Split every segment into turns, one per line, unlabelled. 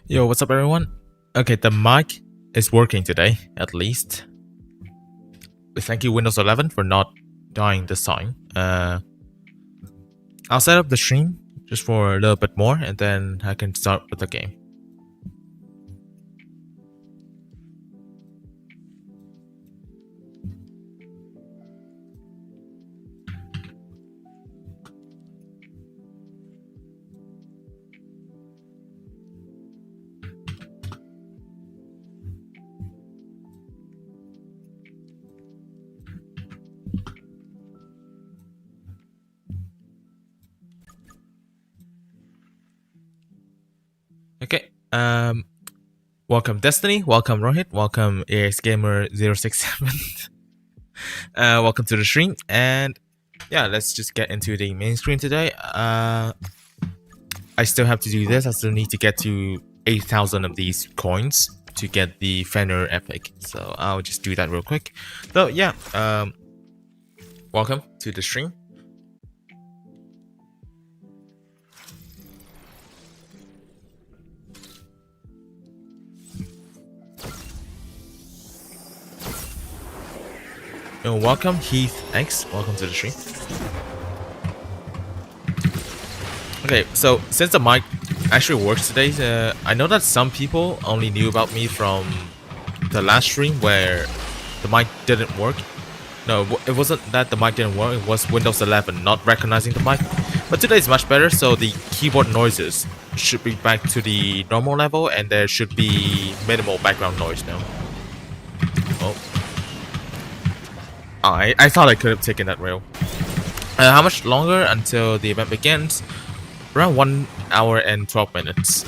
Yo, what's up everyone? Okay, the mic is working today, at least. Thank you Windows 11 for not dying this time. I'll set up the stream just for a little bit more and then I can start with the game. Okay, welcome Destiny, welcome Rohit, welcome AXGamer067. Welcome to the stream, and yeah, let's just get into the main screen today. I still have to do this. I still need to get to 8,000 of these coins to get the Fenrir epic, so I'll just do that real quick. So yeah, welcome to the stream. Welcome Heath X, welcome to the stream. Okay, so since the mic actually works today, I know that some people only knew about me from the last stream where the mic didn't work. No, it wasn't that the mic didn't work, it was Windows 11 not recognizing the mic. But today is much better, so the keyboard noises should be back to the normal level and there should be minimal background noise now. Oh. I thought I could have taken that rail. How much longer until the event begins? Around 1 hour and 12 minutes.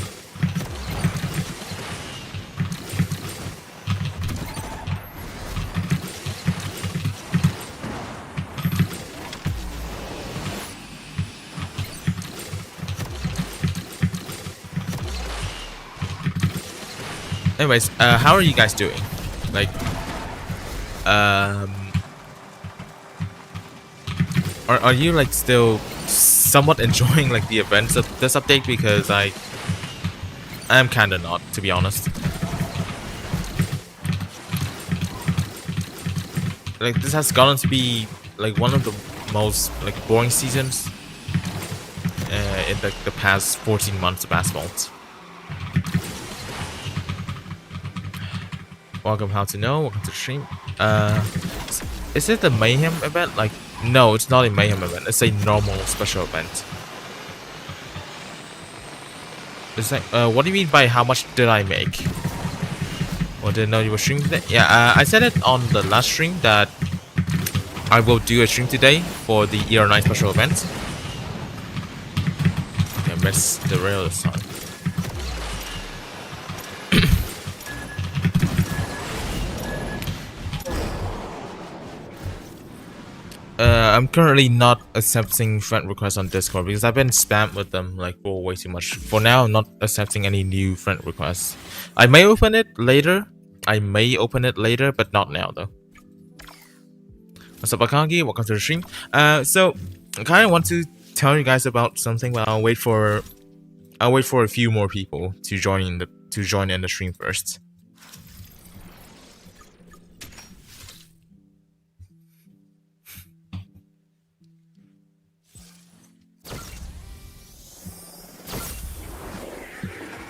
Anyways, how are you guys doing? Like, Are you like still somewhat enjoying like the events of this update? Because I am kinda not, to be honest. Like this has gotten to be like one of the most like boring seasons in the past 14 months of Asphalt. Welcome How to Know, welcome to the stream. Is it the Mayhem event? Like, no, it's not a Mayhem event. It's a normal special event. It's like, what do you mean by how much did I make? Or didn't know you were streaming today? Yeah, I said it on the last stream that I will do a stream today for the E-R9 special event. I missed the rail this time. I'm currently not accepting friend requests on Discord because I've been spammed with them like for way too much. For now, I'm not accepting any new friend requests. I may open it later. But not now though. What's up, Akagi? Welcome to the stream. So I kind of want to tell you guys about something, but I'll wait for a few more people to join in the stream first.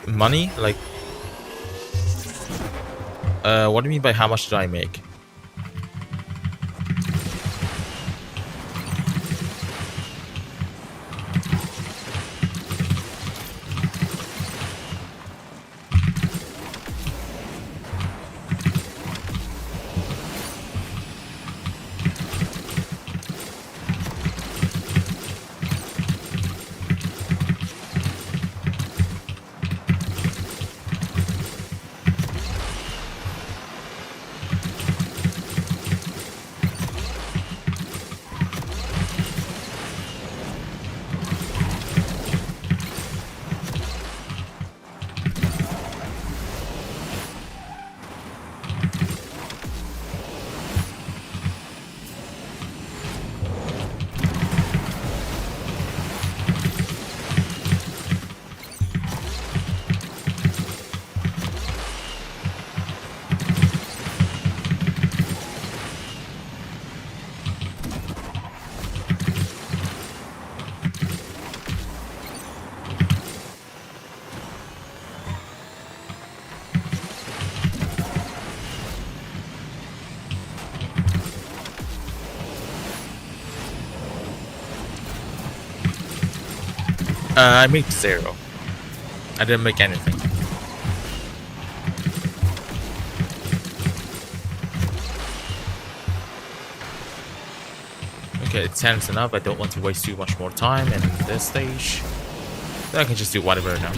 Money? Like, what do you mean by how much did I make? I made 0. I didn't make anything. Okay, 10 is enough. I don't want to waste too much more time in this stage. So I can just do whatever now.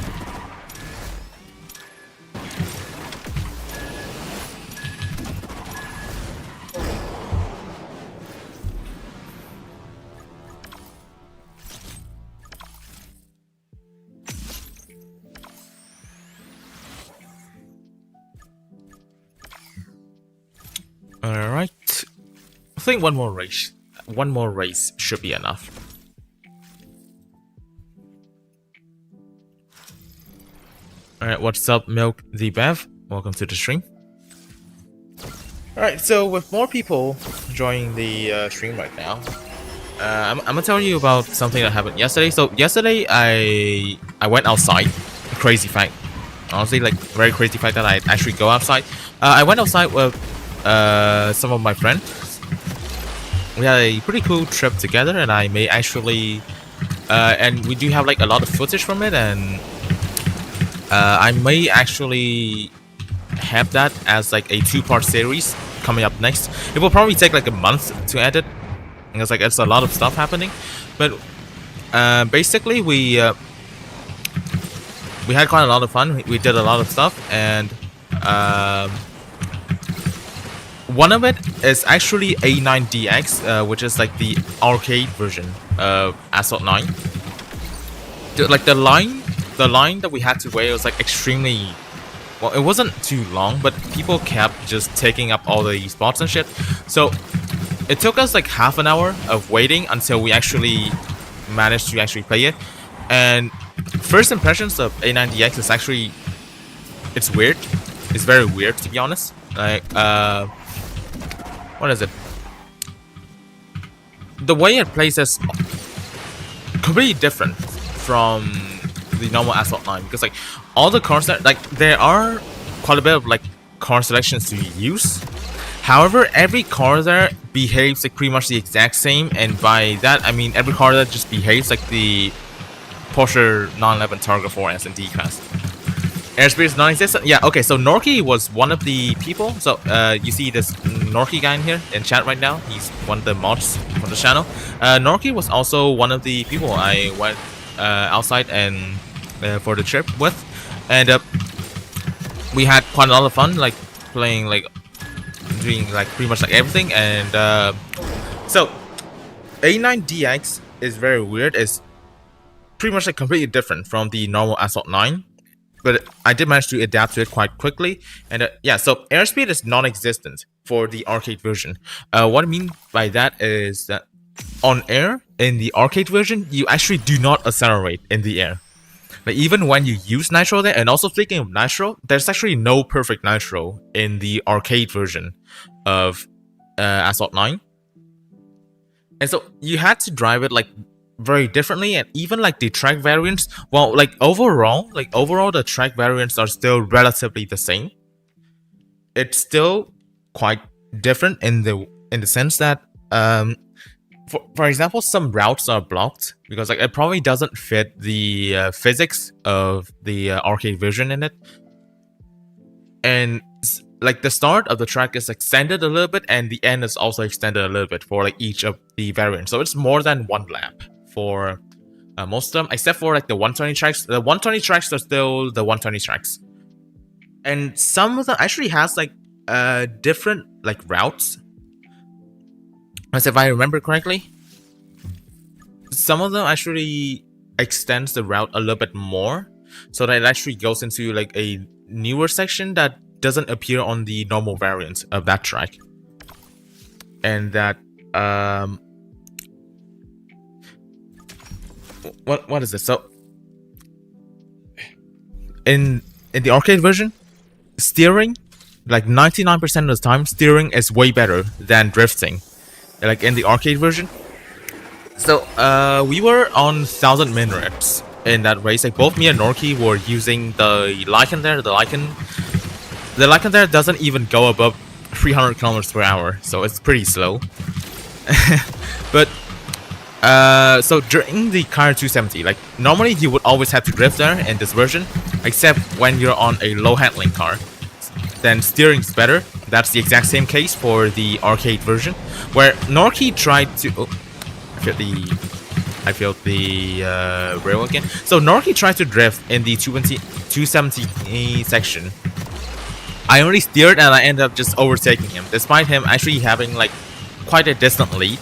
Alright. I think one more race should be enough. Alright, what's up, Milk the Bev? Welcome to the stream. Alright, so with more people joining the stream right now, I'm gonna tell you about something that happened yesterday. So yesterday I went outside. Crazy fact. Honestly, like very crazy fact that I actually go outside. I went outside with some of my friends. We had a pretty cool trip together, and I may actually and we do have like a lot of footage from it, and I may actually have that as like a 2-part series coming up next. It will probably take like a month to edit because like it's a lot of stuff happening, but basically we had quite a lot of fun. We did a lot of stuff, and one of it is actually A9DX, which is like the arcade version of Asphalt 9. Like the line that we had to wait was like extremely, well, it wasn't too long, but people kept just taking up all the spots and shit. So it took us like half an hour of waiting until we actually managed to actually play it. And first impressions of A9DX is actually, it's weird. It's very weird, to be honest. Like what is it? The way it plays is completely different from the normal Asphalt 9, because like all the cars that, like, there are quite a bit of like car selections to use. However, every car there behaves like pretty much the exact same, and by that I mean every car that just behaves like the Porsche 911 Targa 4 S&D class. Airspeed is non-existent. Yeah, okay, so Norky was one of the people. So you see this Norky guy in here in chat right now. He's one of the mods from the channel. Norky was also one of the people I went outside and for the trip with, and we had quite a lot of fun, like playing, like doing like pretty much like everything. And so A9DX is very weird. It's pretty much like completely different from the normal Asphalt 9. But I did manage to adapt to it quite quickly. And yeah, so airspeed is non-existent for the arcade version. What I mean by that is that on air, in the arcade version, you actually do not accelerate in the air. Like even when you use nitro there, and also speaking of nitro, there's actually no perfect nitro in the arcade version of Asphalt 9. And so you had to drive it like very differently, and even like the track variants, well, like overall the track variants are still relatively the same. It's still quite different in the sense that for example, some routes are blocked because like it probably doesn't fit the physics of the arcade version in it, and like the start of the track is extended a little bit, and the end is also extended a little bit for like each of the variants. So it's more than one lap for most of them, except for like the 120 tracks. The 120 tracks are still the 120 tracks, and some of them actually has like different like routes. As if I remember correctly, some of them actually extends the route a little bit more, so that it actually goes into like a newer section that doesn't appear on the normal variant of that track. And that what is this? So in the arcade version, steering, like 99% of the time, steering is way better than drifting, like in the arcade version. So we were on 1,000 minutes in that race. Like both me and Norky were using the Lycan there. The Lycan there doesn't even go above 300 kilometers per hour, so it's pretty slow. But So during the car 270, like normally you would always have to drift there in this version, except when you're on a low handling car. Then steering's better. That's the exact same case for the arcade version, where Norky tried to. Oh, I feel the rail again. So Norky tried to drift in the 270 section. I only steered and I ended up just overtaking him, despite him actually having like quite a distant lead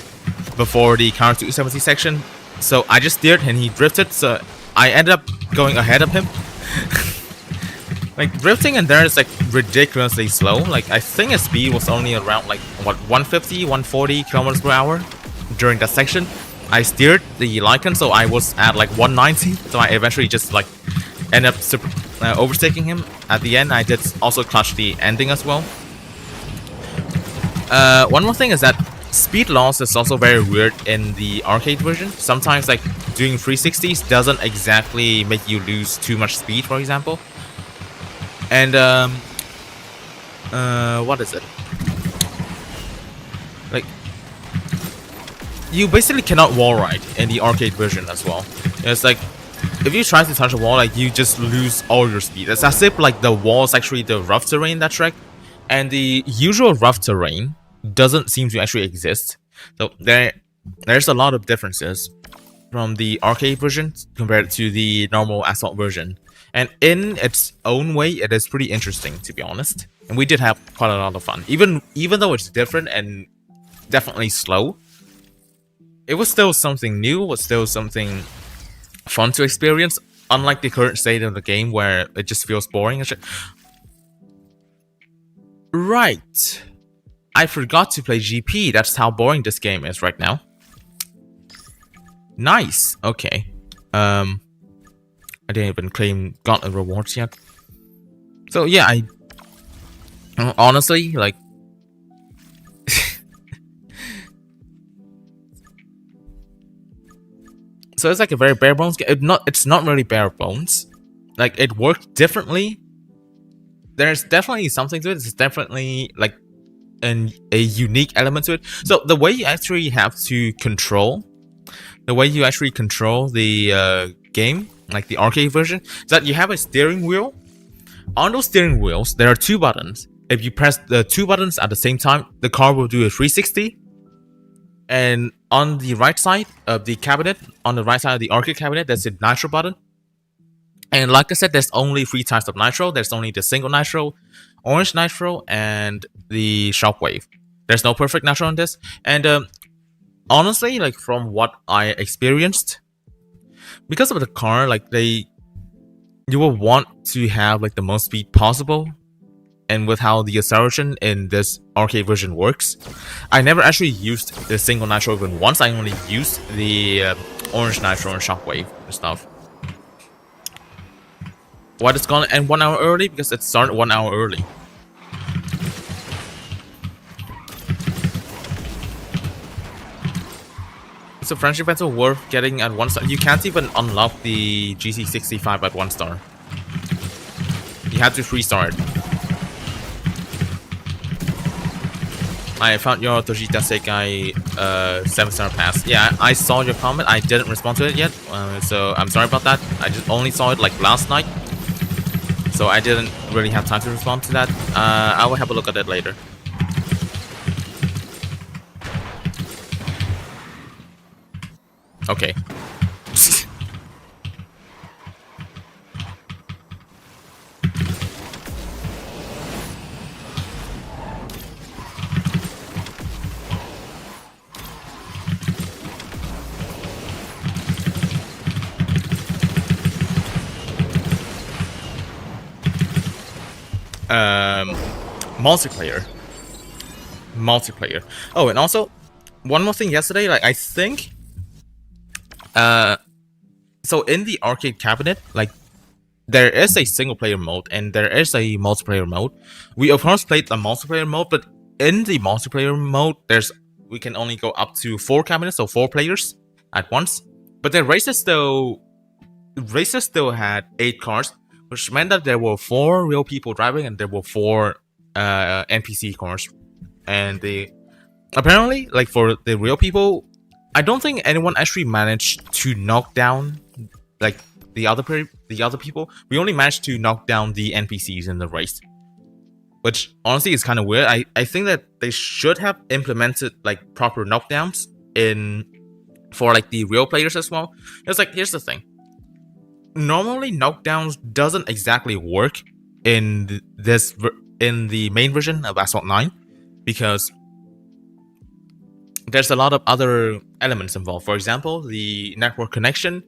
before the car 270 section. So I just steered and he drifted, so I ended up going ahead of him. Like drifting in there is like ridiculously slow. Like I think his speed was only around like what 150, 140 kilometers per hour during that section. I steered the Lycan, so I was at like 190. So I eventually just like ended up overtaking him. At the end, I did also clutch the ending as well. One more thing is that speed loss is also very weird in the arcade version. Sometimes like doing 360s doesn't exactly make you lose too much speed, for example. And what is it? Like you basically cannot wall ride in the arcade version as well. It's like if you try to touch a wall, like you just lose all your speed. It's as if like the wall is actually the rough terrain in that track, and the usual rough terrain doesn't seem to actually exist. So there's a lot of differences from the arcade version compared to the normal Asphalt version. And in its own way, it is pretty interesting, to be honest. And we did have quite a lot of fun. Even though it's different and definitely slow, it was still something new, was still something fun to experience, unlike the current state of the game where it just feels boring and shit. Right. I forgot to play GP. That's how boring this game is right now. Nice. Okay. I didn't even claim got a rewards yet. So yeah, I honestly like so it's like a very bare bones game. It's not really bare bones. Like it worked differently. There's definitely something to it. It's definitely like a unique element to it. So the way you actually have to control, the game, like the arcade version, is that you have a steering wheel. On those steering wheels, there are two buttons. If you press the two buttons at the same time, the car will do a 360. And on the right side of the cabinet, on the right side of the arcade cabinet, there's a nitro button. And like I said, there's only 3 types of nitro. There's only the single nitro, orange nitro, and the shockwave. There's no perfect nitro on this. And honestly, like from what I experienced, because of the car, like you will want to have like the most speed possible. And with how the acceleration in this arcade version works, I never actually used the single nitro even once. I only used the orange nitro and shockwave and stuff. Why it's gonna end 1 hour early? Because it started 1 hour early. It's a friendship battle worth getting at 1 star. You can't even unlock the GC65 at 1 star. You have to 3-star it. I found your Tojita Sekai 7-star pass. Yeah, I saw your comment. I didn't respond to it yet, so I'm sorry about that. I just only saw it like last night, so I didn't really have time to respond to that. I will have a look at it later. Okay. Multiplayer. Oh, and also one more thing yesterday, like I think so in the arcade cabinet, like there is a single player mode and there is a multiplayer mode. We of course played the multiplayer mode, but in the multiplayer mode we can only go up to 4 cabinets, so 4 players at once. But the races still had 8 cars, which meant that there were 4 real people driving and there were 4 NPC cars. And apparently, like for the real people, I don't think anyone actually managed to knock down like the other people. We only managed to knock down the NPCs in the race, which honestly is kind of weird. I think that they should have implemented like proper knockdowns for like the real players as well. It's like, here's the thing. Normally knockdowns doesn't exactly work in the main version of Asphalt 9 because there's a lot of other elements involved. For example, the network connection,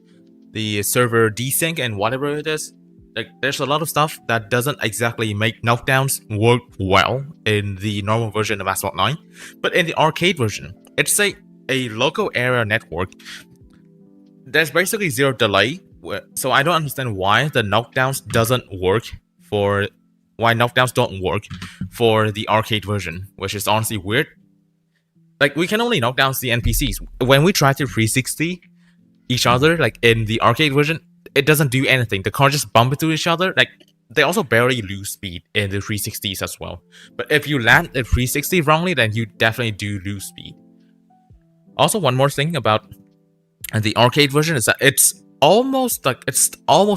the server desync, and whatever it is. Like, there's a lot of stuff that doesn't exactly make knockdowns work well in the normal version of Asphalt 9. But in the arcade version, it's a local area network. There's basically zero delay. So I don't understand why the knockdowns don't work for the arcade version, which is honestly weird. Like, we can only knock down the NPCs. When we try to 360 each other, like in the arcade version, it doesn't do anything. The cars just bump into each other. Like, they also barely lose speed in the 360s as well. But if you land a 360 wrongly, then you definitely do lose speed. Also, one more thing about the arcade version is that it's almost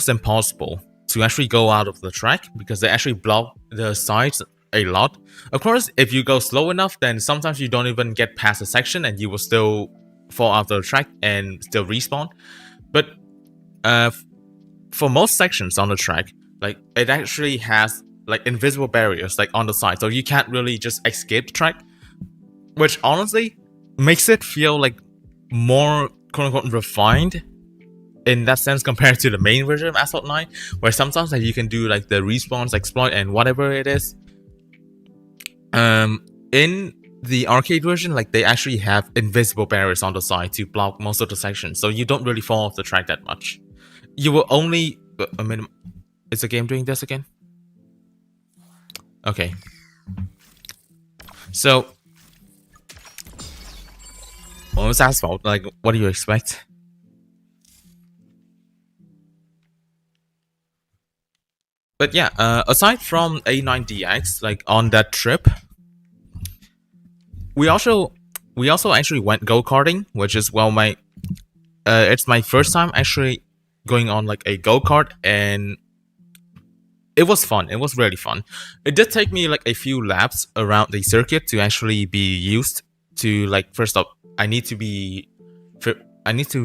impossible to actually go out of the track because they actually block the sides a lot. Of course, if you go slow enough, then sometimes you don't even get past a section and you will still fall out of the track and still respawn. But for most sections on the track, like, it actually has like invisible barriers like on the side, so you can't really just escape the track, which honestly makes it feel like more quote-unquote refined in that sense compared to the main version of Asphalt 9, where sometimes like you can do like the respawns exploit and whatever it is. In the arcade version, like, they actually have invisible barriers on the side to block most of the sections, so you don't really fall off the track that much. You will only is the game doing this again? Okay. So, well, it's Asphalt. Like, what do you expect? But yeah, aside from A9DX, like on that trip, we also actually went go-karting, which is, well, it's my first time actually going on like a go-kart, and it was fun. It was really fun. It did take me like a few laps around the circuit to actually be used to, like, first up, I need to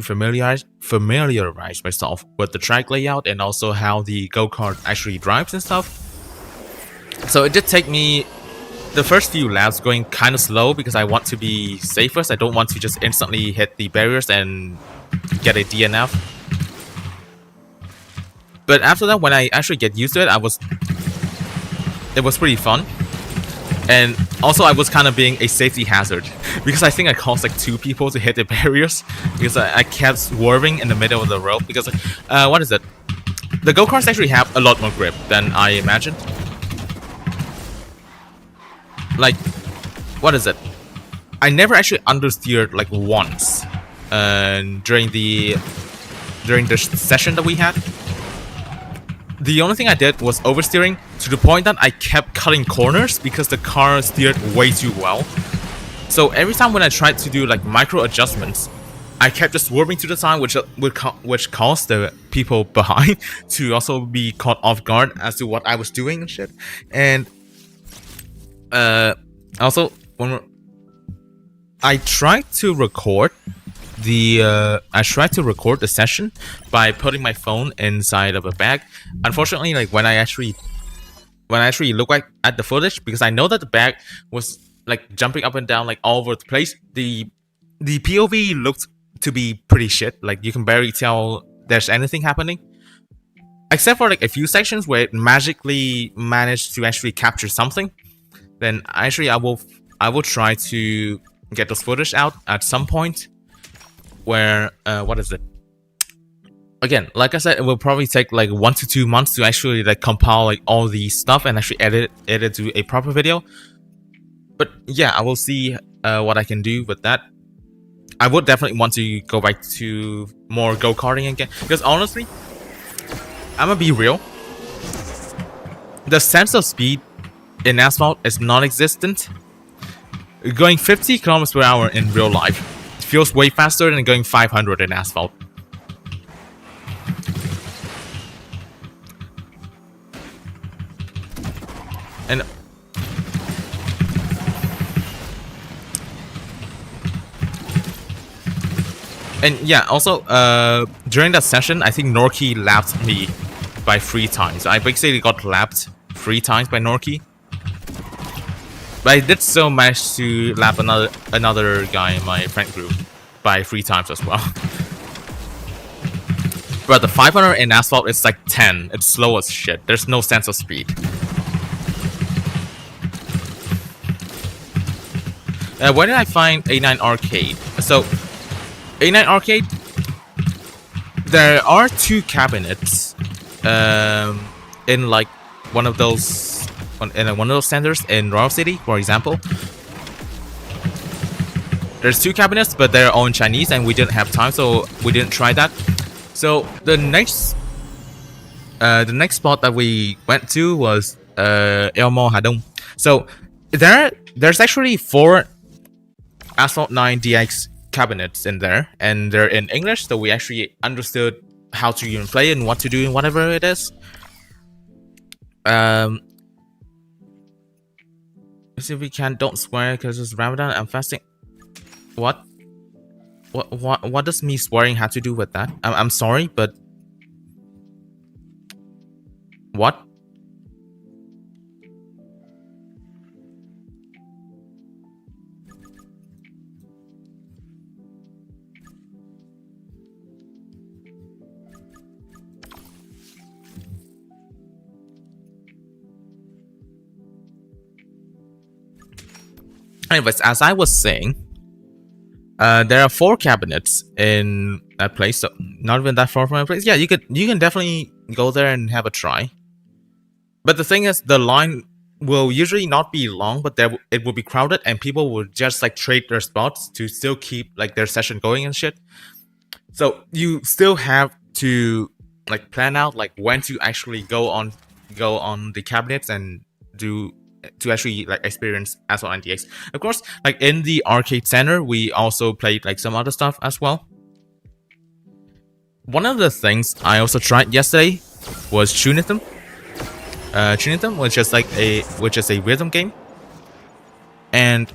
familiarize myself with the track layout and also how the go-kart actually drives and stuff. So it did take me the first few laps going kind of slow because I want to be safe first. I don't want to just instantly hit the barriers and get a DNF. But after that, when I actually get used to it, it was pretty fun. And also, I was kind of being a safety hazard because I think I caused like 2 people to hit the barriers because I kept swerving in the middle of the road because, what is it? The go-karts actually have a lot more grip than I imagined. Like, what is it? I never actually understeered like once during the session that we had. The only thing I did was oversteering to the point that I kept cutting corners because the car steered way too well. So every time when I tried to do like micro adjustments, I kept just swerving to the side, which caused the people behind to also be caught off guard as to what I was doing and shit. And also, I tried to record the session by putting my phone inside of a bag. Unfortunately, like when I actually look at the footage, because I know that the bag was like jumping up and down like all over the place, the POV looked to be pretty shit. Like, you can barely tell there's anything happening, except for like a few sections where it magically managed to actually capture something. Then actually I will try to get those footage out at some point. Where what is it? Again, like I said, it will probably take like 1 to 2 months to actually like compile like all the stuff and actually edit to a proper video. But yeah, I will see what I can do with that. I would definitely want to go back to more go-karting again, because honestly, I'm gonna be real. The sense of speed in Asphalt is non-existent. Going 50 km/h in real life feels way faster than going 500 in Asphalt. And yeah, also, during that session, I think Norky lapped me by 3 times. I basically got lapped 3 times by Norky. But I did still manage to lap another guy in my friend group by 3 times as well. But the 500 in Asphalt is like 10. It's slow as shit. There's no sense of speed. Where did I find A9 Arcade? So, A9 Arcade, there are 2 cabinets in like one of those centers in Royal City, for example. There's 2 cabinets, but they're all in Chinese, and we didn't have time, so we didn't try that. So the next spot that we went to was Elmo Hadong. So there's actually 4 Asphalt 9 DX cabinets in there, and they're in English, so we actually understood how to even play and what to do and whatever it is. Let's see if we can. Don't swear because it's Ramadan. I'm fasting. What does me swearing have to do with that? I'm sorry, but what? Anyways, as I was saying, there are 4 cabinets in that place, so not even that far from my place. Yeah, you can definitely go there and have a try. But the thing is, the line will usually not be long, but it will be crowded, and people will just like trade their spots to still keep like their session going and shit. So you still have to like plan out like when to actually go on the cabinets and to actually like experience Asphalt 9 DX. Of course, like in the arcade center, we also played like some other stuff as well. One of the things I also tried yesterday was Tunitum. Tunitum, which is a rhythm game, and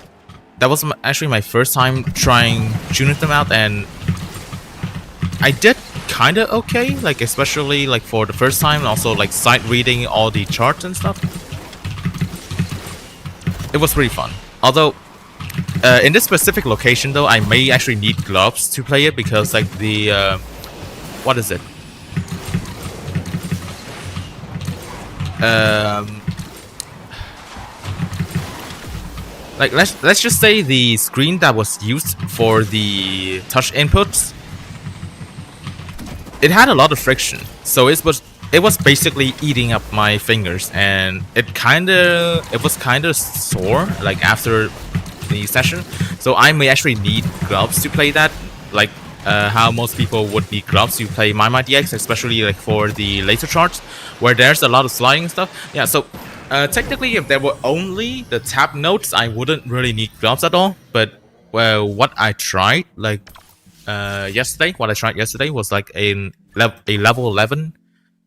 that was actually my first time trying Tunitum out, and I did kind of okay, like especially like for the first time, and also like sight reading all the charts and stuff. It was pretty fun. Although, in this specific location though, I may actually need gloves to play it because like the, what is it? Like let's just say the screen that was used for the touch inputs, it had a lot of friction, so it was basically eating up my fingers, and it was kind of sore like after the session. So I may actually need gloves to play that, like how most people would need gloves to play My DX, especially like for the later charts where there's a lot of sliding and stuff. Yeah, so technically if there were only the tap notes, I wouldn't really need gloves at all. But well, what I tried yesterday was like a level 11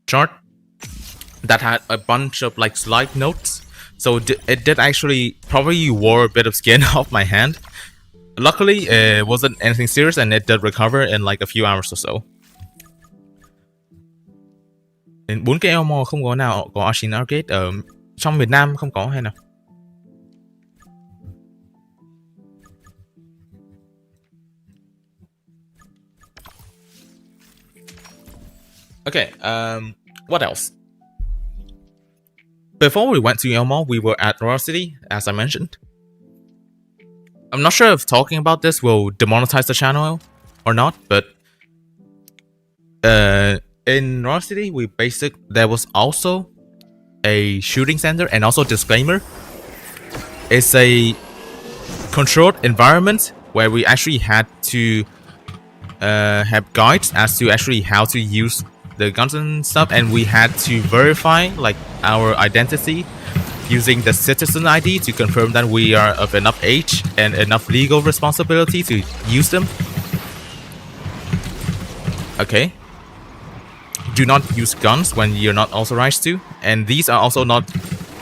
chart that had a bunch of like slide notes, so it did actually probably wore a bit of skin off my hand. Luckily it wasn't anything serious, and it did recover in like a few hours or so. Bốn cái Elmo không có nào có Ashin Arcade ở trong Việt Nam không có hay nào? Okay, what else? Before we went to Elmo, we were at Royal City, as I mentioned. I'm not sure if talking about this will demonetize the channel or not, but in Royal City, there was also a shooting center, and also disclaimer. It's a controlled environment where we actually had to have guides as to actually how to use the guns and stuff, and we had to verify like our identity using the citizen ID to confirm that we are of enough age and enough legal responsibility to use them. Okay. Do not use guns when you're not authorized to, and these are also not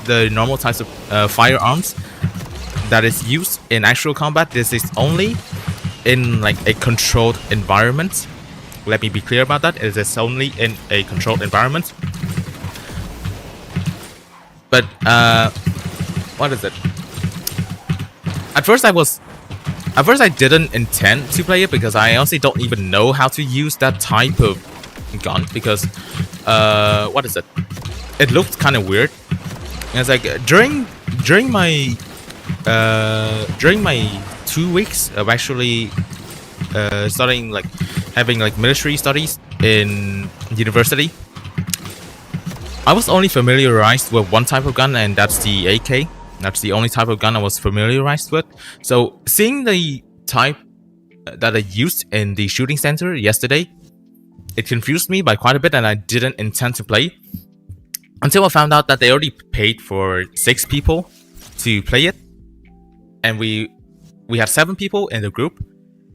the normal types of firearms that is used in actual combat. This is only in like a controlled environment. Let me be clear about that. It is only in a controlled environment. But what is it? At first I didn't intend to play it because I honestly don't even know how to use that type of gun because what is it? It looked kind of weird. And it's like during my 2 weeks of actually studying, like having like military studies in university, I was only familiarized with one type of gun, and that's the AK. That's the only type of gun I was familiarized with. So seeing the type that I used in the shooting center yesterday, it confused me by quite a bit, and I didn't intend to play until I found out that they already paid for 6 people to play it, and we had 7 people in the group,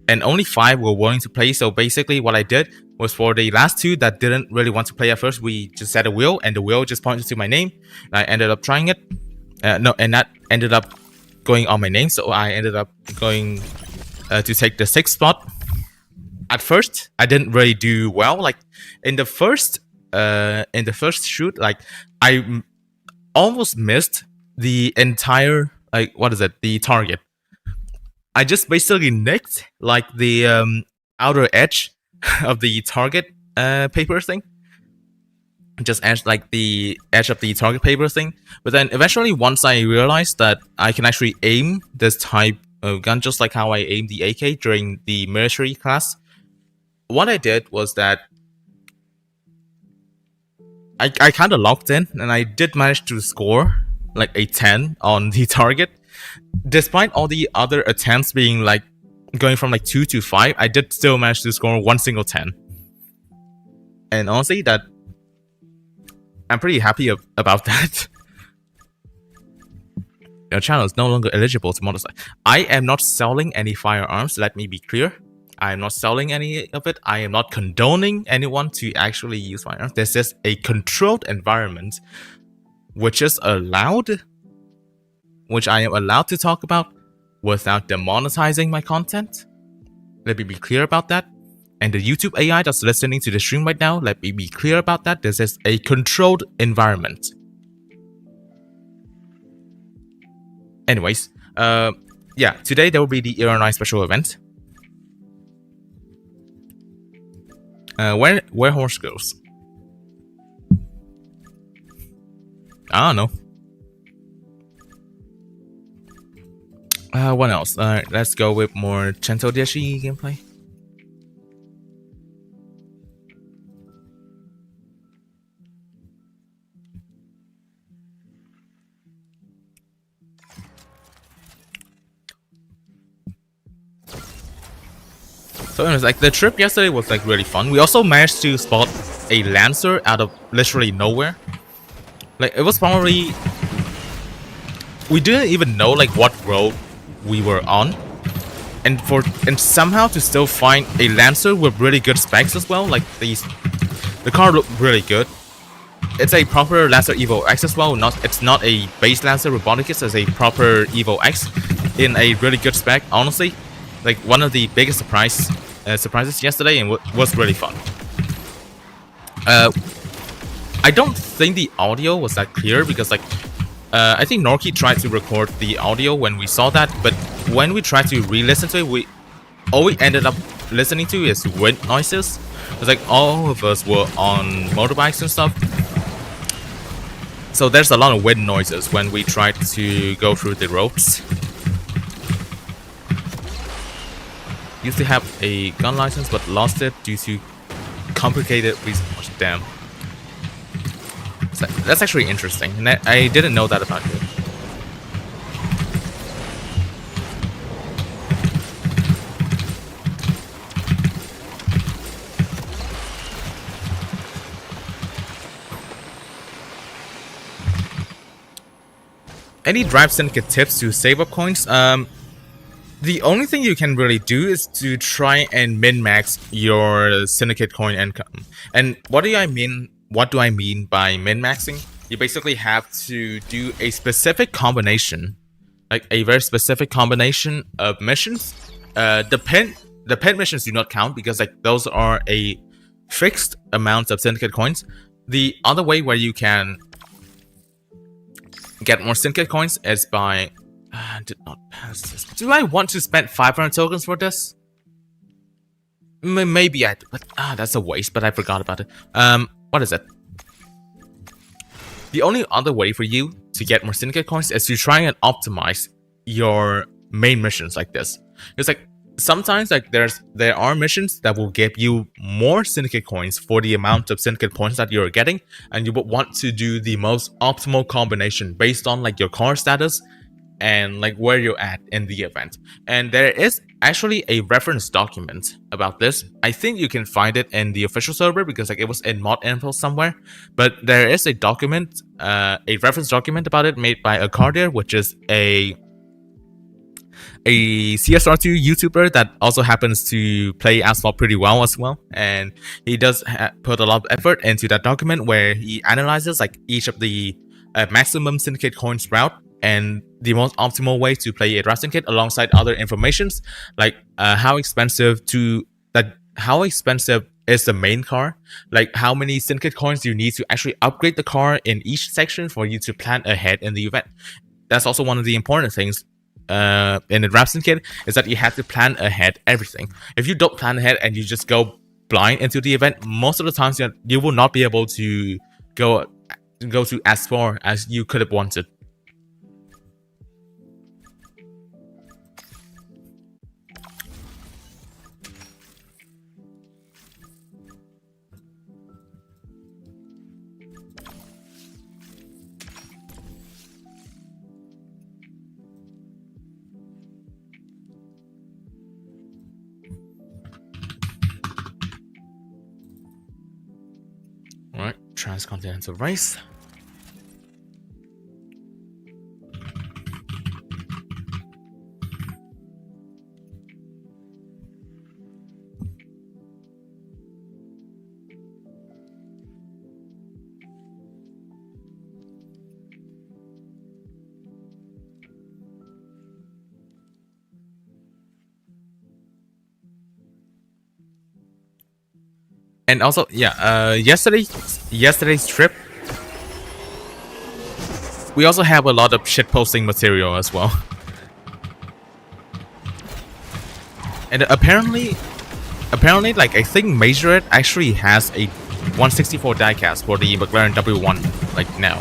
and only 5 were willing to play. So basically what I did was, for the last 2 that didn't really want to play at first, we just set a wheel, and the wheel just pointed to my name, and I ended up trying it. And that ended up going on my name, so I ended up going to take the 6th spot. At first, I didn't really do well. Like in the first shoot, like I almost missed the entire, like, what is it? The target. I just basically nicked like the outer edge of the target paper thing. Just edge like the edge of the target paper thing. But then eventually, once I realized that I can actually aim this type of gun just like how I aimed the AK during the military class, what I did was that I kind of locked in, and I did manage to score like a 10 on the target. Despite all the other attempts being like going from like 2 to 5, I did still manage to score one single 10. And honestly, that I'm pretty happy about that. Your channel is no longer eligible to motorcycle. I am not selling any firearms, let me be clear. I am not selling any of it. I am not condoning anyone to actually use firearms. This is a controlled environment, which is allowed, which I am allowed to talk about without demonetizing my content. Let me be clear about that. And the YouTube AI that's listening to the stream right now, let me be clear about that. This is a controlled environment. Anyways, yeah, today there will be the E-R9 special event. Where horse goes? I don't know. What else? Alright, let's go with more Cento Dashi gameplay. So anyways, like the trip yesterday was like really fun. We also managed to spot a Lancer out of literally nowhere. Like it was probably, we didn't even know like what road we were on, and somehow to still find a Lancer with really good specs as well. Like the car looked really good. It's a proper Lancer Evo X as well. It's not a base Lancer Roboticus, it's a proper Evo X in a really good spec. Honestly, like one of the biggest surprises yesterday, and was really fun. I don't think the audio was that clear because like I think Norky tried to record the audio when we saw that, but when we tried to re-listen to it, all we ended up listening to is wind noises. It's like all of us were on motorbikes and stuff, so there's a lot of wind noises when we tried to go through the ropes. Used to have a gun license but lost it due to complicated reasons. Damn. So that's actually interesting, and I didn't know that about you. any Drive Syndicate tips to save up coins? The only thing you can really do is to try and min-max your Syndicate coin income. And what do I mean? What do I mean by min-maxing? You basically have to do a specific combination, like a very specific combination of missions. The pen missions do not count because like those are a fixed amount of Syndicate coins. The other way where you can get more Syndicate coins is by did not pass this. Do I want to spend 500 tokens for this? Maybe I do, but that's a waste, but I forgot about it. What is it? The only other way for you to get more Syndicate coins is to try and optimize your main missions like this. It's like sometimes like there are missions that will give you more Syndicate coins for the amount of Syndicate points that you're getting, and you would want to do the most optimal combination based on like your car status and like where you're at in the event. And there is actually a reference document about this. I think you can find it in the official server because like it was in mod info somewhere, but there is a document, a reference document about it made by a Cardier, which is a CSR2 YouTuber that also happens to play Asphalt pretty well as well, and he does put a lot of effort into that document where he analyzes like each of the maximum Syndicate coins route and the most optimal way to play a Drive Syndicate alongside other informations like how expensive is the main car, like how many Syndicate coins you need to actually upgrade the car in each section for you to plan ahead in the event. That's also one of the important things in the Drive Syndicate, is that you have to plan ahead everything. If you don't plan ahead and you just go blind into the event, most of the times you will not be able to go to as far as you could have wanted. Alright, transcontinental race. And also, yeah, yesterday's trip, we also have a lot of shitposting material as well. And apparently, like I think Majorette actually has a 164 diecast for the McLaren W1 like now.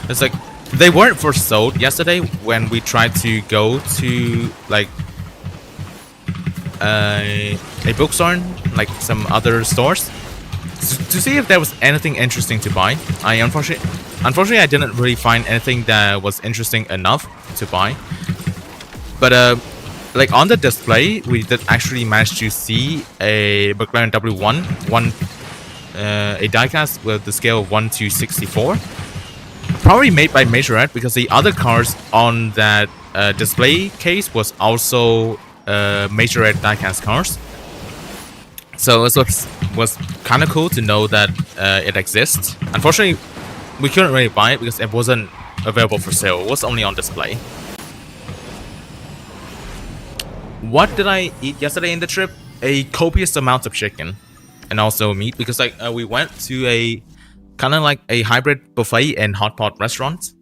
It's like they weren't for sold yesterday when we tried to go to like a bookstore, like some other stores, to see if there was anything interesting to buy. Unfortunately, I didn't really find anything that was interesting enough to buy. But like on the display, we did actually manage to see a McLaren W1, a diecast with the scale of 1:64, probably made by Majorette because the other cars on that display case was also Majorette diecast cars. So it was kind of cool to know that it exists. Unfortunately, we couldn't really buy it because it wasn't available for sale. It was only on display. What did I eat yesterday in the trip? A copious amount of chicken and also meat, because like we went to a kind of like a hybrid buffet and hot pot restaurant.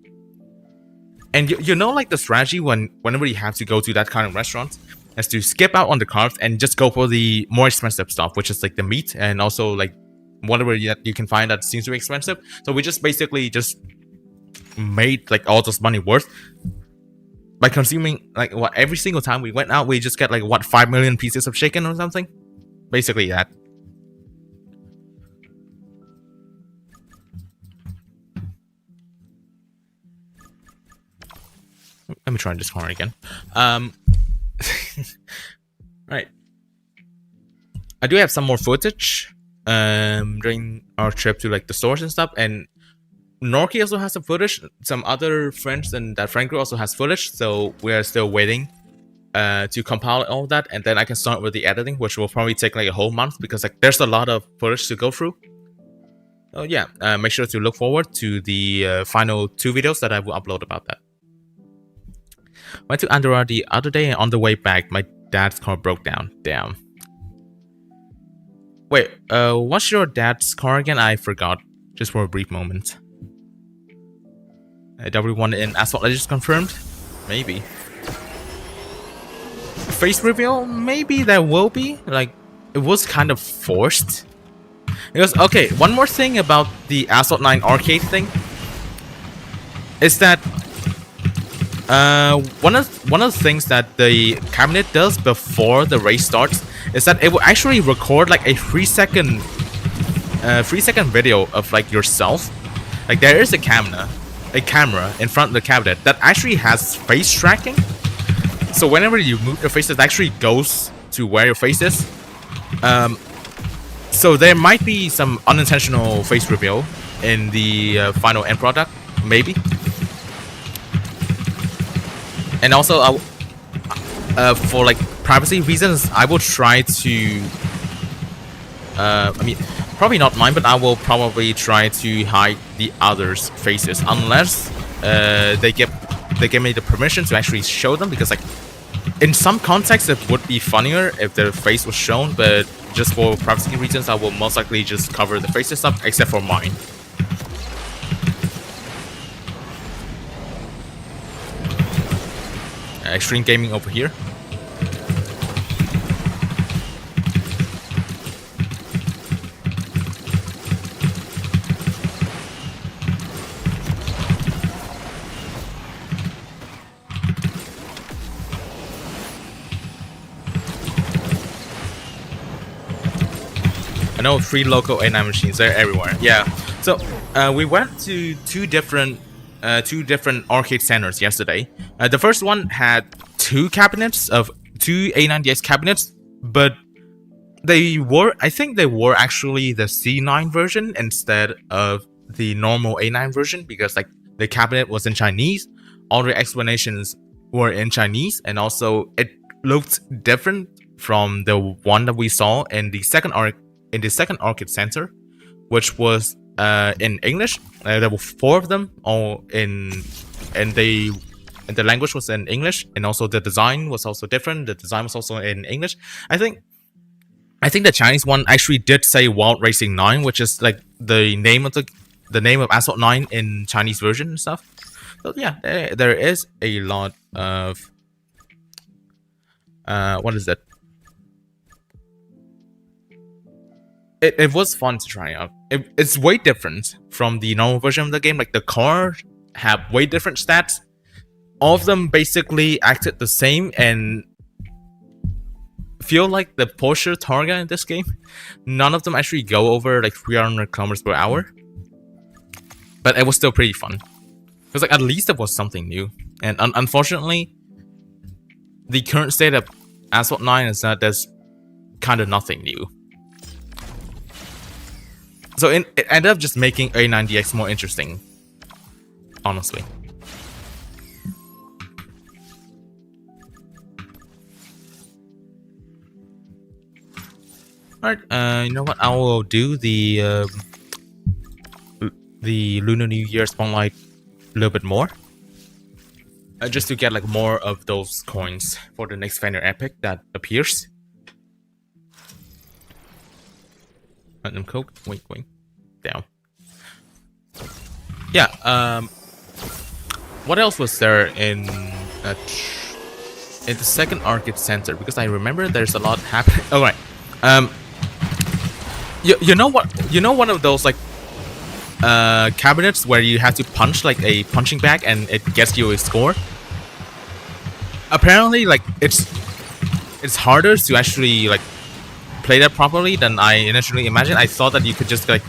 And you know, like the strategy whenever you have to go to that kind of restaurant is to skip out on the carbs and just go for the more expensive stuff, which is like the meat and also like whatever you can find that seems to be expensive. So we just basically just made like all this money worth by consuming like what, every single time we went out we just get like what, 5 million pieces of chicken or something, basically that. Let me try this corner again. Right, I do have some more footage during our trip to like the stores and stuff, and Norky also has some footage. Some other friends and that friend group also has footage. So we're still waiting to compile all that, and then I can start with the editing, which will probably take like a whole month because like there's a lot of footage to go through. So yeah, make sure to look forward to the final 2 videos that I will upload about that. Went to Andorra the other day, and on the way back, my dad's car broke down. Damn. Wait, what's your dad's car again? I forgot, just for a brief moment. W1 in Asphalt, I just confirmed? Maybe. Face reveal? Maybe there will be. Like, it was kind of forced. Because, okay, one more thing about the Asphalt 9 arcade thing is that one of the things that the cabinet does before the race starts is that it will actually record like a 3-second video of like yourself. Like there is a camera in front of the cabinet that actually has face tracking. So whenever you move your face, it actually goes to where your face is. So there might be some unintentional face reveal in the final end product, maybe. And also, for like privacy reasons, I will try to. I mean, probably not mine, but I will probably try to hide the others' faces unless they give me the permission to actually show them. Because like, in some contexts, it would be funnier if their face was shown, but just for privacy reasons, I will most likely just cover the faces up, except for mine. Extreme gaming over here. I know 3 local A9 machines. They're everywhere. Yeah. So we went to two different arcade centers yesterday. The first one had 2 cabinets of 2 A9DX cabinets, but I think they were actually the C9 version instead of the normal A9 version, because like the cabinet was in Chinese, all the explanations were in Chinese, and also it looked different from the one that we saw in the second arcade center, which was in English. There were 4 of them, all and the language was in English, and also the design was also different. The design was also in English. I think the Chinese one actually did say Wild Racing 9, which is like the name of Asphalt 9 in Chinese version and stuff. So yeah, there is a lot of what is that? It was fun to try out. It's way different from the normal version of the game. Like the cars have way different stats. All of them basically acted the same and feel like the Porsche Targa in this game. None of them actually go over like 300 kilometers per hour. But it was still pretty fun. Because like at least it was something new. And unfortunately, the current state of Asphalt 9 is that there's kind of nothing new. So it ended up just making A9DX more interesting, honestly. Alright, you know what? I will do the Lunar New Year Spotlight a little bit more. Just to get like more of those coins for the next Fender Epic that appears. Platinum Coke. Wait. Down. Yeah. What else was there in the second arcade center? Because I remember there's a lot happening. All right. You know what? You know one of those like cabinets where you have to punch like a punching bag and it gets you a score. Apparently, like it's harder to actually like play that properly than I initially imagined. I thought that you could just like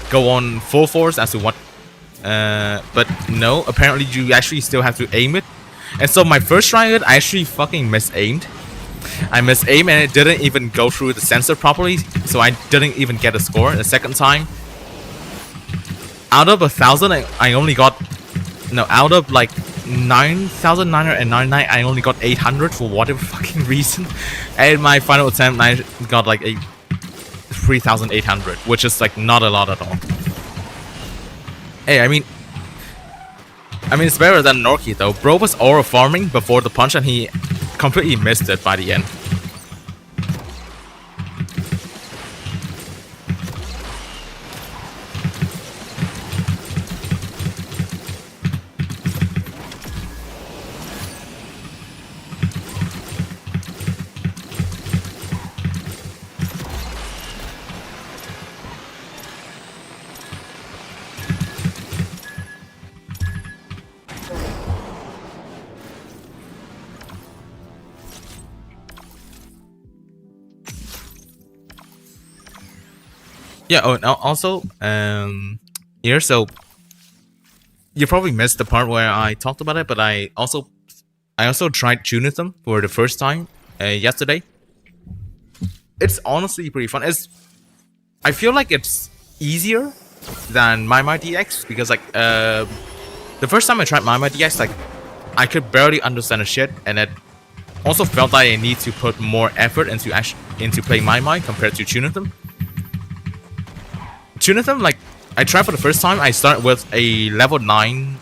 go on full force as to what, but no. Apparently, you actually still have to aim it. And so my first try of it, I actually fucking misaimed. I misaimed and it didn't even go through the sensor properly, so I didn't even get a score. The second time, out of 1,000, I only got out of like 9,999, I only got 800 for whatever fucking reason, and my final attempt I got like 3,800, which is like not a lot at all. Hey, I mean it's better than Norky though. Bro was aura farming before the punch and he completely missed it by the end. Yeah, oh, and also, here, so, you probably missed the part where I talked about it, but I also tried Tunism for the first time, yesterday. It's honestly pretty fun. I feel like it's easier than MyDX, because, like, the first time I tried MyDX, like, I could barely understand the shit, and it also felt like I need to put more effort into playing My compared to Tunism. Tunism, like, I tried for the first time, I start with a level 9.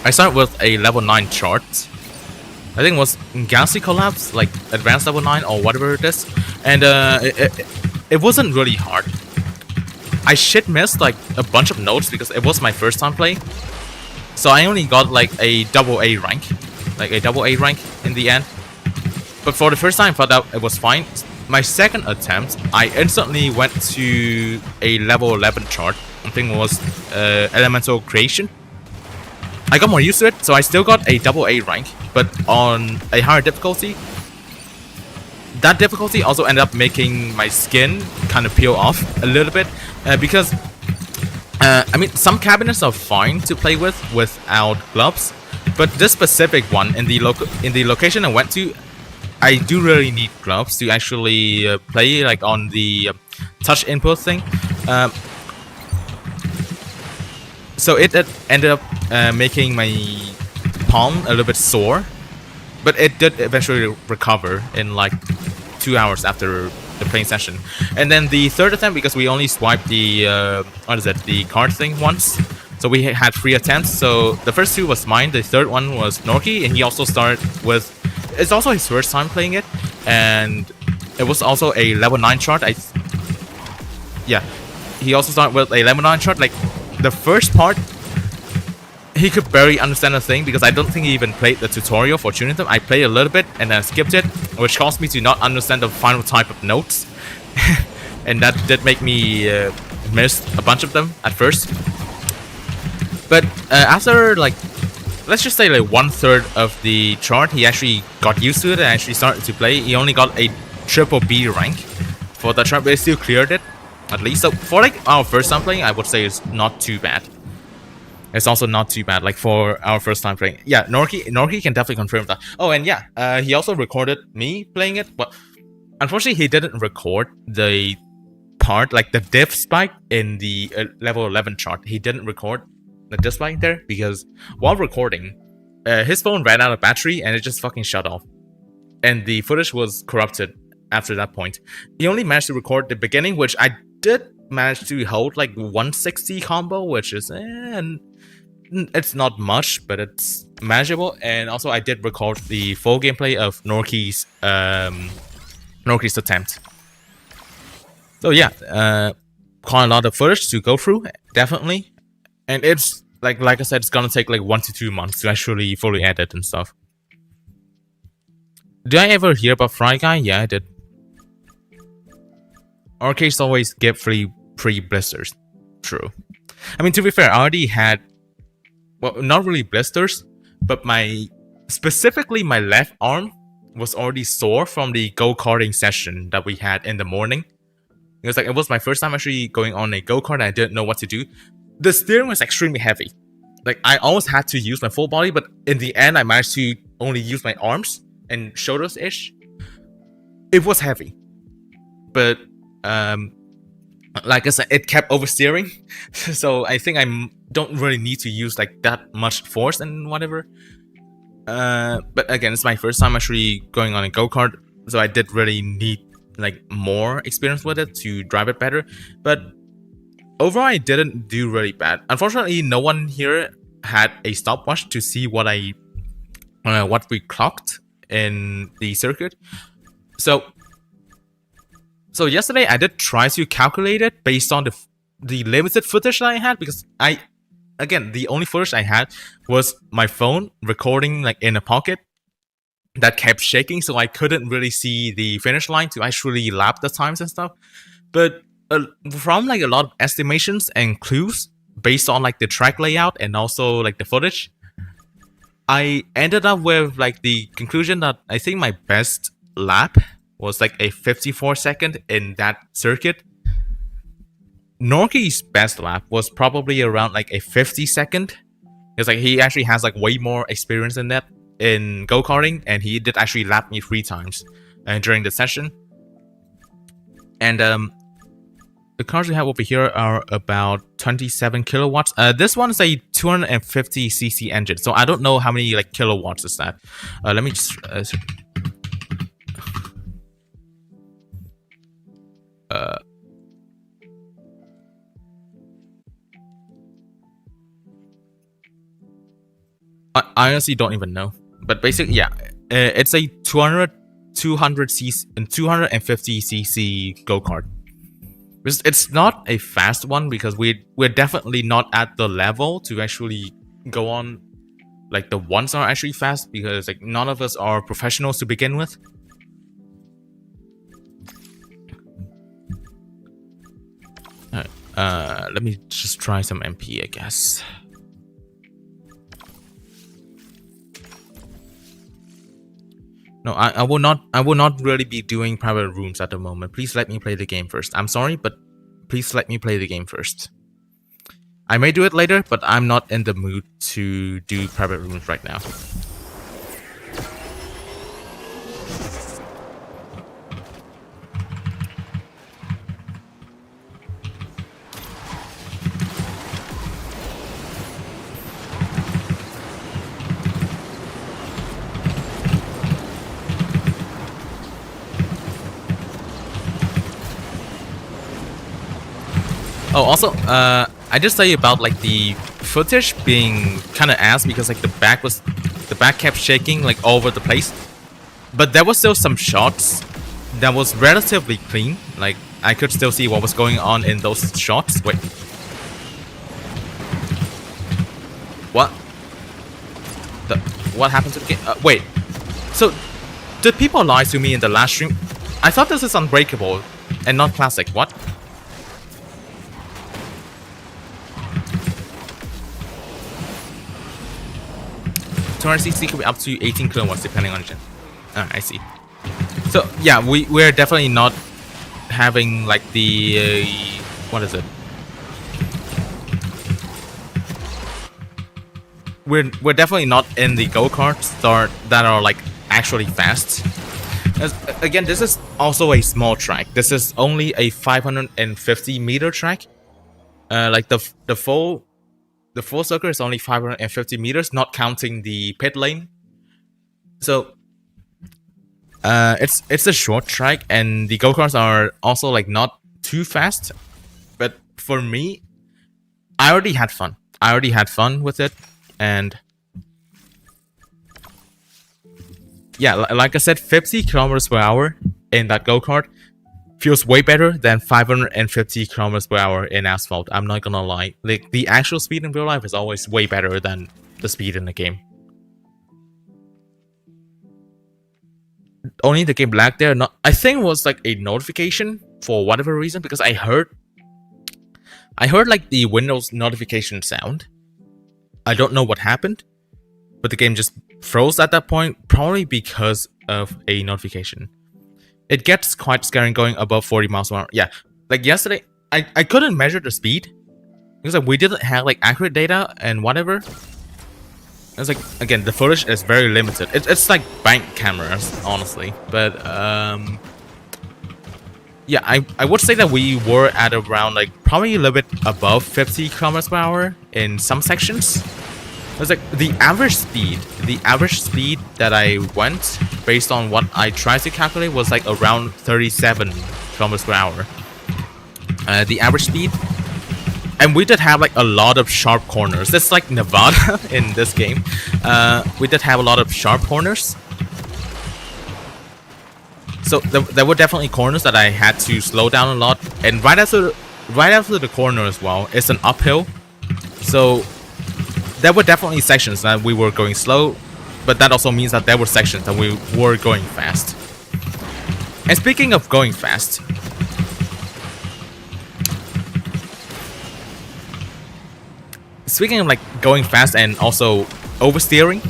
I start with a level 9 chart. I think it was Galaxy Collapse, like advanced level 9 or whatever it is. And it wasn't really hard. I shit missed like a bunch of notes because it was my first time playing. So I only got like a AA rank. Like a AA rank in the end. But for the first time I thought that it was fine. My second attempt, I instantly went to a level 11 chart. I think it was Elemental Creation. I got more used to it, so I still got a AA rank, but on a higher difficulty. That difficulty also ended up making my skin kind of peel off a little bit, because I mean, some cabinets are fine to play with without gloves, but this specific one in the location I went to, I do really need gloves to actually play, like on the touch input thing. So it ended up making my palm a little bit sore, but it did eventually recover in like 2 hours after the playing session. And then the third attempt, because we only swiped the the card thing once, so we had 3 attempts. So the first 2 was mine, the third one was Norky, and he also started with. It's also his first time playing it, and it was also a level 9 chart. Yeah, he also started with a level 9 chart. Like, the first part, he could barely understand a thing because I don't think he even played the tutorial for tuning them. I played a little bit and then skipped it, which caused me to not understand the final type of notes. And that did make me miss a bunch of them at first. But after, like, let's just say like 1/3 of the chart, he actually got used to it and actually started to play. He only got a BBB rank for that chart, but he still cleared it, at least. So for like our first time playing, I would say it's not too bad. It's also not too bad, like for our first time playing. Yeah, Norky can definitely confirm that. Oh, and yeah, he also recorded me playing it, but unfortunately he didn't record the part, like the diff spike in the level 11 chart. He didn't record the diff spike there because while recording, his phone ran out of battery and it just fucking shut off. And the footage was corrupted after that point. He only managed to record the beginning, which I did manage to hold like 160 combo, which is it's not much, but it's manageable. And also I did record the full gameplay of Norky's attempt. So yeah, quite a lot of footage to go through, definitely. And it's like I said, it's gonna take like 1 to 2 months to actually fully edit and stuff. Did I ever hear about Fry Guy? Yeah, I did. Arcades always give free blisters. True. I mean, to be fair, I already had, well, not really blisters, but specifically my left arm was already sore from the go-karting session that we had in the morning. It was like, it was my first time actually going on a go-kart and I didn't know what to do. The steering was extremely heavy. Like, I almost had to use my full body, but in the end, I managed to only use my arms and shoulders-ish. It was heavy. But, like I said, it kept oversteering. So I think I don't really need to use like that much force and whatever. But again, it's my first time actually going on a go-kart, so I did really need like more experience with it to drive it better. But overall, I didn't do really bad. Unfortunately, no one here had a stopwatch to see what we clocked in the circuit. So yesterday I did try to calculate it based on the limited footage that I had, because again, the only footage I had was my phone recording like in a pocket that kept shaking, so I couldn't really see the finish line to actually lap the times and stuff. But from like a lot of estimations and clues based on like the track layout and also like the footage, I ended up with like the conclusion that I think my best lap was like a 54-second in that circuit. Norky's best lap was probably around like a 50-second. It's like he actually has like way more experience in that in go-karting, and he did actually lap me 3 times during the session. And the cars we have over here are about 27 kilowatts. This one is a 250cc engine, so I don't know how many like kilowatts is that. Let me just I honestly don't even know, but basically, yeah, it's a 250cc go-kart. It's not a fast one because we're definitely not at the level to actually go on like the ones are actually fast, because like none of us are professionals to begin with. Let me just try some MP, I guess. No, I will not really be doing private rooms at the moment. Please let me play the game first. I'm sorry, but please let me play the game first. I may do it later, but I'm not in the mood to do private rooms right now. Oh, also, I just tell you about like the footage being kind of ass, because like the back kept shaking like all over the place. But there was still some shots that was relatively clean. Like I could still see what was going on in those shots. Wait, what happened to the game? Wait, so did people lie to me in the last stream? I thought this is Unbreakable and not Classic. What? 200cc could be up to 18 kilowatts depending on engine. I see. So yeah, we're definitely not having like the what is it? We're definitely not in the go-karts that are like actually fast. Again, this is also a small track. This is only a 550-meter track. Like the full circuit is only 550 meters, not counting the pit lane. So it's a short track, and the go-karts are also like not too fast. But for me, I already had fun. With it, and yeah, like I said, 50 kilometers per hour in that go-kart feels way better than 550 kilometers per hour in Asphalt. I'm not gonna lie. Like the actual speed in real life is always way better than the speed in the game. Only the game lagged there. I think it was like a notification for whatever reason, because I heard like the Windows notification sound. I don't know what happened, but the game just froze at that point, probably because of a notification. It gets quite scary going above 40 miles per hour. Yeah, like yesterday, I couldn't measure the speed because like, we didn't have like accurate data and whatever. It's like, again, the footage is very limited. It's like bank cameras, honestly. But Yeah, I would say that we were at around like probably a little bit above 50 kilometers per hour in some sections. It was like the average speed that I went based on what I tried to calculate was like around 37 kilometers per hour. The average speed. And we did have like a lot of sharp corners. It's like Nevada in this game. We did have a lot of sharp corners. So there were definitely corners that I had to slow down a lot. And right after the corner as well, it's an uphill. So there were definitely sections that we were going slow, but that also means that there were sections that we were going fast. And speaking of going fast, speaking of like going fast and also oversteering,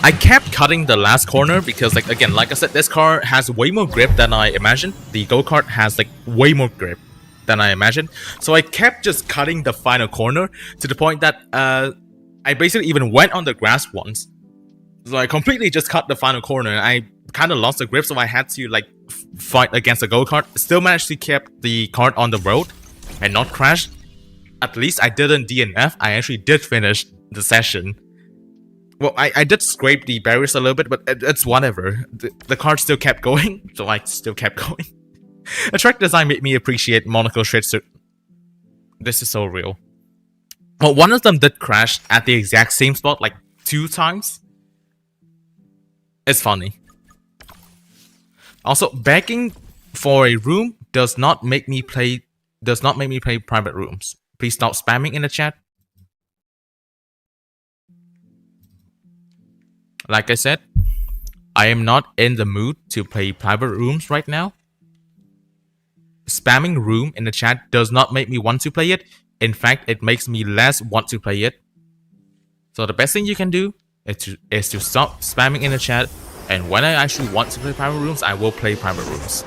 I kept cutting the last corner because, like, again, like I said, this car has way more grip than I imagined. The go-kart has like way more grip than I imagined. So I kept just cutting the final corner to the point that I basically even went on the grass once. So I completely just cut the final corner and I kind of lost the grip, so I had to like fight against the go-kart. Still managed to keep the kart on the road and not crash. At least I didn't DNF. I actually did finish the session. Well, I did scrape the barriers a little bit, but it's whatever. The car still kept going, so I still kept going. The track design made me appreciate Monaco Street. This is so real. Well, one of them did crash at the exact same spot like 2 times. It's funny. Also, begging for a room does not make me play private rooms. Please stop spamming in the chat. Like I said, I am not in the mood to play private rooms right now. Spamming room in the chat does not make me want to play it. In fact, it makes me less want to play it. So the best thing you can do is to stop spamming in the chat, and when I actually want to play private rooms, I will play private rooms.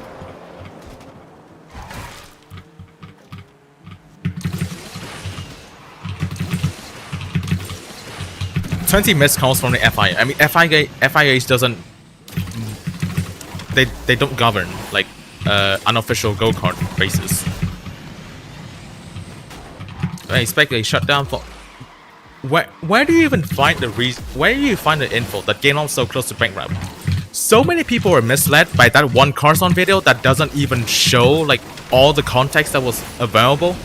"20 missed calls from the FIA. I mean, FIA doesn't. They don't govern like unofficial go-kart races. I expect a shutdown for. Where do you even find the reason? Where do you find the info that Game On so close to bankrupt? So many people are misled by that one Carson video that doesn't even show like all the context that was available.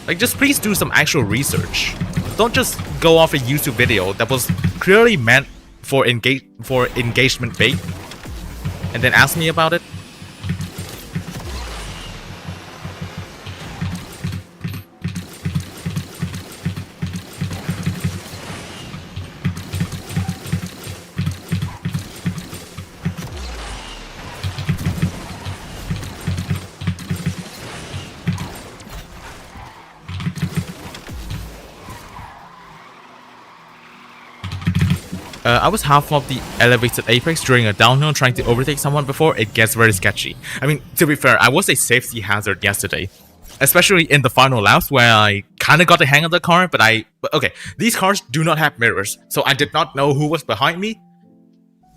Like, just please do some actual research. Don't just go off a YouTube video that was clearly meant for engagement bait, and then ask me about it. I was half of the elevated apex during a downhill trying to overtake someone before it gets very sketchy. I mean, to be fair, I was a safety hazard yesterday. Especially in the final laps where I kind of got the hang of the car, but okay, these cars do not have mirrors, so I did not know who was behind me.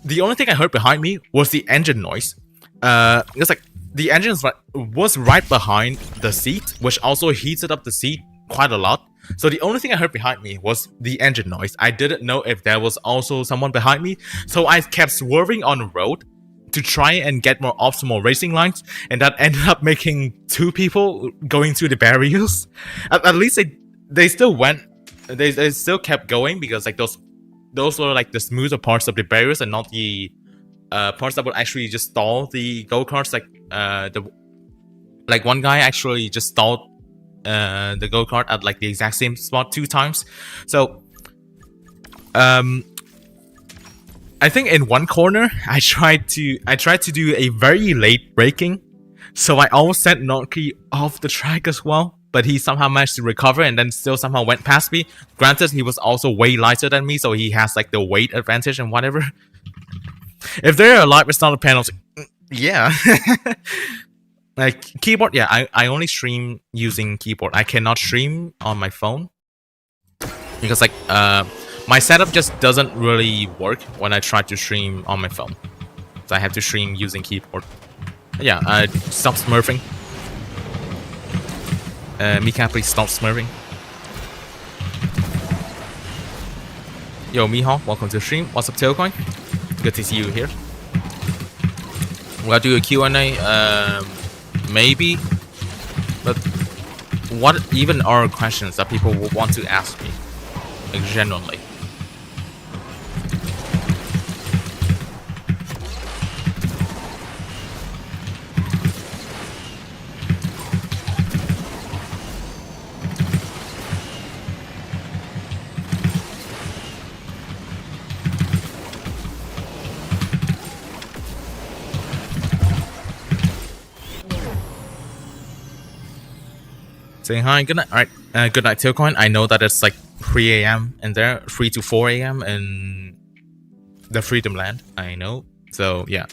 The only thing I heard behind me was the engine noise. It's like, the engine was right behind the seat, which also heated up the seat quite a lot. So the only thing I heard behind me was the engine noise. I didn't know if there was also someone behind me, so I kept swerving on the road to try and get more optimal racing lines, and that ended up making 2 people going through the barriers. At least they still went, they still kept going, because like those were like the smoother parts of the barriers and not the parts that would actually just stall the go-karts. Like one guy actually just stalled the go-kart at like the exact same spot 2 times. So I think in one corner I tried to do a very late braking, so I almost sent Noki off the track as well, but he somehow managed to recover and then still somehow went past me. Granted, he was also way lighter than me, so he has like the weight advantage and whatever. If they're alive, it's not a penalty. Yeah. Like keyboard, yeah, I only stream using keyboard. I cannot stream on my phone because like my setup just doesn't really work when I try to stream on my phone. So I have to stream using keyboard. Yeah, stop smurfing. Mika, please stop smurfing. Yo, Mihawk, welcome to the stream. What's up, Tailcoin? Good to see you here. We'll do a Q&A, maybe. But what even are questions that people will want to ask me? Like, genuinely. Saying hi, good night. Alright, good night, Tailcoin. I know that it's like 3 a.m. in there, 3 to 4 a.m. in the Freedom Land. I know. So, yeah.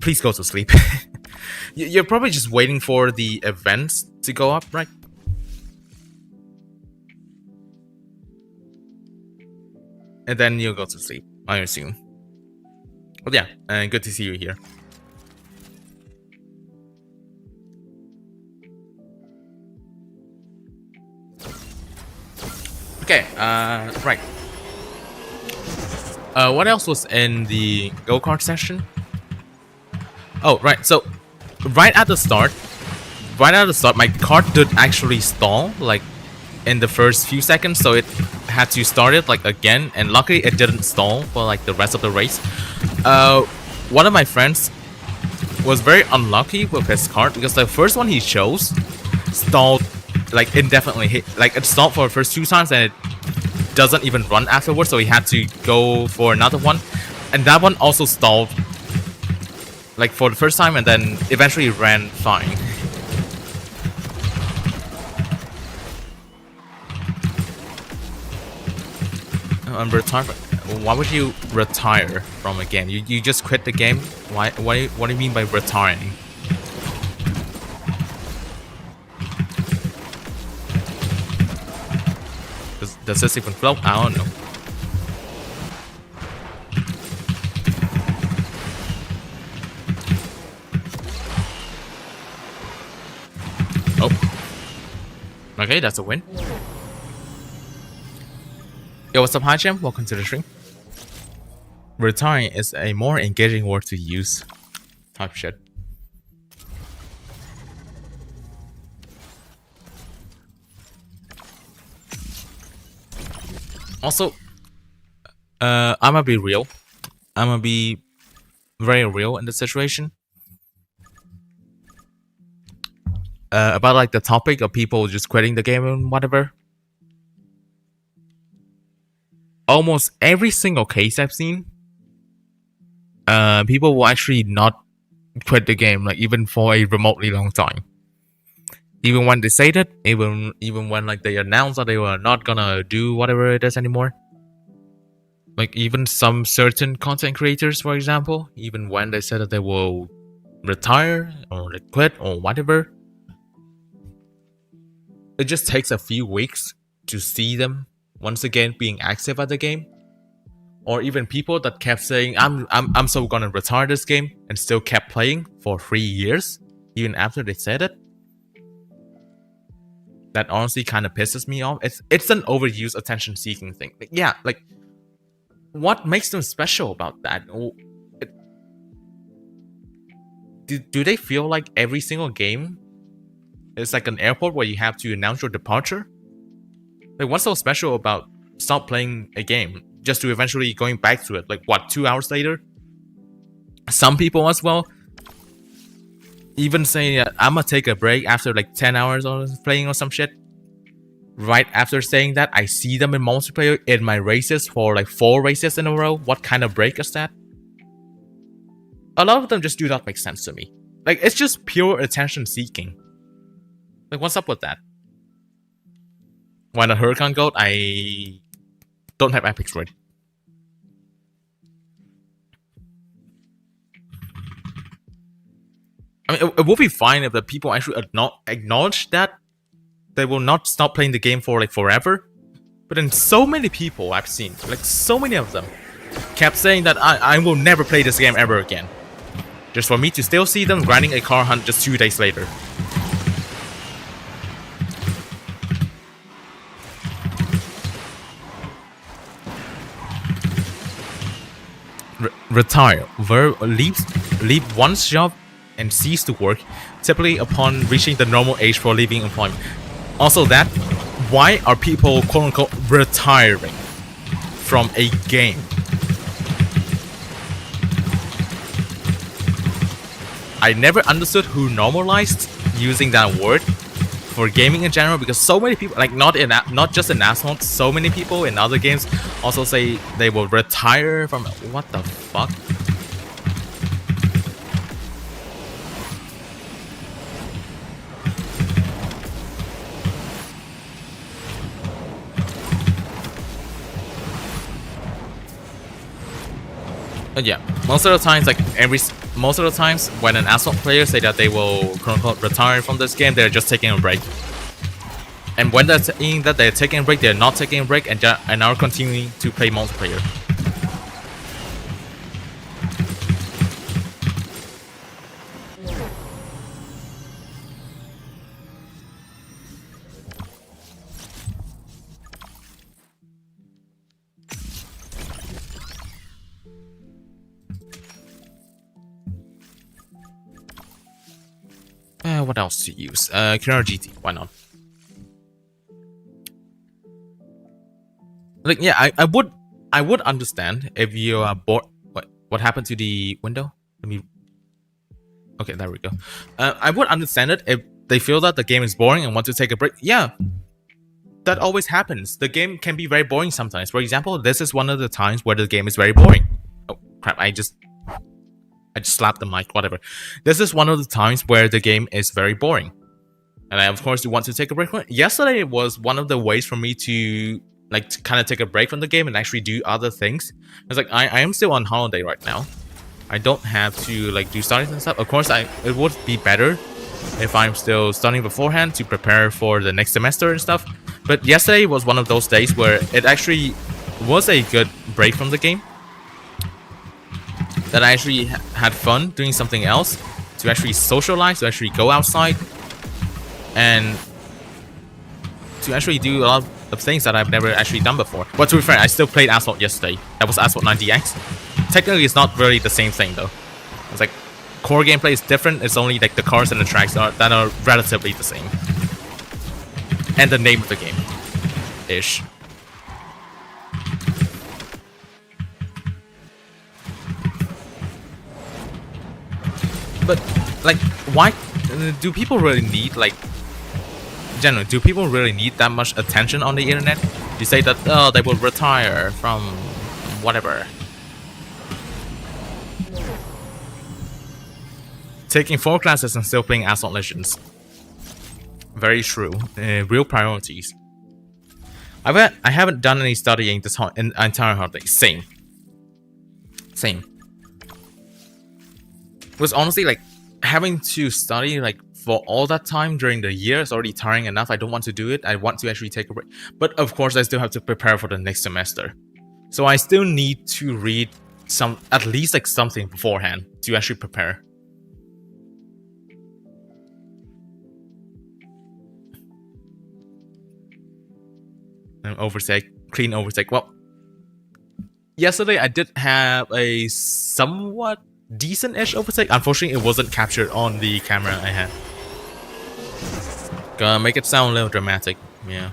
Please go to sleep. You're probably just waiting for the events to go up, right? And then you'll go to sleep, I assume. But yeah, good to see you here. Okay, right. What else was in the go-kart session? Oh, right, so right at the start, my cart did actually stall, like, in the first few seconds, so it had to start it, like, again, and luckily it didn't stall for, like, the rest of the race. One of my friends was very unlucky with his cart, because the first one he chose stalled like indefinitely. Like it stopped for the first 2 times and it doesn't even run afterwards, so he had to go for another one, and that one also stalled like for the first time and then eventually ran fine. I'm retired. Why would you retire from a game? You just quit the game? Why? What do you mean by retiring? Does this even flow? I don't know. Oh. Okay, that's a win. Yo, what's up, Hi Jam? Welcome to the stream. Retiring is a more engaging word to use. Type shit. Also, I'm gonna be real. I'm gonna be very real in the situation. About like the topic of people just quitting the game and whatever. Almost every single case I've seen, people will actually not quit the game, like even for a remotely long time. Even when they say that, even when like they announce that they were not gonna do whatever it is anymore. Like even some certain content creators, for example, even when they said that they will retire or they quit or whatever, it just takes a few weeks to see them once again being active at the game. Or even people that kept saying, I'm so gonna retire this game and still kept playing for 3 years, even after they said it. That honestly kind of pisses me off. It's an overused attention-seeking thing. Like, yeah, like, what makes them special about that? Do they feel like every single game is like an airport where you have to announce your departure? Like, what's so special about stop playing a game just to eventually going back to it? Like, what, 2 hours later? Some people as well even say, I'm gonna take a break after like 10 hours of playing or some shit. Right after saying that, I see them in multiplayer in my races for like 4 races in a row. What kind of break is that? A lot of them just do not make sense to me. Like, it's just pure attention seeking. Like, what's up with that? When a Huracan goat, I don't have epics ready. I mean, it would be fine if the people actually acknowledge that they will not stop playing the game for like forever. But then so many people I've seen, like so many of them, kept saying that I will never play this game ever again. Just for me to still see them grinding a car hunt just 2 days later. Retire. Leave one's job and cease to work, typically upon reaching the normal age for leaving employment. Also that, why are people quote-unquote retiring from a game? I never understood who normalized using that word for gaming in general, because so many people, like not just in Asphalt, so many people in other games also say they will retire from. What the fuck? Yeah, most of the times, most of the times when an Asphalt player say that they will quote-unquote retire from this game, they're just taking a break. And when they're saying that they're taking a break, they're not taking a break and are continuing to play multiplayer. What else to use? Chimera GT, why not? Like, yeah, I would understand if you are bored. What happened to the window? Let me. Okay, there we go. I would understand it if they feel that the game is boring and want to take a break. Yeah, that always happens. The game can be very boring sometimes. For example, this is one of the times where the game is very boring. Oh crap! I just slapped the mic. Whatever. This is one of the times where the game is very boring, and I of course want to take a break. Yesterday was one of the ways for me to kind of take a break from the game and actually do other things. It's like I am still on holiday right now. I don't have to do studies and stuff. Of course, it would be better if I'm still studying beforehand to prepare for the next semester and stuff. But yesterday was one of those days where it actually was a good break from the game. That I actually had fun doing something else, to actually socialize, to actually go outside, and to actually do a lot of things that I've never actually done before. But to be fair, I still played Asphalt yesterday. That was Asphalt 9DX. Technically, it's not really the same thing though. It's like core gameplay is different. It's only like the cars and the tracks that are relatively the same, and the name of the game, ish. But why do people really need generally, do people really need that much attention on the internet? You say that they will retire from whatever. Taking 4 classes and still playing Asphalt Legends. Very true. Real priorities. I haven't done any studying this entire holiday. Same. It was honestly having to study for all that time during the year is already tiring enough. I don't want to do it. I want to actually take a break. But of course, I still have to prepare for the next semester. So I still need to read at least something beforehand to actually prepare. Overtake, clean overtake. Well, yesterday I did have a somewhat decent-ish overtake. Unfortunately, it wasn't captured on the camera I had. Gonna make it sound a little dramatic, yeah.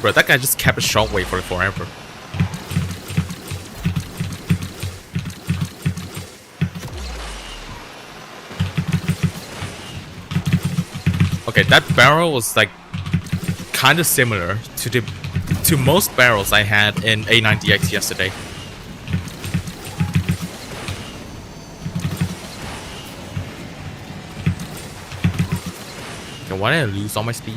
Bro, that guy just kept a shockwave for forever. Okay, that barrel was kind of similar to most barrels I had in A9DX yesterday. Okay, why did I lose all my speed?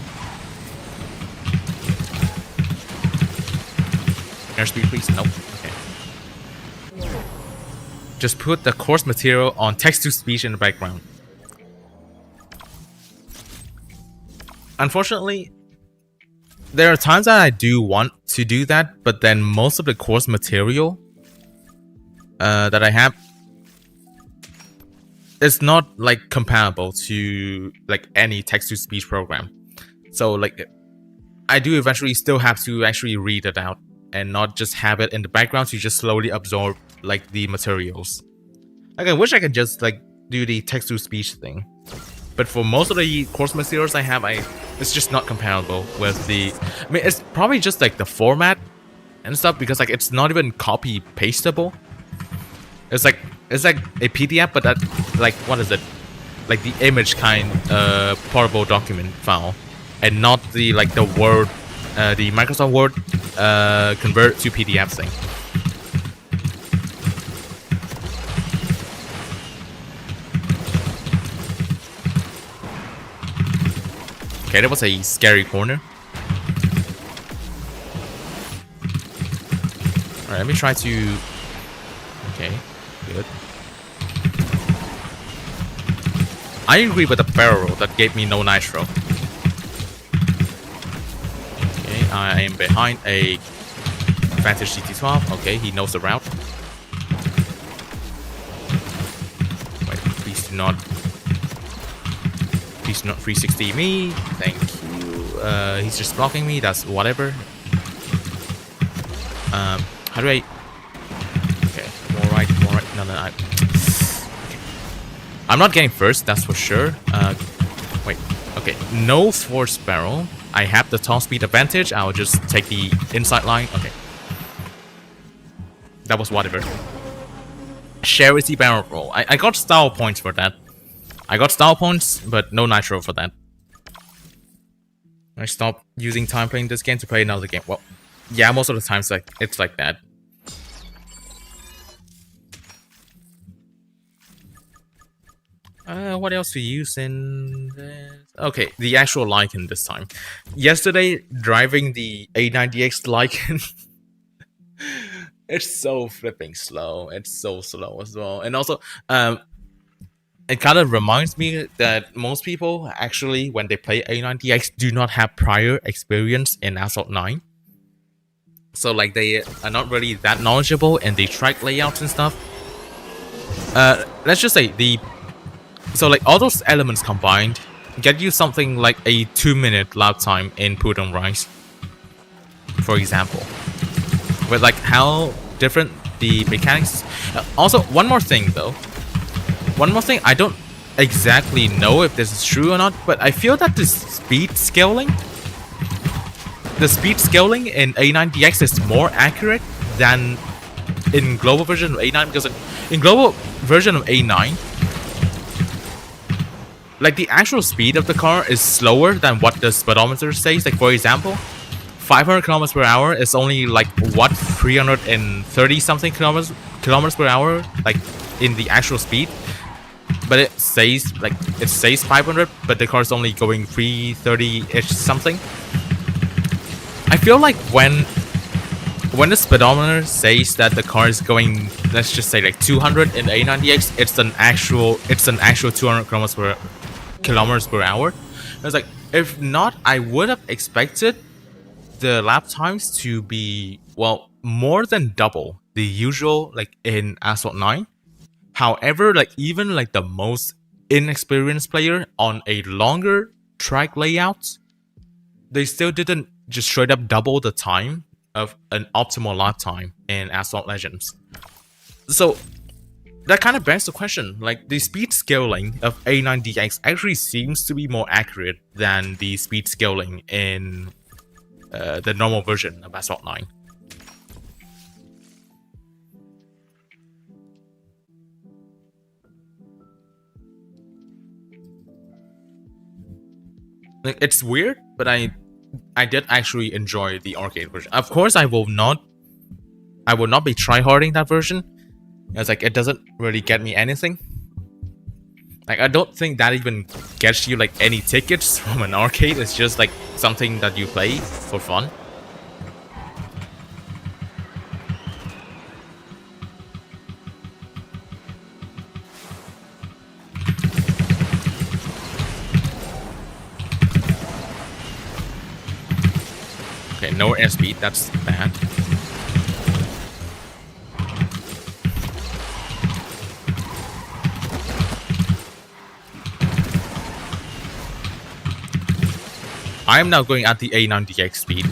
Airspeed, please. Nope. Okay. Just put the course material on text-to-speech in the background. Unfortunately, there are times that I do want to do that, but then most of the course material that I have is not like compatible to like any text-to-speech program. So like I do eventually still have to actually read it out and not just have it in the background to just slowly absorb like the materials. Like I wish I could just like do the text-to-speech thing, but for most of the course materials I have, it's just not compatible with the. I mean, it's probably just like the format and stuff because like it's not even copy pastable. It's like a PDF, but that like what is it? Like the image kind portable document file, and not the like the Word, the Microsoft Word convert to PDF thing. Okay, that was a scary corner. Alright, let me try to. Okay, good. I agree with the barrel roll that gave me no nitro. Okay, I am behind a Vantage GT12. Okay, he knows the route. Wait, please do not 360 me. Thank you. He's just blocking me. That's whatever. How do I? Okay, more right. No. Okay. I'm not getting first. That's for sure. Wait. Okay. No force barrel. I have the top speed advantage. I'll just take the inside line. Okay. That was whatever. Charity barrel roll. I got style points for that. I got style points, but no nitro for that. I stopped using time playing this game to play another game. Well, yeah, most of the times like it's like that. What else to use in this? Okay, the actual Lycan this time. Yesterday, driving the A90X Lycan, it's so flipping slow. It's so slow as well, and also, it kind of reminds me that most people actually, when they play A90X, do not have prior experience in Asphalt 9. So like they are not really that knowledgeable in the track layouts and stuff. Let's just say so like all those elements combined get you something like a 2-minute lap time in Pudong Rise, for example. With like how different the mechanics. Also, one more thing though. One more thing, I don't exactly know if this is true or not, but I feel that the speed scaling in A90X is more accurate than in global version of A9, because in global version of A9, like the actual speed of the car is slower than what the speedometer says. Like for example, 500 kilometers per hour is only like what 330 something kilometers per hour, like in the actual speed. But it says 500, but the car is only going 330-ish something. I feel like when the speedometer says that the car is going, let's just say like 200 in A90X, it's an actual 200 kilometers per hour. I was like, if not, I would have expected the lap times to be, well, more than double the usual like in Asphalt 9. However, like even like the most inexperienced player on a longer track layout, they still didn't just straight up double the time of an optimal lap time in Asphalt Legends. So that kind of begs the question, like the speed scaling of A90X actually seems to be more accurate than the speed scaling in the normal version of Asphalt 9. Like, it's weird, but I did actually enjoy the arcade version. Of course, I will not be tryharding that version. It's like it doesn't really get me anything. Like, I don't think that even gets you like any tickets from an arcade. It's just like something that you play for fun. Okay, no airspeed, that's bad. I am now going at the A90X speed.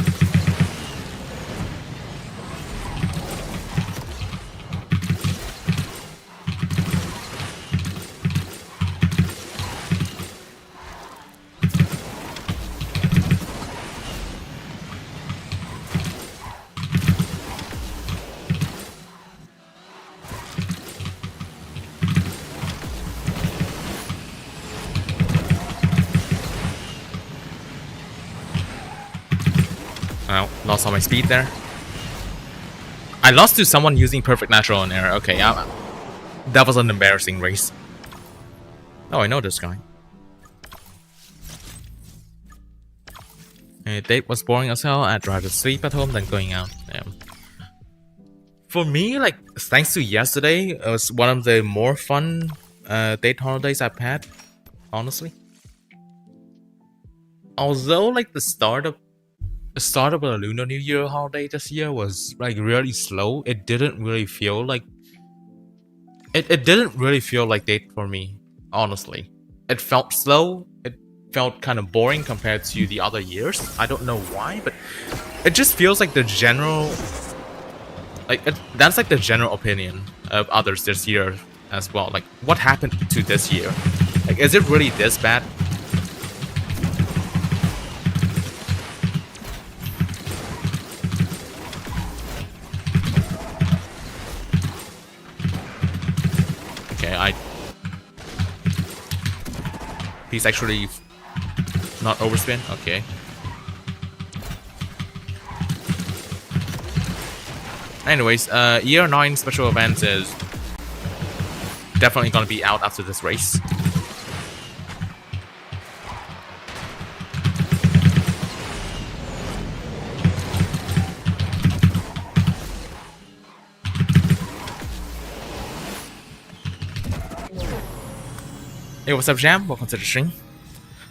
Oh, lost all my speed there. I lost to someone using perfect natural in air. Okay, that was an embarrassing race. Oh, I know this guy. Date was boring as hell. I'd rather sleep at home than going out. Damn. For me, like, thanks to yesterday, it was one of the more fun date holidays I've had, honestly. Although, like, the start of a Lunar New Year holiday this year was like really slow. It didn't really feel like it didn't really feel like date for me, honestly. It felt slow. It felt kind of boring compared to the other years. I don't know why, but it just feels like the general that's like the general opinion of others this year as well. Like, what happened to this year? Like, is it really this bad? He's actually not overspin? Okay. Anyways, E-R9 special event is definitely gonna be out after this race. Hey, what's up, Jam? Welcome to the stream.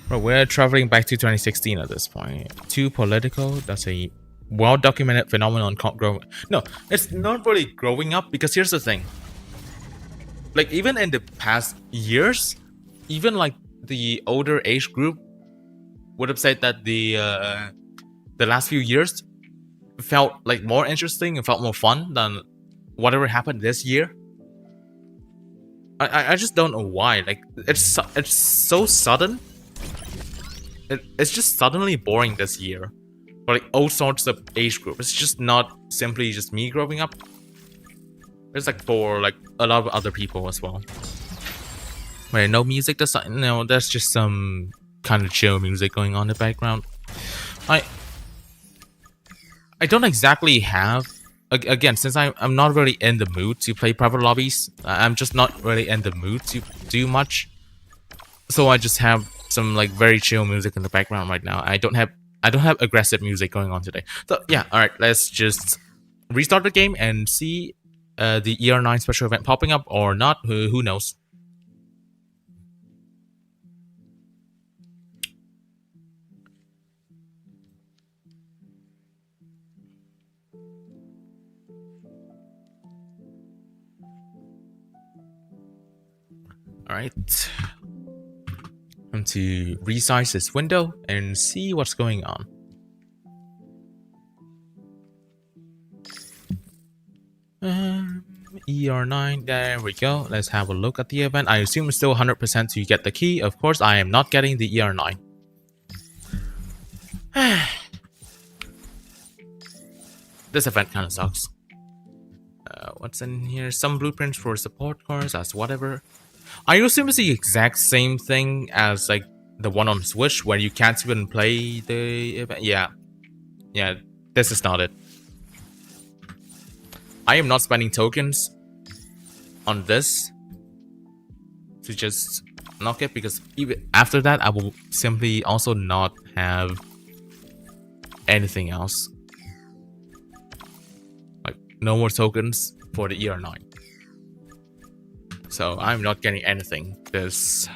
Well, we're traveling back to 2016 at this point. Too political. That's a well-documented phenomenon called growing. No, it's not really growing up, because here's the thing. Like, even in the past years, even like the older age group would have said that the last few years felt like more interesting and felt more fun than whatever happened this year. I just don't know why. Like, it's so sudden. It's just suddenly boring this year for like all sorts of age group. It's just not simply just me growing up. It's like for like a lot of other people as well. Wait, no music this time? No, there's just some kind of chill music going on in the background. I don't exactly have. Again, since I'm not really in the mood to play private lobbies, I'm just not really in the mood to do much. So I just have some like very chill music in the background right now. I don't have aggressive music going on today. So yeah, all right, let's just restart the game and see the E-R9 special event popping up or not. Who knows? Alright. I'm to resize this window and see what's going on. E-R9, there we go. Let's have a look at the event. I assume it's still 100% to get the key. Of course, I am not getting the E-R9. This event kind of sucks. What's in here? Some blueprints for support cars, as whatever. I assume it's the exact same thing as like the one on Switch where you can't even play the event. Yeah, this is not it. I am not spending tokens on this to just not get, because even after that I will simply also not have anything else. Like no more tokens for the E-R9. So I'm not getting anything this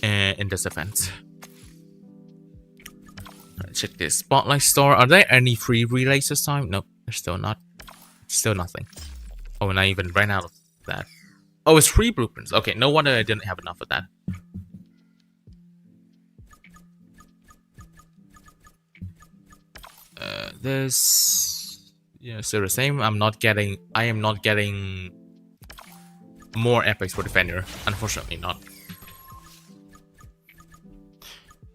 in this event. Let's check this Spotlight store. Are there any free relays this time? Nope, there's still not. Still nothing. Oh, and I even ran out of that. Oh, it's free blueprints. Okay, no wonder I didn't have enough of that. This, yeah, still the same. I am not getting more epics for Defender. Unfortunately not.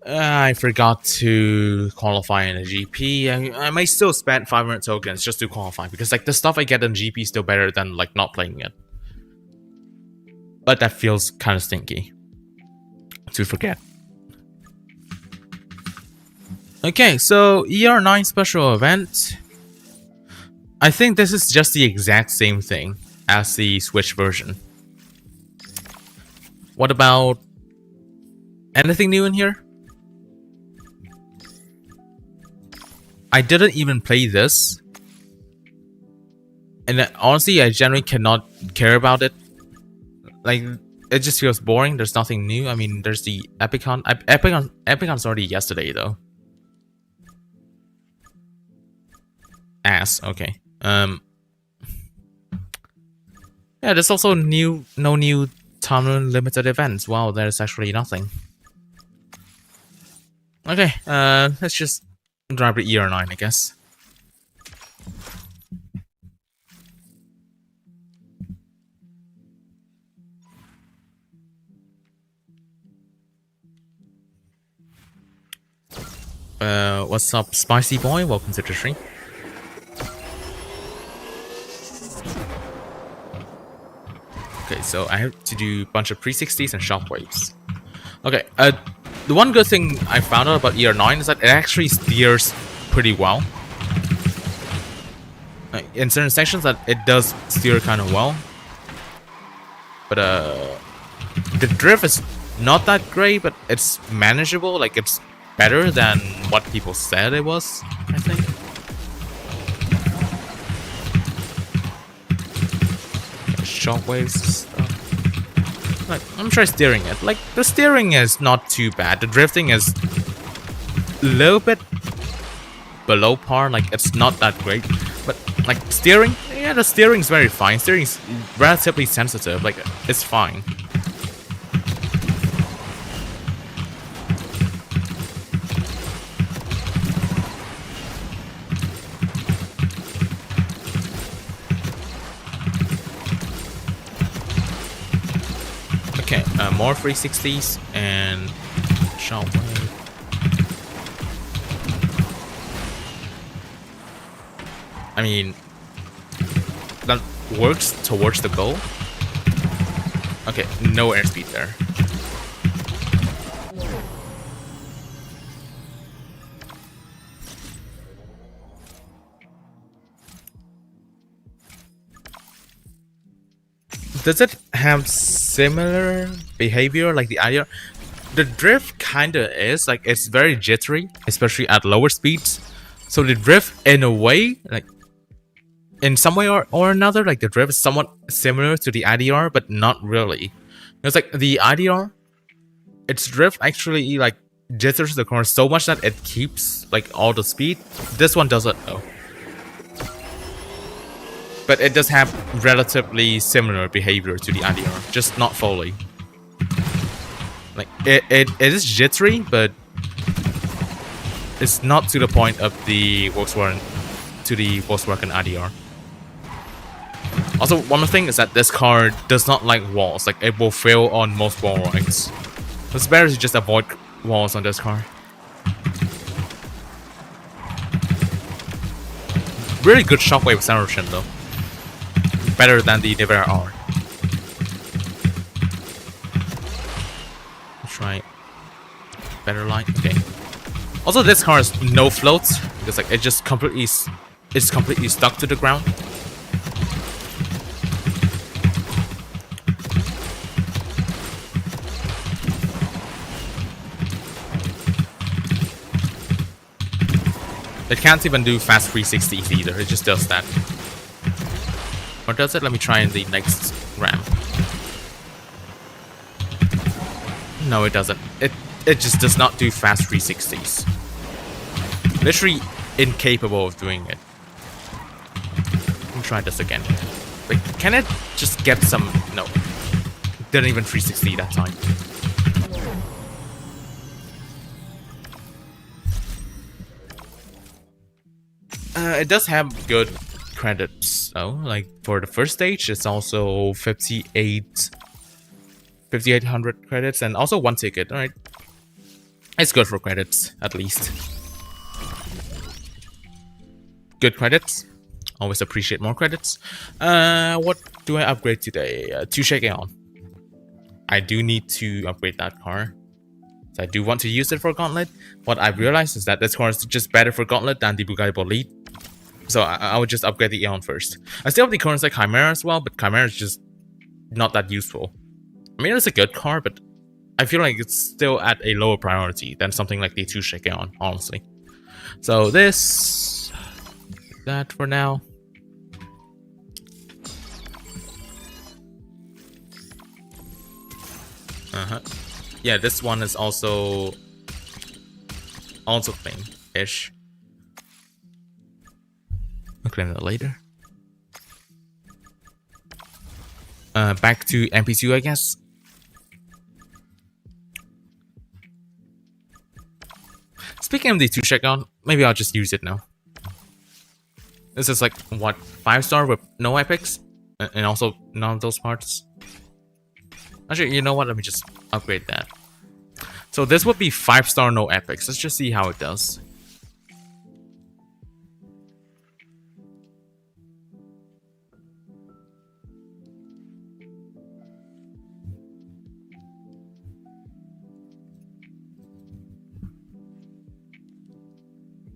I forgot to qualify in a GP. I might still spend 500 tokens just to qualify, because like the stuff I get in GP is still better than like not playing it. But that feels kind of stinky to forget. Okay, so E-R9 special event. I think this is just the exact same thing as the Switch version. What about anything new in here? I didn't even play this, and honestly, I generally cannot care about it. Like, it just feels boring. There's nothing new. I mean, there's the Epicon. Epicon's already yesterday, though. Okay. Yeah, there's also no new time limited events. Wow, there's actually nothing. Okay, let's just drive the E-R9, I guess. What's up, Spicy Boy? Welcome to the stream. Okay, so I have to do a bunch of 360s and shockwaves. Okay, the one good thing I found out about E-R9 is that it actually steers pretty well. In certain sections, that it does steer kind of well. But the drift is not that great, but it's manageable. Like, it's better than what people said it was, I think. Shockwaves stuff. Like, I'm trying steering it. Like, the steering is not too bad. The drifting is a little bit below par. Like, it's not that great. But, like, steering, yeah, the steering's very fine. Steering's relatively sensitive. Like, it's fine. Okay, more 360s and shockwave. I mean, that works towards the goal. Okay, no airspeed there. Does it have similar behavior like the IDR? The drift kinda is, like, it's very jittery, especially at lower speeds. So the drift, in a way, like, in some way or another, like, the drift is somewhat similar to the IDR, but not really. It's like the IDR, its drift actually, like, jitters the corner so much that it keeps, like, all the speed. This one doesn't, though. But it does have relatively similar behavior to the IDR, just not fully. Like, it is jittery, but it's not to the point of the Volkswagen IDR. Also, one more thing is that this car does not like walls. Like, it will fail on most wall rides. It's better to just avoid walls on this car. Really good shockwave acceleration though. Better than the Nevera R. Let's try better line. Okay. Also, this car has no floats because, like, it's completely stuck to the ground. It can't even do fast 360s either, it just does that. Or does it? Let me try in the next ramp. No, it doesn't. It just does not do fast 360s. Literally incapable of doing it. Let me try this again. Like, can it just get some... No. Didn't even 360 that time. It does have good credits though. Like for the first stage, it's also 5,800 credits and also 1 ticket. All right, it's good for credits at least. Good credits. Always appreciate more credits. What do I upgrade today? 2 Shakeon. I do need to upgrade that car. So I do want to use it for Gauntlet. What I've realized is that this car is just better for Gauntlet than the Bugatti Bolide. So I would just upgrade the Eon first. I still have the current like Chimera as well, but Chimera is just not that useful. I mean, it's a good car, but I feel like it's still at a lower priority than something like the 2 Shakeon, honestly. So this... that for now. Yeah, this one is also clean-ish. I'll claim that later. Back to MP2, I guess. Speaking of the 2 Shakeon, maybe I'll just use it now. This is like, what, 5-star with no epics? And also none of those parts? Actually, you know what? Let me just upgrade that. So this would be 5-star, no epics. Let's just see how it does.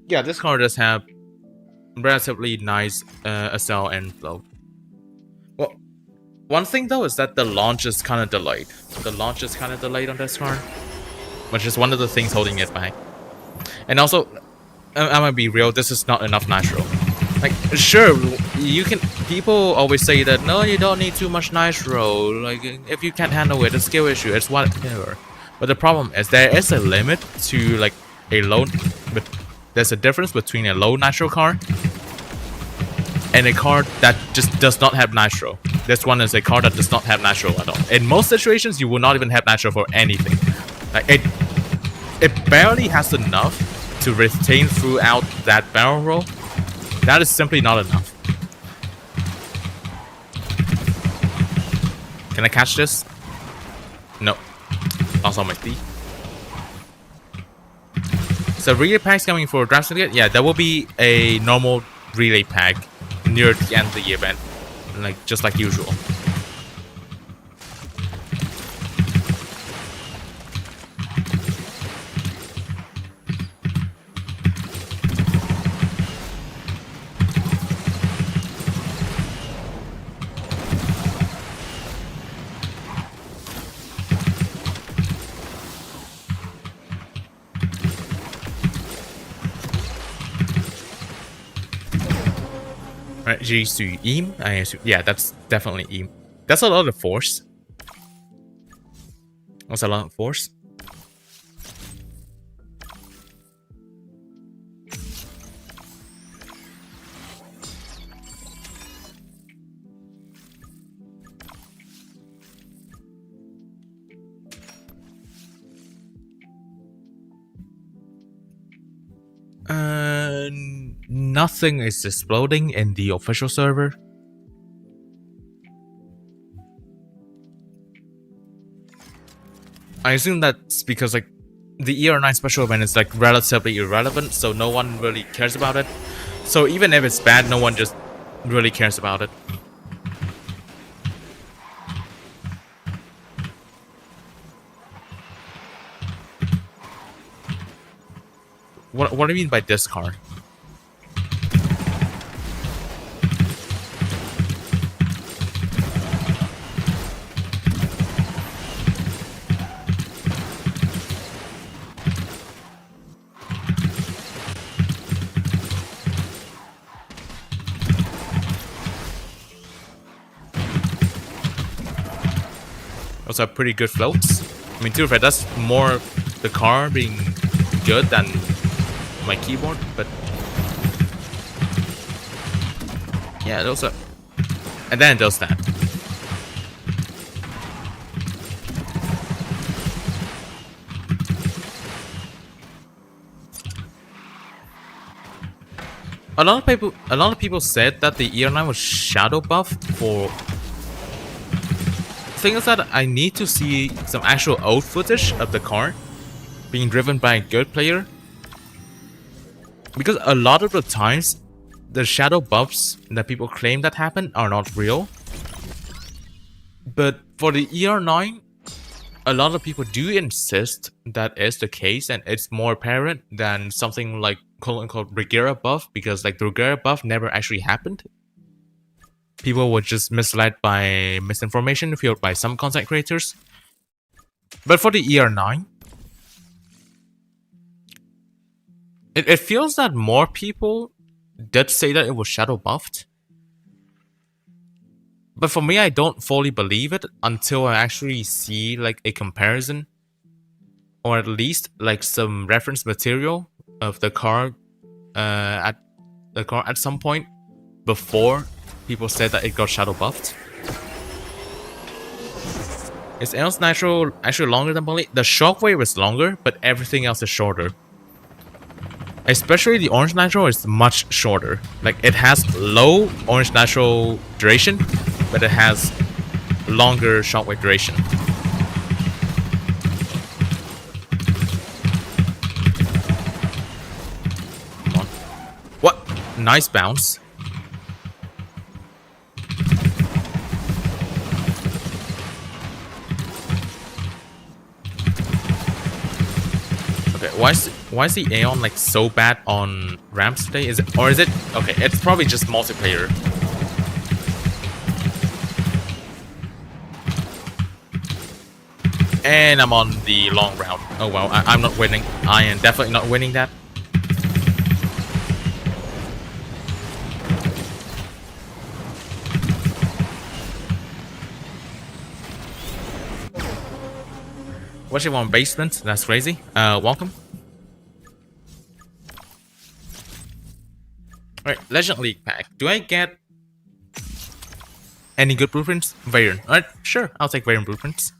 Yeah, this car does have relatively nice SL and flow. Well, one thing though is that the launch is kind of delayed. The launch is kind of delayed on this car, which is one of the things holding it back. And also, I'm gonna be real, this is not enough nitro. Like, sure, you can. People always say that no, you don't need too much nitro. Like, if you can't handle it, it's a skill issue. It's whatever. But the problem is there is a limit to like a low. But there's a difference between a low nitro car and a car that just does not have nitro. This one is a car that does not have nitro at all. In most situations, you will not even have nitro for anything. Like it barely has enough to retain throughout that barrel roll. That is simply not enough. Can I catch this? No. Also my feet. So relay packs coming for draft syndicate? Yeah, there will be a normal relay pack near the end of the event. Like just like usual. Right, Jisu Eam? I assume. Yeah, that's definitely Eam. That's a lot of force. That's a lot of force. Nothing is exploding in the official server. I assume that's because like the E-R9 special event is like relatively irrelevant, so no one really cares about it. So even if it's bad, no one just really cares about it. What do you mean by this car? also have pretty good floats. I mean, to be fair, that's more the car being good than my keyboard, but yeah, those are. And then it does that. A lot of people said that the E-R9 was shadow buffed for. The thing is that I need to see some actual old footage of the car being driven by a good player, because a lot of the times the shadow buffs that people claim that happen are not real. But for the E-R9, a lot of people do insist that is the case, and it's more apparent than something like quote-unquote Regera buff, because like the Regera buff never actually happened. People were just misled by misinformation fueled by some content creators. But for the E-R9, it feels that more people did say that it was shadow buffed. But for me, I don't fully believe it until I actually see like a comparison, or at least like some reference material of the car at some point before people said that it got shadow buffed. Is Eos Nitro actually longer than Bully? The shockwave is longer, but everything else is shorter. Especially the Orange Nitro is much shorter. Like, it has low Orange Nitro duration, but it has longer shockwave duration. Come on. What? Nice bounce. Okay, why is the Aeon like so bad on ramps today? Is it, or is it okay? It's probably just multiplayer. And I'm on the long route. Oh well, I'm not winning. I am definitely not winning that. Watching one basement, that's crazy. Welcome. Alright, Legend League pack. Do I get any good blueprints? Varian. Alright, sure, I'll take Varian blueprints.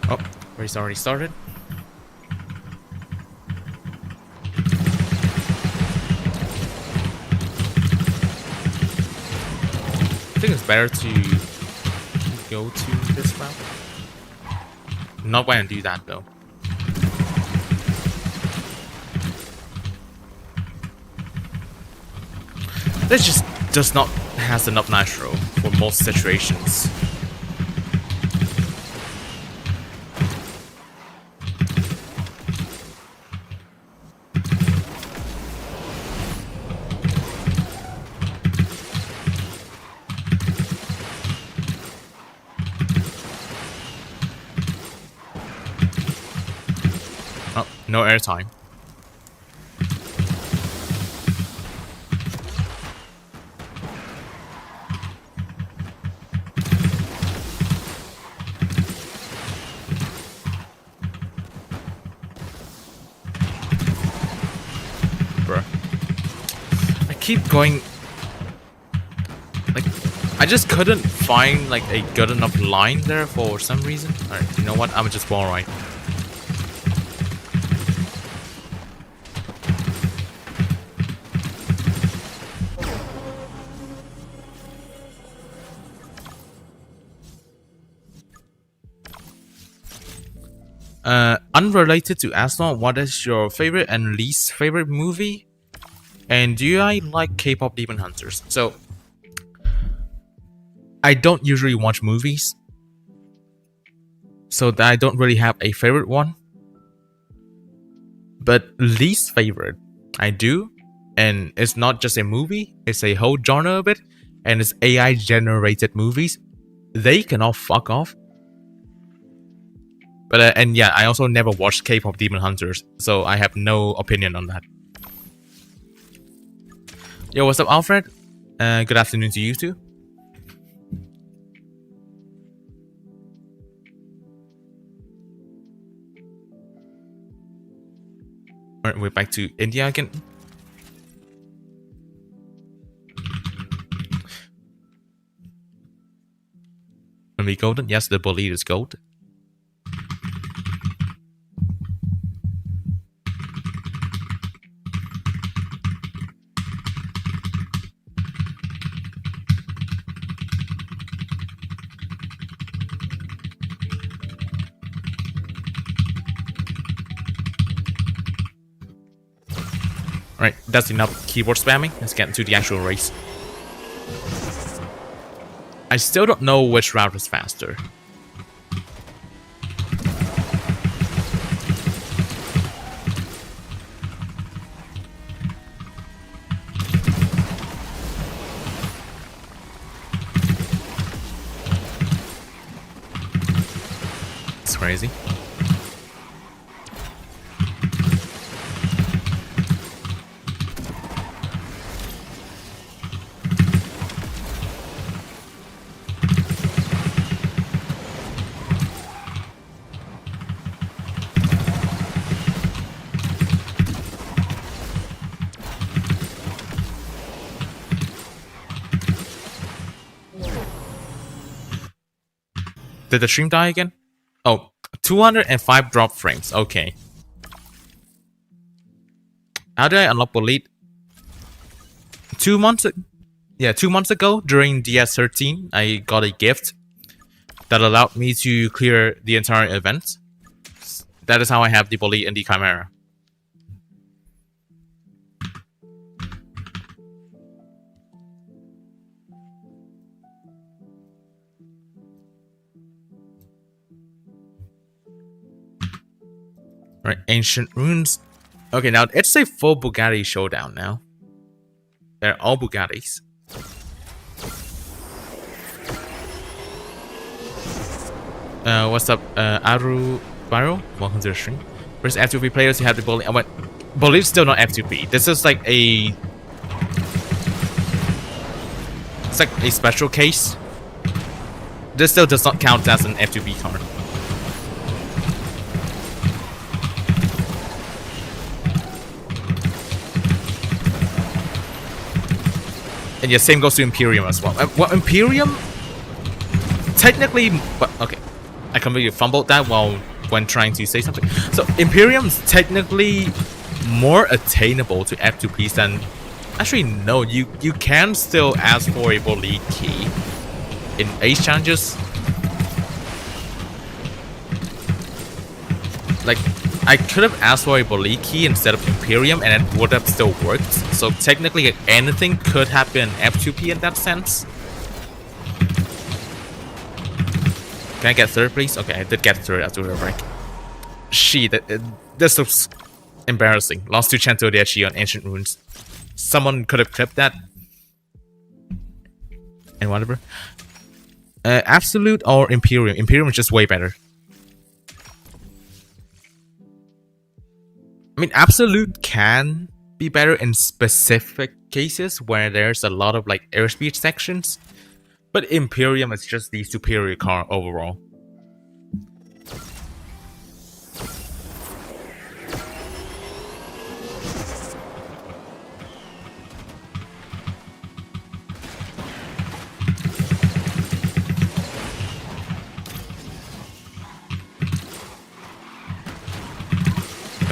Oh, race already started. I think it's better to go to this route. Not going to do that though. This just does not has enough nitro for most situations. Oh, no airtime. Bruh. I keep going. Like, I just couldn't find like a good enough line there for some reason. Alright, you know what? I'm just wall right. Unrelated to Asphalt, what is your favorite and least favorite movie? And do I like K-pop Demon Hunters? So, I don't usually watch movies. So I don't really have a favorite one. But least favorite, I do. And it's not just a movie, it's a whole genre of it. And it's AI generated movies. They can all fuck off. But and yeah, I also never watched K-pop Demon Hunters, so I have no opinion on that. Yo, what's up, Alfred? Good afternoon to you too. Alright, we're back to India again. When we golden, yes, the bullet is gold. Alright, that's enough keyboard spamming. Let's get into the actual race. I still don't know which route is faster. It's crazy. Did the stream die again? Oh, 205 drop frames. Okay. How did I unlock Bullet? 2 months ago during DS13, I got a gift that allowed me to clear the entire event. That is how I have the Bullet and the Chimera. Right, ancient runes. Okay, now it's a full Bugatti showdown now. They're all Bugattis. What's up, Aru Baro? Welcome to the stream. First F2P players, you have the Bullet. I went, Bullet's still not F2P. This is like a... It's like a special case. This still does not count as an F2P card. And yeah, same goes to Imperium as well. Well, Imperium, technically, but okay, I completely fumbled that when trying to say something. So Imperium's technically more attainable to F2Ps than. Actually, no. You can still ask for a Bullet key in Ace challenges. Like, I could have asked for a Bullet key instead of Imperium and it would have still worked. So technically anything could have been F2P in that sense. Can I get third, please? Okay, I did get third after the break. Shit, this looks embarrassing. Lost to Chanto Dechi on Ancient Runes. Someone could have clipped that. And whatever. Absolute or Imperium? Imperium is just way better. I mean, Absolute can be better in specific cases where there's a lot of like airspeed sections, but Imperium is just the superior car overall.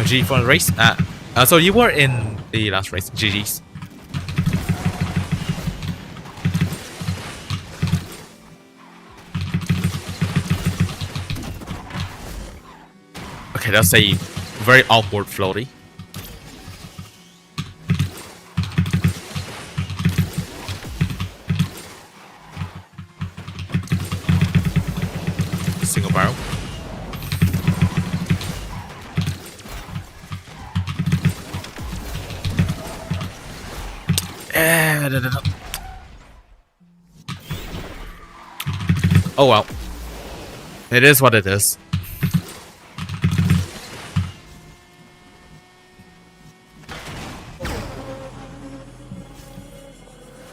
G for the race. So you were in the last race. GG's. Okay, that's a very awkward floaty. Single barrel. Oh well. It is what it is.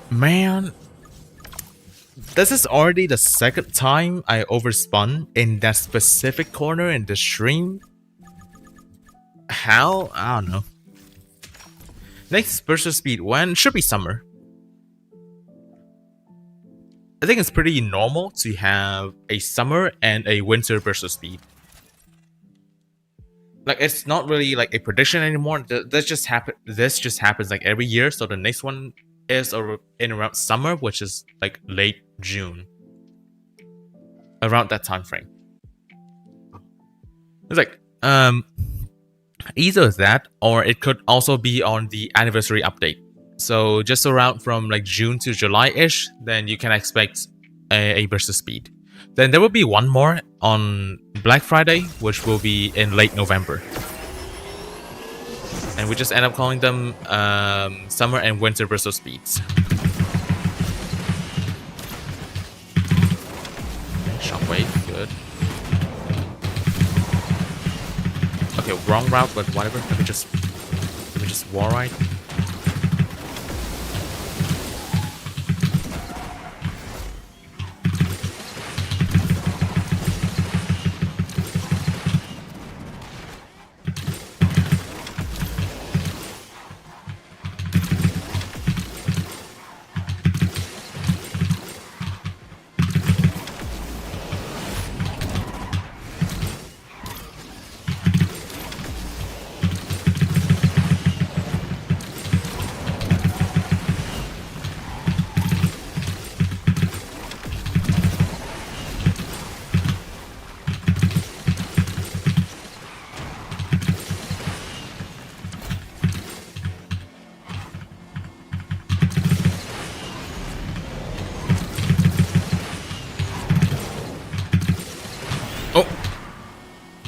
Man, this is already the second time I overspun in that specific corner in the stream. How? I don't know. Next burst speed when should be summer. I think it's pretty normal to have a summer and a winter burst speed. Like it's not really like a prediction anymore. This just happens like every year. So the next one is in around summer, which is like late June. Around that time frame. It's like either that or it could also be on the anniversary update. So just around from like June to July-ish, then you can expect a burst speed. Then there will be one more on Black Friday, which will be in late November. And we just end up calling them summer and winter burst speeds. Shockwave, good. Okay, wrong route, but whatever. Let me just wall ride.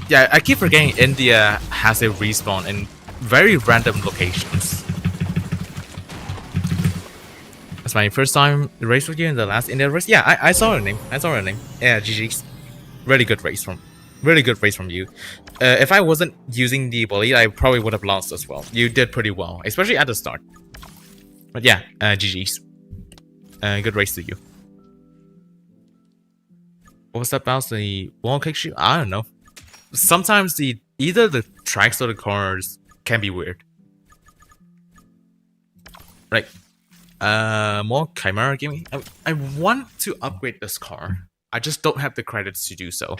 Yeah, I keep forgetting India has a respawn in very random locations. That's my first time race with you in the last India race. Yeah, I saw your name. Yeah, GG's. Really good race from you. If I wasn't using the bully, I probably would have lost as well. You did pretty well, especially at the start. But yeah, GG's. Good race to you. What was that bounce? The wall kick shoot? I don't know. Sometimes either the tracks or the corners can be weird. Right. More Chimera gaming. I want to upgrade this car. I just don't have the credits to do so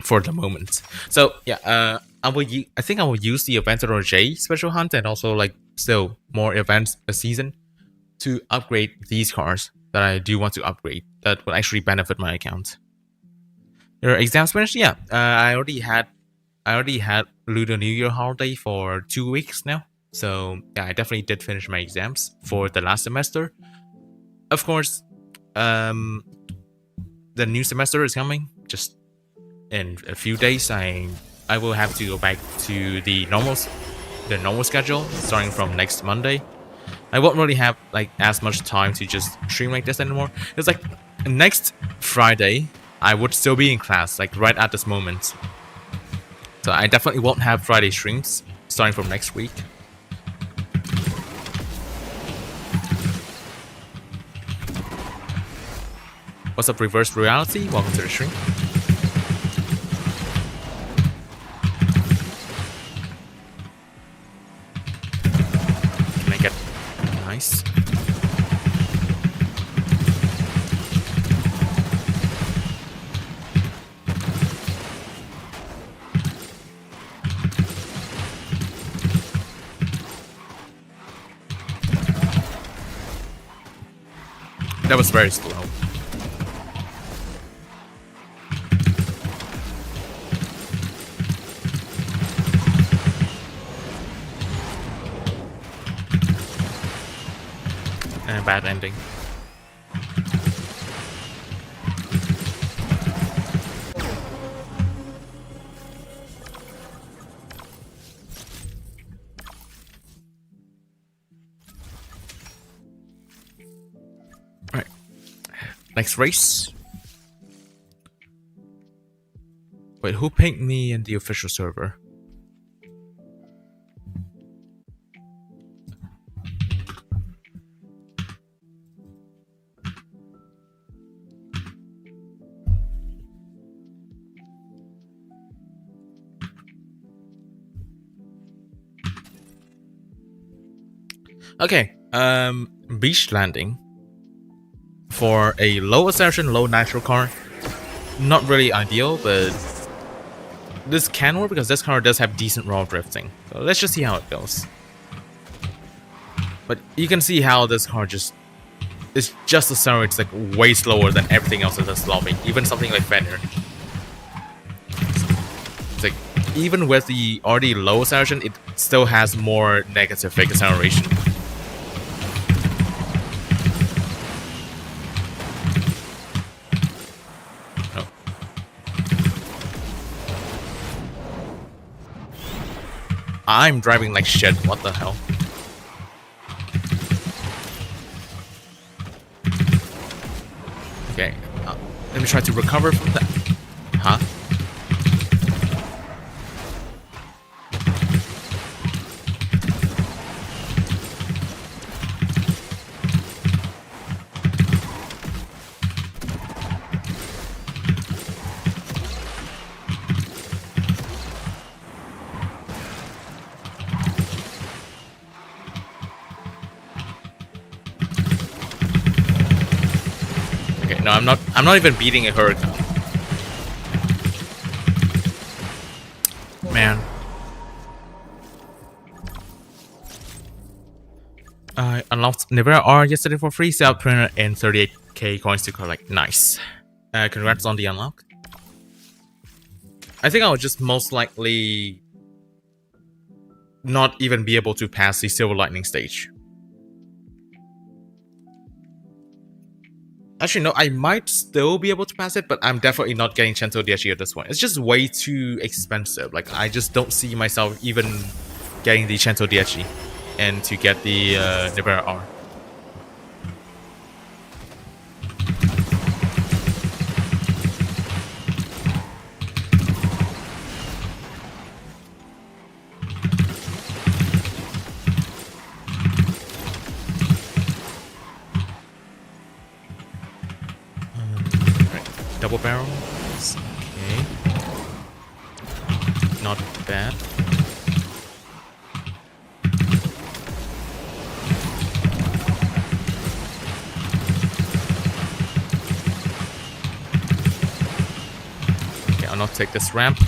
for the moment. So yeah, I think I will use the Aventador J special hunt and also like still more events a season to upgrade these cars that I do want to upgrade that will actually benefit my account. Your exams finished? Yeah, I already had Lunar New Year holiday for 2 weeks now. So yeah, I definitely did finish my exams for the last semester. Of course, the new semester is coming. Just in a few days, I will have to go back to the normal schedule starting from next Monday. I won't really have like as much time to just stream like this anymore. It's like next Friday, I would still be in class, like right at this moment. So I definitely won't have Friday streams starting from next week. What's up, Reverse Reality? Welcome to the stream. Can I get nice? That was very slow. And a bad ending. Next race. Wait, who pinged me in the official server? Okay, beach landing for a low assertion, low nitro car. Not really ideal, but this can work because this car does have decent raw drifting. So let's just see how it goes. But you can see how this car just accelerates like way slower than everything else in this lobby. Even something like Fender. It's like even with the already low acceleration, it still has more negative fake acceleration. I'm driving like shit, what the hell? Okay, let me try to recover from that. Huh? No, I'm not even beating a hurricane. Man. I unlocked Chimera R yesterday for free, so 338k coins to collect. Nice. Congrats on the unlock. I think I would just most likely not even be able to pass the Silver Lightning stage. Actually, no, I might still be able to pass it, but I'm definitely not getting Cento Dieci at this point. It's just way too expensive. Like, I just don't see myself even getting the Cento Dieci and to get the Chimera R. Double barrels. Okay. Not bad. Okay, I'll not take this ramp.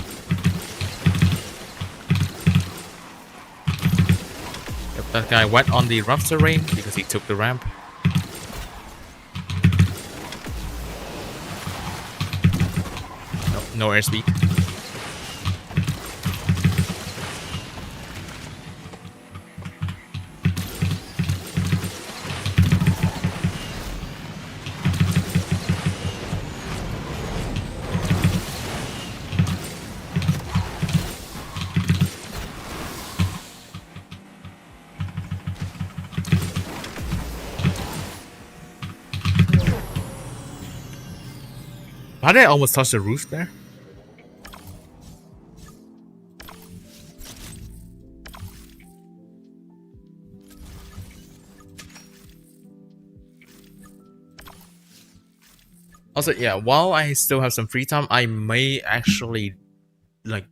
Yep, that guy went on the rough terrain because he took the ramp. No airspeed. Why did I almost touch the roof there? Also, yeah, while I still have some free time, I may actually, like,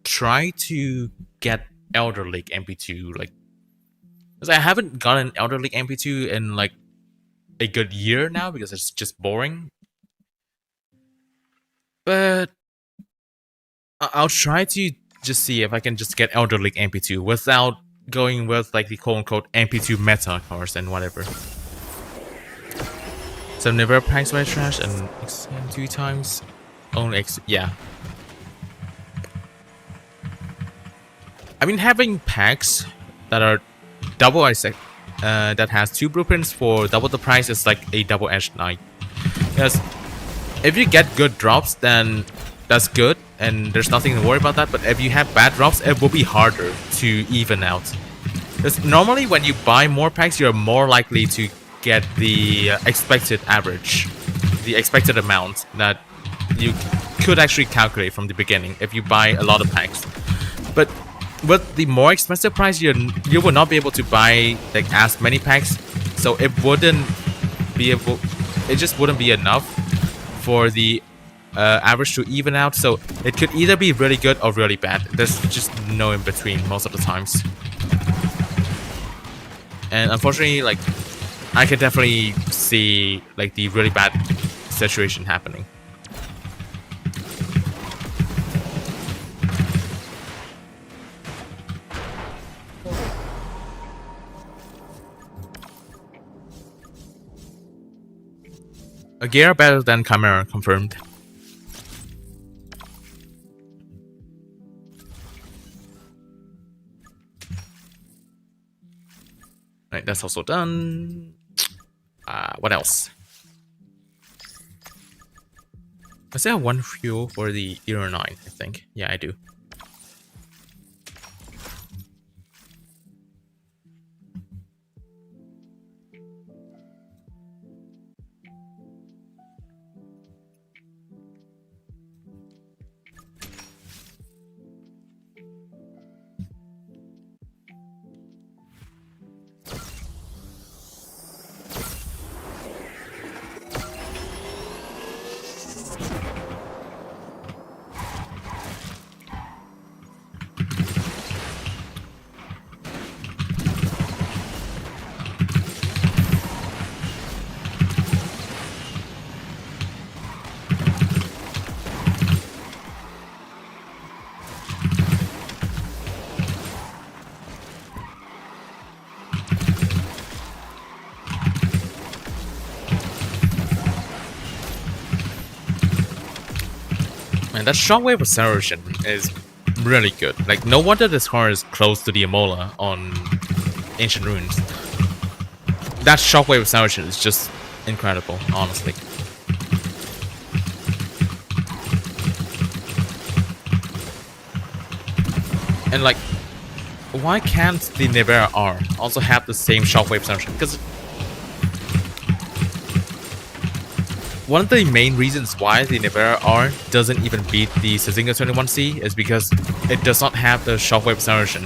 try to get Elder League MP2, like, because I haven't gotten Elder League MP2 in, like, a good year now, because it's just boring. But I'll try to just see if I can just get Elder League MP2 without going with, like, the quote-unquote MP2 meta cars and whatever. So never packs white trash and extend 2 times. Only yeah. I mean, having packs that are double that has 2 blueprints for double the price is like a double-edged knife. Because if you get good drops, then that's good, and there's nothing to worry about that. But if you have bad drops, it will be harder to even out. Because normally when you buy more packs, you're more likely to get the expected average. the expected amount that you could actually calculate from the beginning if you buy a lot of packs. But with the more expensive price, you will not be able to buy like as many packs, so it just wouldn't be enough for the average to even out. So it could either be really good or really bad. There's just no in between most of the times. And unfortunately, like, I can definitely see like the really bad situation happening. A gear better than Chimera, confirmed. Right, that's also done. What else? I still have one fuel for the E-R9, I think. Yeah, I do. And that shockwave acceleration is really good. Like, no wonder this car is close to the Amola on Ancient Ruins. That shockwave acceleration is just incredible, honestly. And like, why can't the Nevera R also have the same shockwave acceleration? Because one of the main reasons why the Nevera R doesn't even beat the Sazinga 21C is because it does not have the shockwave acceleration.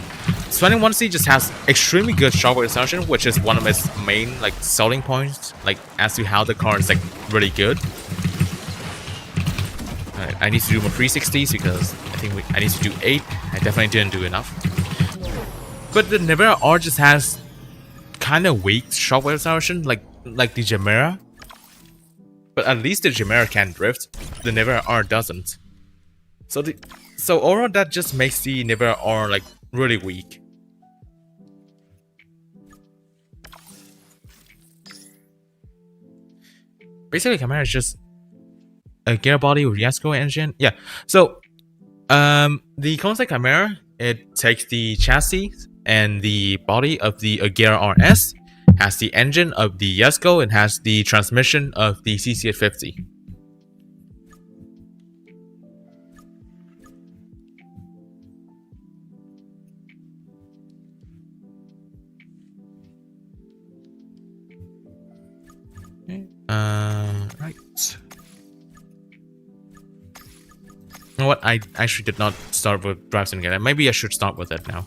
21C just has extremely good shockwave acceleration, which is one of its main like selling points, like as to how the car is like really good. Alright, I need to do more 360s because I think I need to do 8. I definitely didn't do enough. But the Nevera R just has kind of weak shockwave acceleration, like the Chimera. But at least the Chimera can drift, the Nevera R doesn't. So overall that just makes the Nevera R like really weak. Basically, Chimera is just a gear body with Yesco engine. Yeah. So the concept Chimera, it takes the chassis and the body of the Agera RS, has the engine of the Yesco, and has the transmission of the CC850. Okay. Right. You know what? I actually did not start with Drive Simulator. Maybe I should start with it now.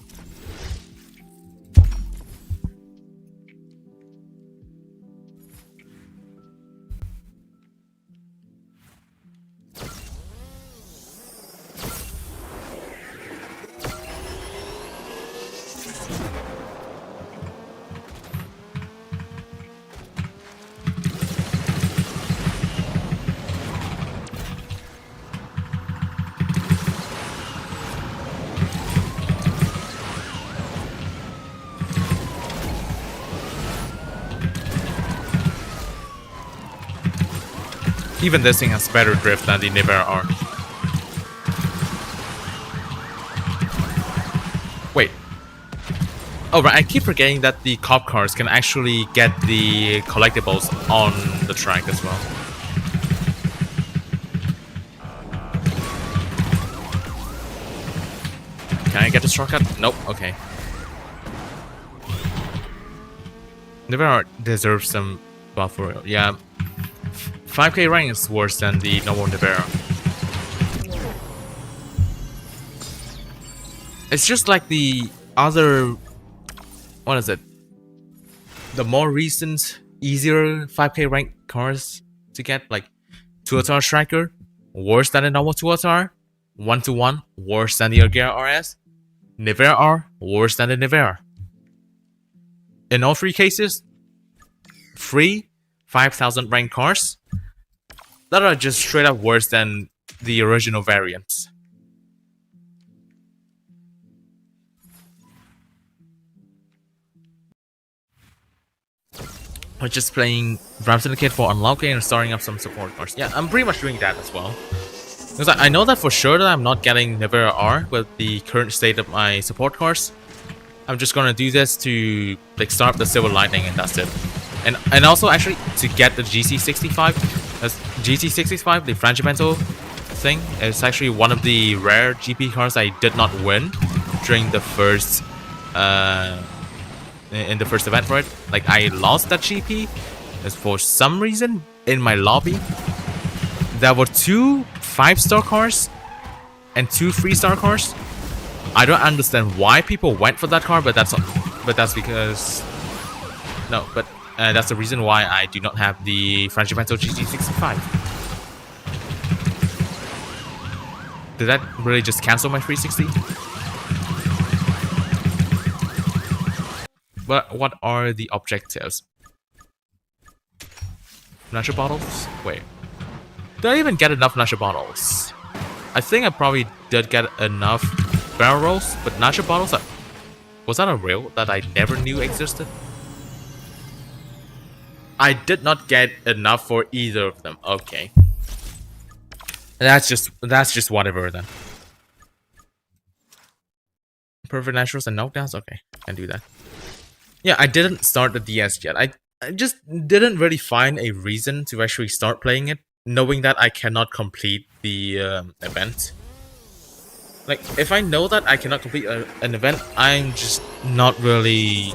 Even this thing has better drift than the Nevera R. Wait. Oh right, I keep forgetting that the cop cars can actually get the collectibles on the track as well. Can I get the shortcut? Nope, okay. Nevera R deserves some buffer. Yeah. 5k rank is worse than the normal Nevera. It's just like the other... What is it? The more recent, easier 5k rank cars to get, like 2-star Striker, worse than the normal 2-star, 1-to-1, worse than the Agera RS, Nevera R, worse than the Nevera. In all three cases, free 5,000 rank cars that are just straight up worse than the original variants. We're just playing Drive Syndicate for unlocking and starting up some support cars. Yeah, I'm pretty much doing that as well. Because I know that for sure that I'm not getting Nevera R with the current state of my support cars. I'm just gonna do this to like start up the Silver Lightning and that's it. And also actually to get the GC65. GC65, the Frangimento thing, is actually one of the rare GP cars I did not win during the first in the first event for it. Like, I lost that GP as for some reason in my lobby there were 2 5-star cars and 2 3-star cars. I don't understand why people went for that car, but that's because that's the reason why I do not have the Frangimento GT65. Did that really just cancel my 360? But what are the objectives? Nacho bottles? Wait. Did I even get enough nacho bottles? I think I probably did get enough barrel rolls, but nacho bottles was that a rail that I never knew existed? I did not get enough for either of them. Okay. That's just whatever then. Perfect naturals and knockdowns? Okay, can do that. Yeah, I didn't start the DS yet. I just didn't really find a reason to actually start playing it, knowing that I cannot complete the event. Like, if I know that I cannot complete an event, I'm just not really...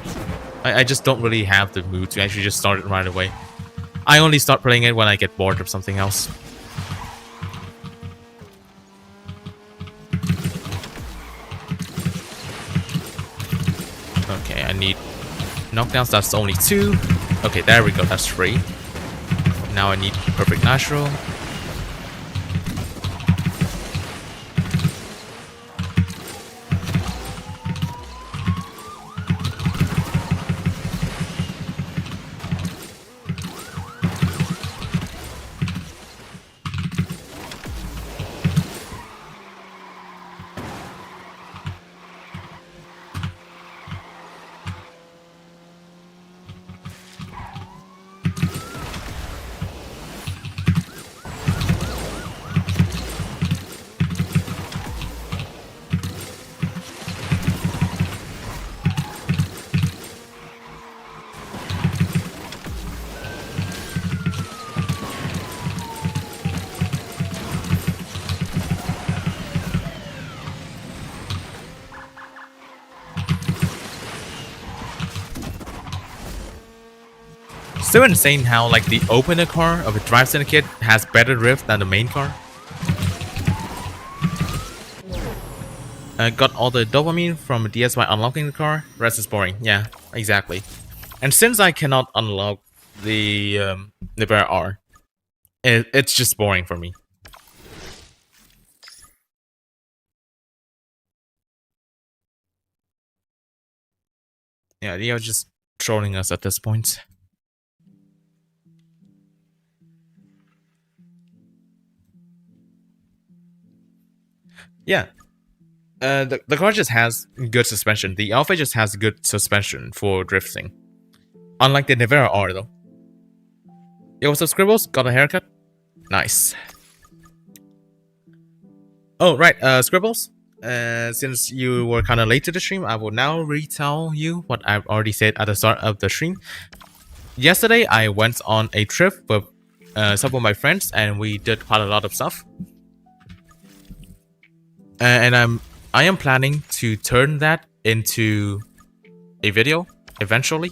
I just don't really have the mood to actually just start it right away. I only start playing it when I get bored of something else. Okay, I need knockdowns, that's only 2. Okay, there we go, that's 3. Now I need perfect natural. Still insane how like the opener car of a Drive Syndicate has better drift than the main car. I got all the dopamine from DS by unlocking the car. Rest is boring. Yeah, exactly. And since I cannot unlock the Nevera R, it's just boring for me. Yeah, they are just trolling us at this point. Yeah, the car just has good suspension. The Alpha just has good suspension for drifting. Unlike the Nevera R though. Yo, what's up, Scribbles? Got a haircut? Nice. Oh, right, Scribbles. Since you were kind of late to the stream, I will now retell you what I've already said at the start of the stream. Yesterday, I went on a trip with some of my friends, and we did quite a lot of stuff. And I am planning to turn that into a video eventually.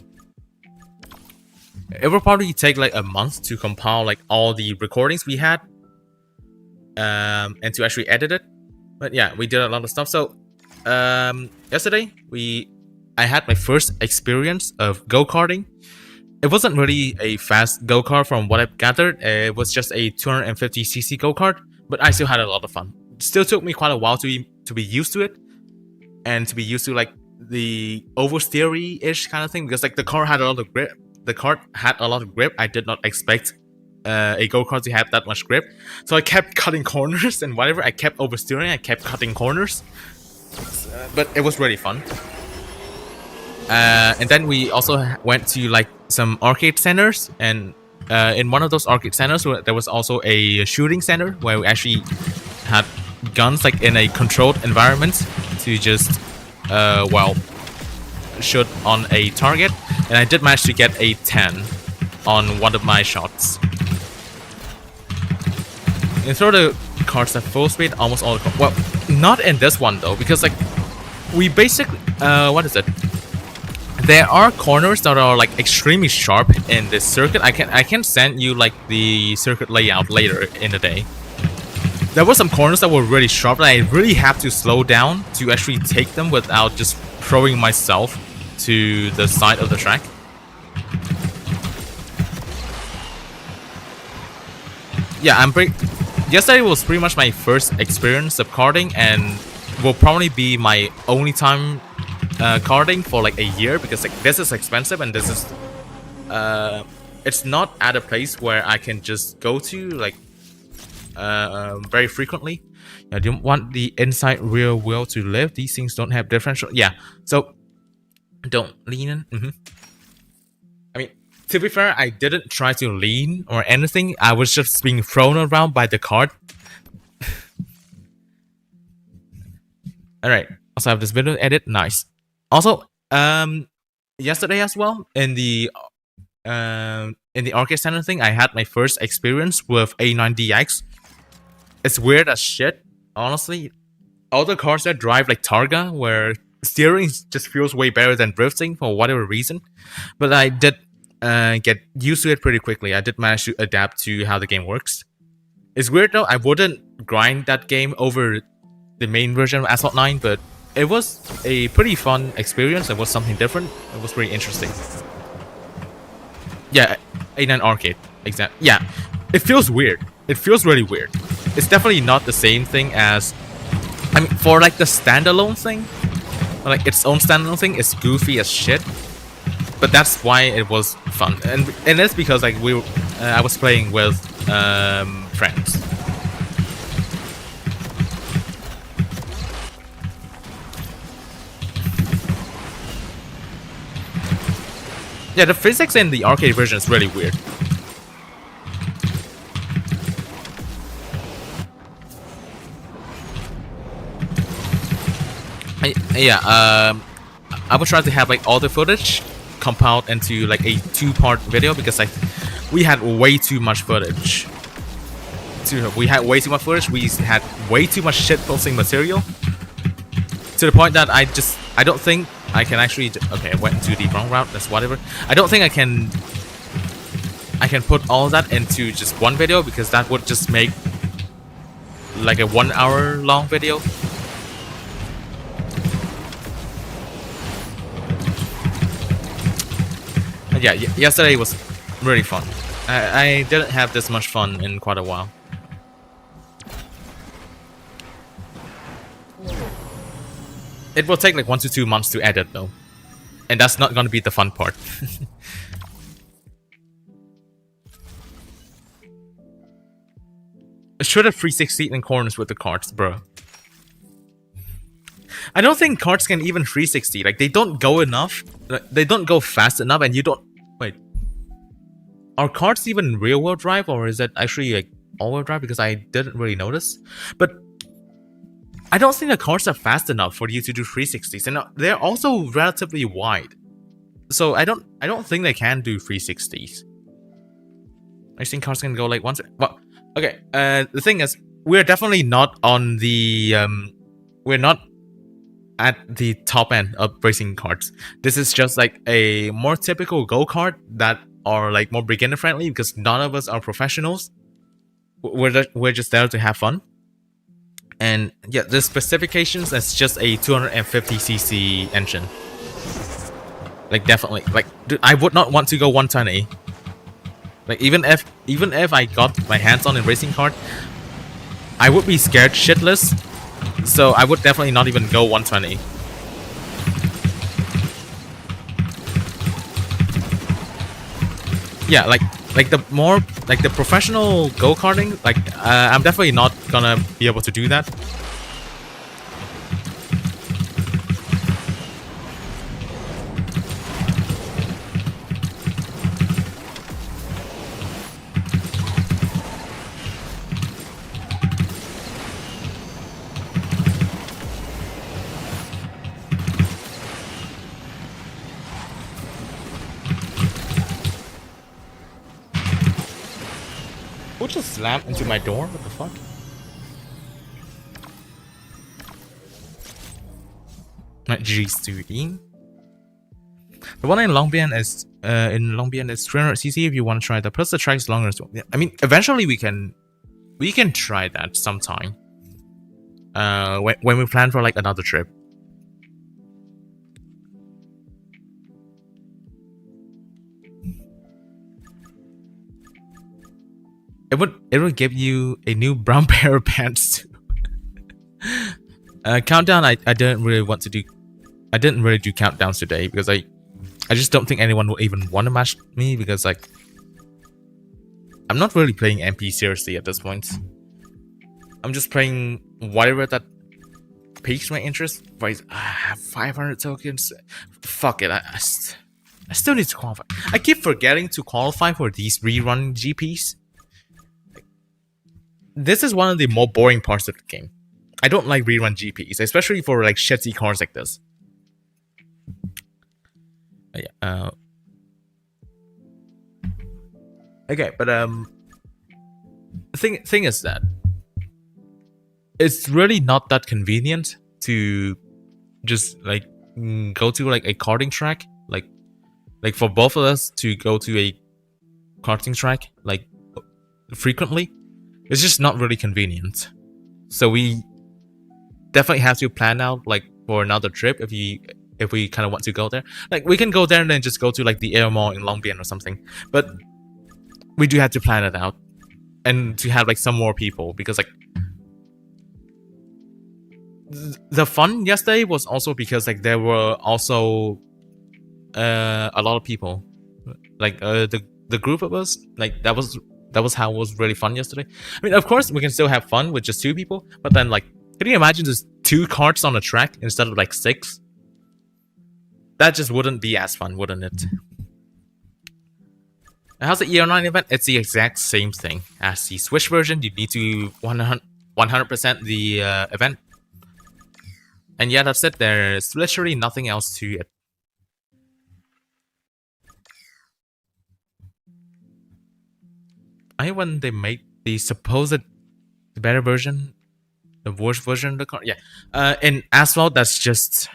It will probably take like a month to compile like all the recordings we had, and to actually edit it. But yeah, we did a lot of stuff. So yesterday I had my first experience of go-karting. It wasn't really a fast go-kart from what I've gathered. It was just a 250cc go-kart, but I still had a lot of fun. It still took me quite a while to be used to it, and to be used to like the oversteery-ish kind of thing, because like the car had a lot of grip. The cart had a lot of grip. I did not expect a go-kart to have that much grip. So I kept cutting corners and whatever. I kept oversteering. I kept cutting corners. But it was really fun. And then we also went to like some arcade centers. And in one of those arcade centers, there was also a shooting center where we actually had guns like in a controlled environment to just, well, shoot on a target. And I did manage to get a 10 on one of my shots. You throw the cards at full speed, almost all the cards. Well, not in this one though, because like we basically, what is it? There are corners that are like extremely sharp in this circuit. I can send you like the circuit layout later in the day. There were some corners that were really sharp, and I really have to slow down to actually take them without just throwing myself to the side of the track. Yeah, yesterday was pretty much my first experience of karting, and will probably be my only time karting for like a year, because like this is expensive, and this is it's not at a place where I can just go to like very frequently. I don't want the inside rear wheel to live. These things don't have differential. Yeah, so don't lean in. I mean, to be fair, I didn't try to lean or anything. I was just being thrown around by the cart. Alright, also I have this video edit. Nice. Also, yesterday as well, in the arcade center thing, I had my first experience with A9DX. It's weird as shit, honestly. All the cars that drive like Targa, where steering just feels way better than drifting for whatever reason. But I did get used to it pretty quickly. I did manage to adapt to how the game works. It's weird though, I wouldn't grind that game over the main version of Asphalt 9, but it was a pretty fun experience. It was something different. It was pretty interesting. Yeah, A9 Arcade. Exactly. Yeah, it feels weird. It feels really weird. It's definitely not the same thing as... I mean, for like the standalone thing, like its own standalone thing, is goofy as shit. But that's why it was fun, and it's because like I was playing with friends. Yeah, the physics in the arcade version is really weird. I would try to have like all the footage compiled into like a 2-part video, because like we had way too much footage. We had way too much footage. We had way too much shit posting material, to the point that I don't think I can actually. Okay, I went into the wrong route. That's whatever. I don't think I can put all that into just one video, because that would just make like a 1-hour long video. Yeah, yesterday was really fun. I didn't have this much fun in quite a while. It will take like 1 to 2 months to edit though. And that's not gonna be the fun part. Should have 360 in corners with the carts, bro. I don't think carts can even 360. Like, they don't go enough. Like, they don't go fast enough, and you don't... Wait. Are carts even rear-wheel drive, or is it actually like all-wheel drive? Because I didn't really notice. But I don't think the carts are fast enough for you to do 360s, and they're also relatively wide. So I don't think they can do 360s. I think carts can go like once. Well, okay. The thing is, we're definitely not on the we're not at the top end of racing carts. This is just like a more typical go-kart that or like more beginner friendly because none of us are professionals. We're just there to have fun. And yeah, the specifications is just a 250cc engine. Like definitely, like dude, I would not want to go 120. Like even if I got my hands on a racing card, I would be scared shitless. So I would definitely not even go 120. Yeah, like the professional go-karting, like I'm definitely not gonna be able to do that. Who just slammed into my door? What the fuck? G-Student. The one in Long Bien is 300cc if you want to try that. Plus the track is longer as well. Yeah, I mean, eventually we can try that sometime. When we plan for like another trip. It would give you a new brown pair of pants too. Countdown, I didn't really want to do. I didn't really do countdowns today because I just don't think anyone will even want to match me because like I'm not really playing MP seriously at this point. I'm just playing whatever that piques my interest. But I have 500 tokens. Fuck it. I still need to qualify. I keep forgetting to qualify for these rerun GPs. This is one of the more boring parts of the game. I don't like rerun GPs, especially for like shitty cars like this. Yeah. Okay, but the thing is that it's really not that convenient to just like go to like a karting track, like for both of us to go to a karting track like frequently. It's just not really convenient. So we definitely have to plan out like for another trip if we kind of want to go there. Like we can go there and then just go to like the Air Mall in Long Bien or something. But we do have to plan it out and to have like some more people because like the fun yesterday was also because like there were also a lot of people. Like the group of us, like that was how it was really fun yesterday. I mean, of course, we can still have fun with just 2 people, but then, like, can you imagine just 2 carts on a track instead of, like, 6? That just wouldn't be as fun, wouldn't it? How's the E-R9 event? It's the exact same thing as the Switch version. You need to 100% the event. And yeah, that's it. There's literally nothing else to it. When they made the supposed better version, the worst version of the car, yeah. In Asphalt, that's just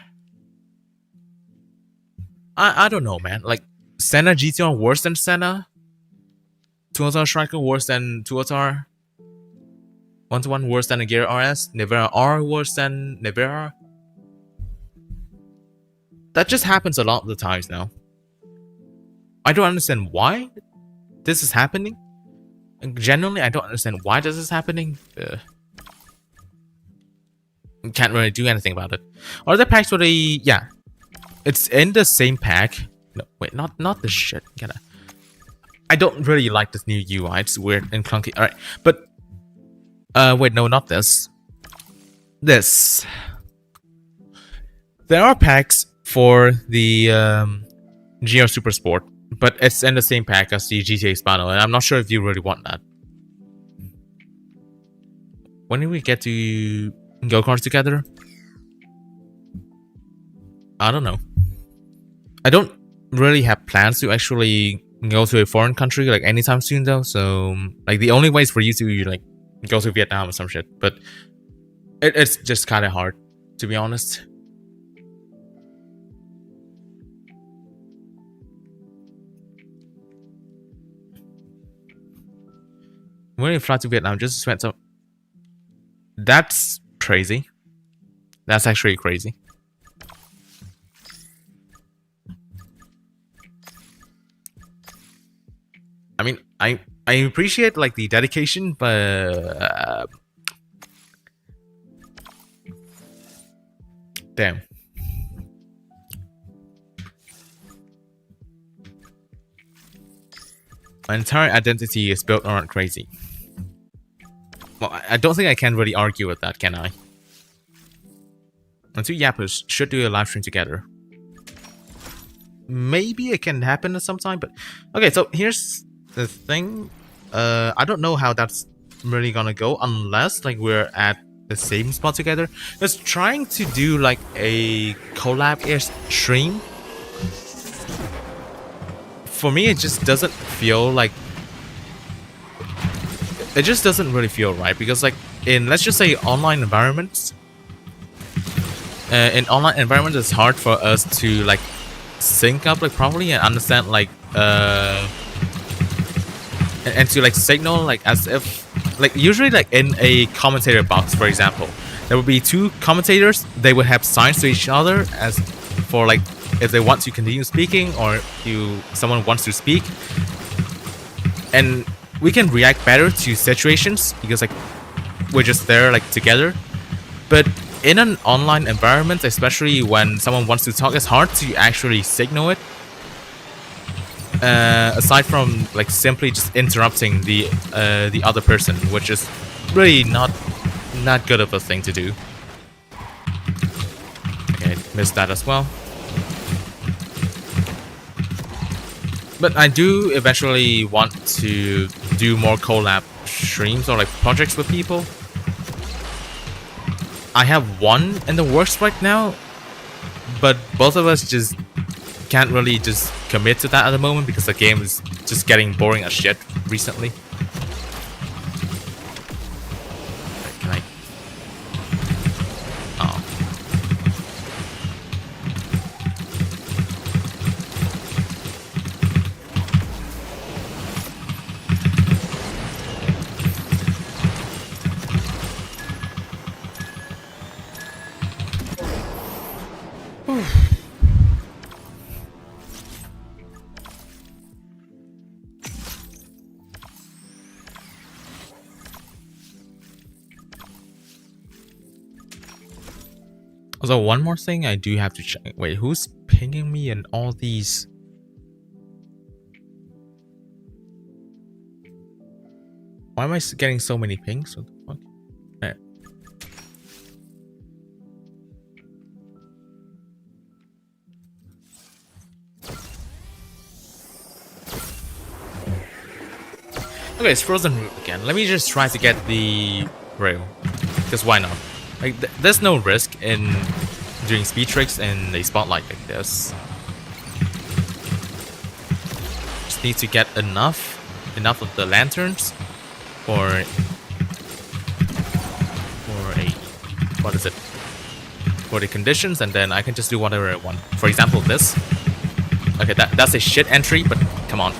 I don't know, man. Like Senna GTR worse than Senna, 2SR Striker worse than 2SR, 1-to-1 worse than a Gear RS, Nevera R worse than Nevera. That just happens a lot of the times now. I don't understand why this is happening. Genuinely, I don't understand why this is happening. Can't really do anything about it. Are there packs for the... Yeah. It's in the same pack. No, wait, not this shit. I don't really like this new UI. It's weird and clunky. Alright, but... wait, no, not this. This. There are packs for the GR Super Sport. But it's in the same pack as the GTA Hispano, and I'm not sure if you really want that. When do we get to go karts together? I don't know. I don't really have plans to actually go to a foreign country like anytime soon though, so like the only way is for you to like go to Vietnam or some shit, but it's just kind of hard, to be honest. When you fly to Vietnam, just spent some. That's crazy. That's actually crazy. I mean, I appreciate like the dedication, but damn. My entire identity is built around crazy. Well, I don't think I can really argue with that, can I? And two yappers should do a live stream together. Maybe it can happen at some time, but okay. So here's the thing. I don't know how that's really gonna go unless like we're at the same spot together. Because trying to do like a collab-ish stream, for me, it just doesn't feel like. It just doesn't really feel right because, like, in let's just say online environments, it's hard for us to like sync up like properly and understand like and to like signal like as if like usually like in a commentator box, for example, there would be two commentators. They would have signs to each other as for like if they want to continue speaking or if someone wants to speak, and we can react better to situations because like we're just there like together. But in an online environment, especially when someone wants to talk, it's hard to actually signal it. Aside from like simply just interrupting the other person, which is really not good of a thing to do. Okay, missed that as well. But I do eventually want to do more collab streams or like projects with people. I have one in the works right now, but both of us just can't really just commit to that at the moment because the game is just getting boring as shit recently. Can I? Oh. Also, one more thing I do have to check. Wait, who's pinging me in all these? Why am I getting so many pings? What the fuck? Right. Okay, it's frozen root again. Let me just try to get the rail. Because why not? Like, there's no risk in doing speed tricks in a spotlight like this. Just need to get enough of the lanterns for a what is it? For the conditions, and then I can just do whatever I want. For example, this. Okay, that's a shit entry, but come on.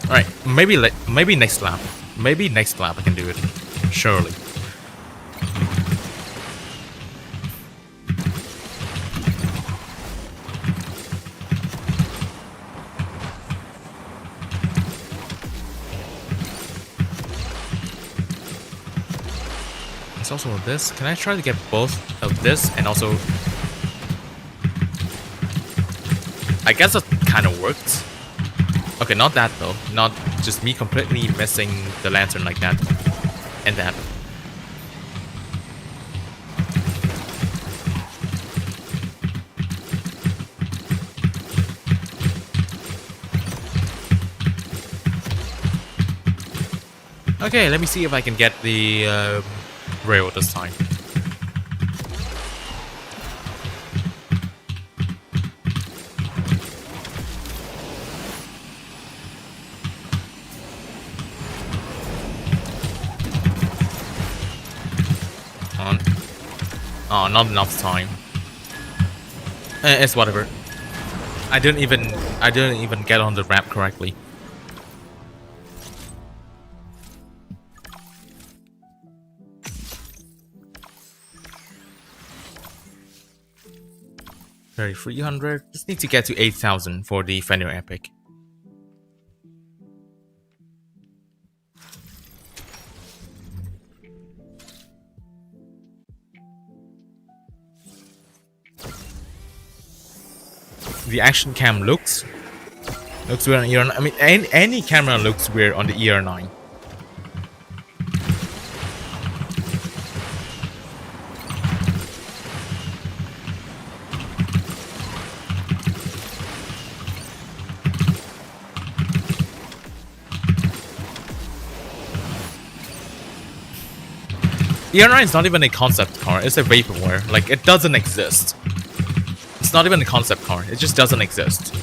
Alright, maybe next lap. Maybe next lap I can do it. Surely. It's also this. Can I try to get both of this and also... I guess that kind of worked. Okay, not that though. Not just me completely missing the lantern like that. And that. Okay, let me see if I can get the rail this time. Oh, not enough time. It's whatever. I didn't even get on the ramp correctly. 3,300. Just need to get to 8,000 for the Fenrir Epic. The action cam looks weird on E-R9. I mean, any camera looks weird on the E-R9. E-R9 is not even a concept car, it's a vaporware. Like, it doesn't exist. It's not even a concept car, it just doesn't exist.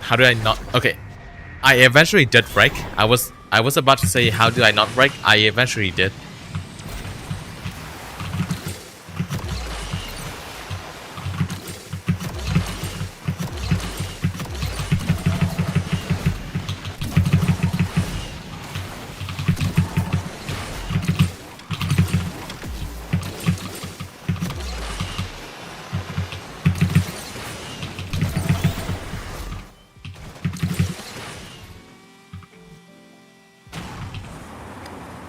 How did I not? Okay, I eventually did break. I was about to say, how did I not break? I eventually did.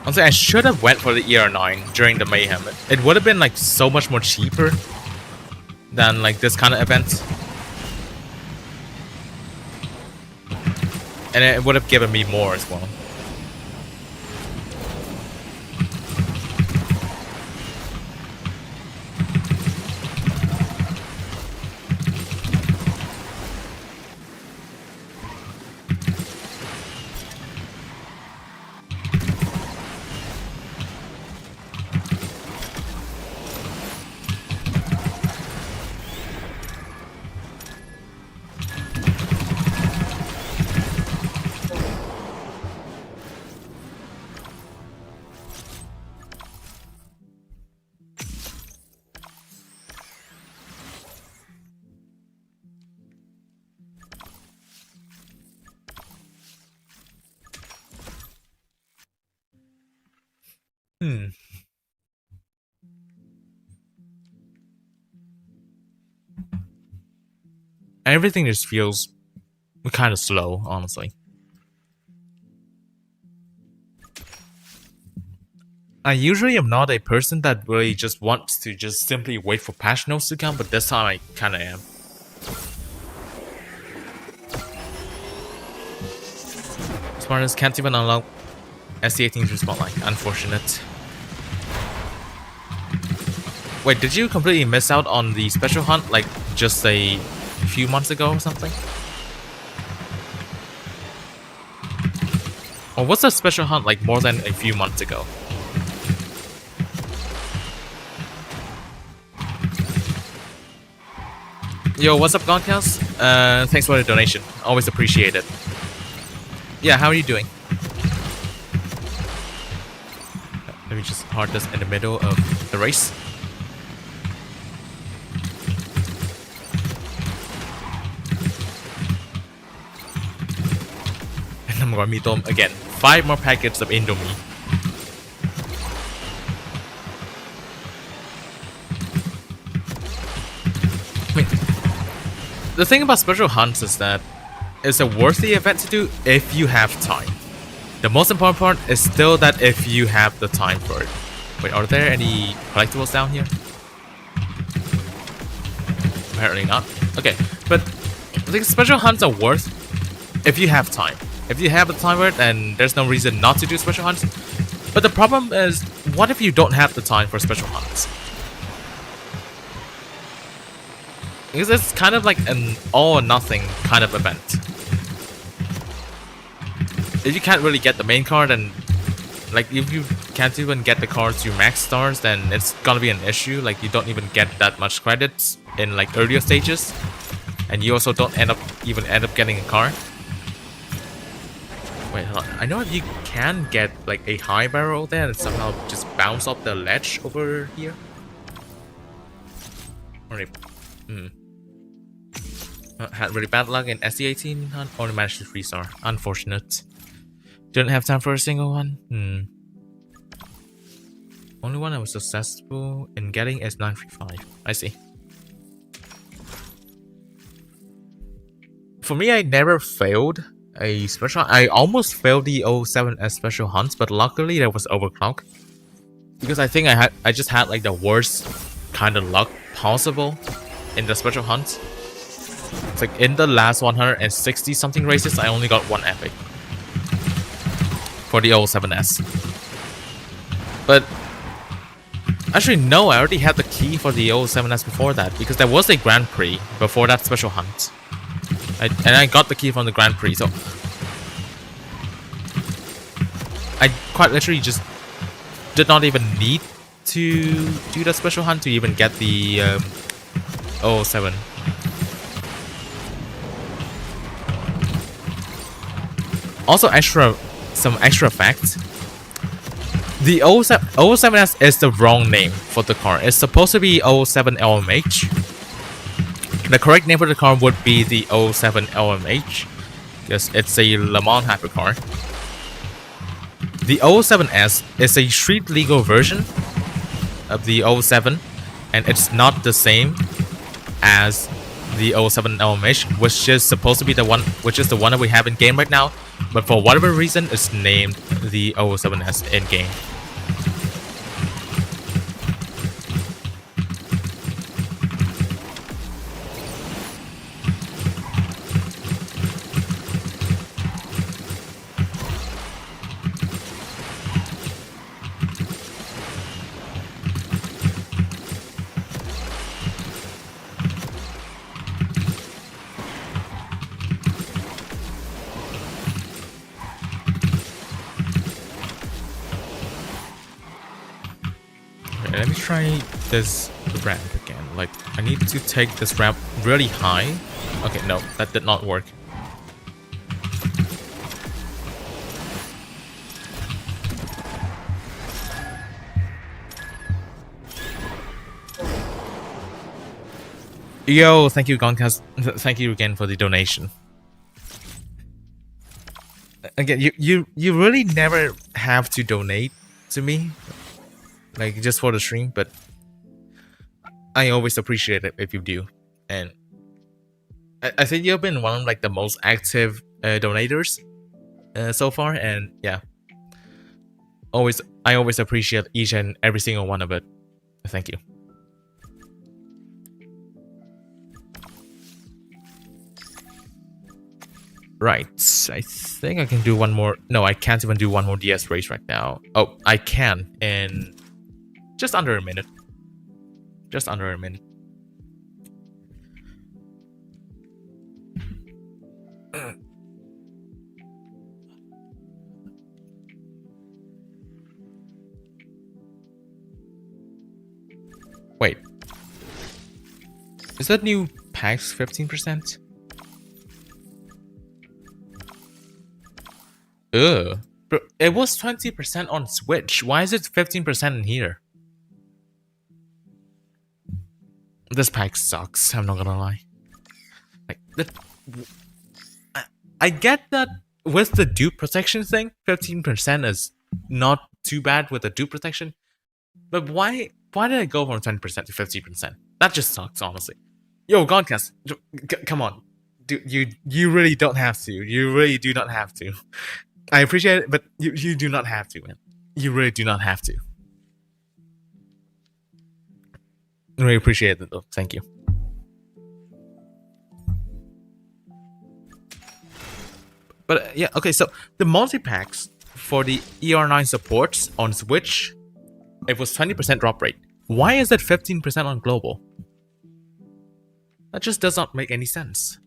Honestly, I should have went for the E-R9 during the mayhem. It would have been like so much more cheaper than like this kind of event, and it would have given me more as well. Everything just feels kind of slow, honestly. I usually am not a person that really just wants to just simply wait for patch notes to come, but this time I kind of am. Smartest can't even unlock SC18 through Spotlight. Unfortunate. Wait, did you completely miss out on the special hunt like just a few months ago or something? Or was the special hunt like more than a few months ago? Yo, what's up, Godcast? Thanks for the donation. Always appreciate it. Yeah, how are you doing? Let me just hard this in the middle of the race. And I'm going to meet them again. 5 more packets of Indomie. The thing about special hunts is that it's a worthy event to do if you have time. The most important part is still that if you have the time for it. Wait, are there any collectibles down here? Apparently not. Okay, but I think special hunts are worth if you have time. If you have the time for it, then there's no reason not to do special hunts. But the problem is, what if you don't have the time for special hunts? Because it's kind of like an all or nothing kind of event. If you can't really get the main card, and like if you can't even get the cards to max stars, then it's gonna be an issue. Like you don't even get that much credits in like earlier stages, and you also don't end up getting a card. Wait, hold on. I know if you can get like a high barrel there and somehow just bounce off the ledge over here. Alright. Had really bad luck in SC18 hunt, only managed to 3-star. Unfortunate. Didn't have time for a single one. Only one I was successful in getting is 935. I see. For me, I never failed a special. I almost failed the 07S special hunts, but luckily there was overclock. Because I think I just had like the worst kind of luck possible in the special hunt. It's like in the last 160 something races, I only got one epic for the 07S. But actually, no, I already had the key for the 07S before that, because there was a Grand Prix before that special hunt. And I got the key from the Grand Prix, so I quite literally just did not even need to do the special hunt to even get the 07. Also, some extra facts. The 07S is the wrong name for the car. It's supposed to be 07 LMH. The correct name for the car would be the 07 LMH, because it's a Le Mans hypercar. The 07S is a street legal version of the 07, and it's not the same as the 07 LMH, which is supposed to be the one, which is the one that we have in game right now. But for whatever reason, it's named the 07S in game. Let me try this ramp again. Like, I need to take this ramp really high. Okay, no, that did not work. Yo, thank you, Goncast. Thank you again for the donation. Again, you really never have to donate to me, like just for the stream, but I always appreciate it if you do. And I think you've been one of like the most active donators so far, and yeah, I always appreciate each and every single one of it. Thank you. Right, I think I can do one more. No, I can't even do one more DS race right now. Oh, I can in just under a minute. Just under a minute. Wait. Is that new packs 15%? Ugh. Bro, it was 20% on Switch. Why is it 15% in here? This pack sucks, I'm not gonna lie. Like, I get that with the dupe protection thing, 15% is not too bad with the dupe protection. But why did I go from 20% to 50%? That just sucks, honestly. Yo, Godcast, come on. Dude, you really don't have to. You really do not have to. I appreciate it, but you do not have to, man. You really do not have to. I really appreciate it, though. Thank you. But yeah, okay, so the multi-packs for the E-R9 supports on Switch, it was 20% drop rate. Why is it 15% on global? That just does not make any sense.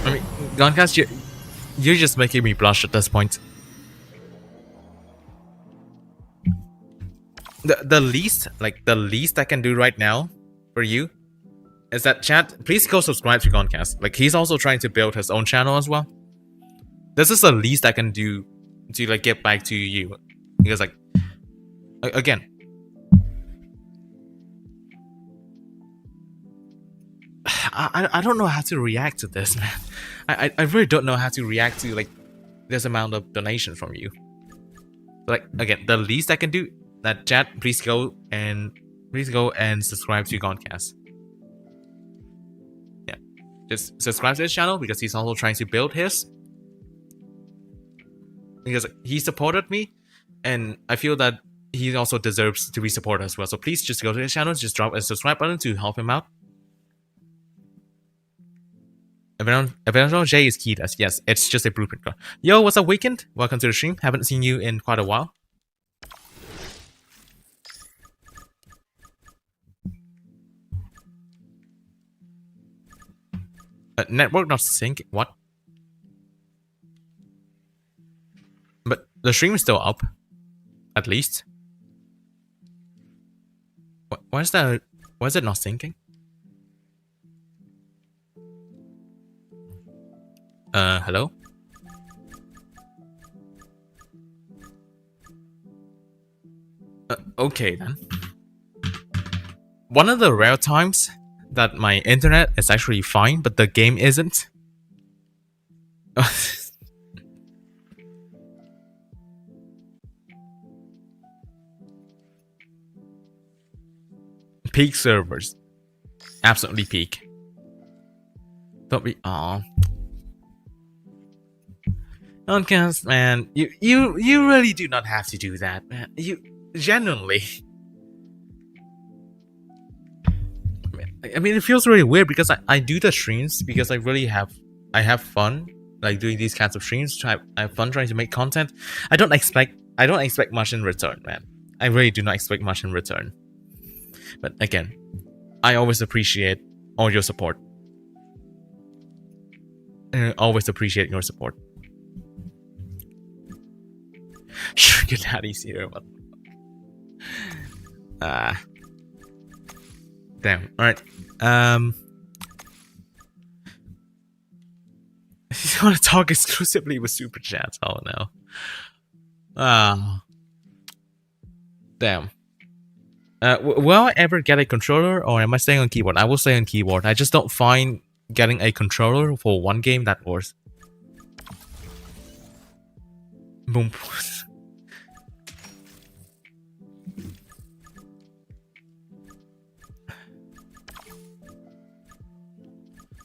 I mean, Goncast, you're just making me blush at this point. The least I can do right now for you is that, chat, please go subscribe to Goncast. Like, he's also trying to build his own channel as well. This is the least I can do to like get back to you, because like again, I don't know how to react to this, man. I really don't know how to react to like this amount of donation from you. Like, again, the least I can do, that, chat, please go and subscribe to Goncast. Yeah, just subscribe to his channel, because he's also trying to build his. Because he supported me, and I feel that he also deserves to be supported as well. So please just go to his channel, just drop a subscribe button to help him out. Eventual J is keyed as yes, it's just a blueprint card. Yo, what's up, Weekend? Welcome to the stream. Haven't seen you in quite a while. Network not sync. What? But the stream is still up, at least. Why is that? Why is it not syncing? Hello? Okay then. One of the rare times that my internet is actually fine, but the game isn't. Peak servers. Absolutely peak. Don't be Goncast, man, you really do not have to do that, man. You genuinely. I mean, it feels really weird because I do the streams because I have fun like doing these kinds of streams. I have fun trying to make content. I don't expect much in return, man. I really do not expect much in return. But again, I always appreciate all your support. I always appreciate your support. Sugar Daddy's here, but damn. All right. You want to talk exclusively with super chats? Oh no. Damn. Will I ever get a controller, or am I staying on keyboard? I will stay on keyboard. I just don't find getting a controller for one game that worth. Boom.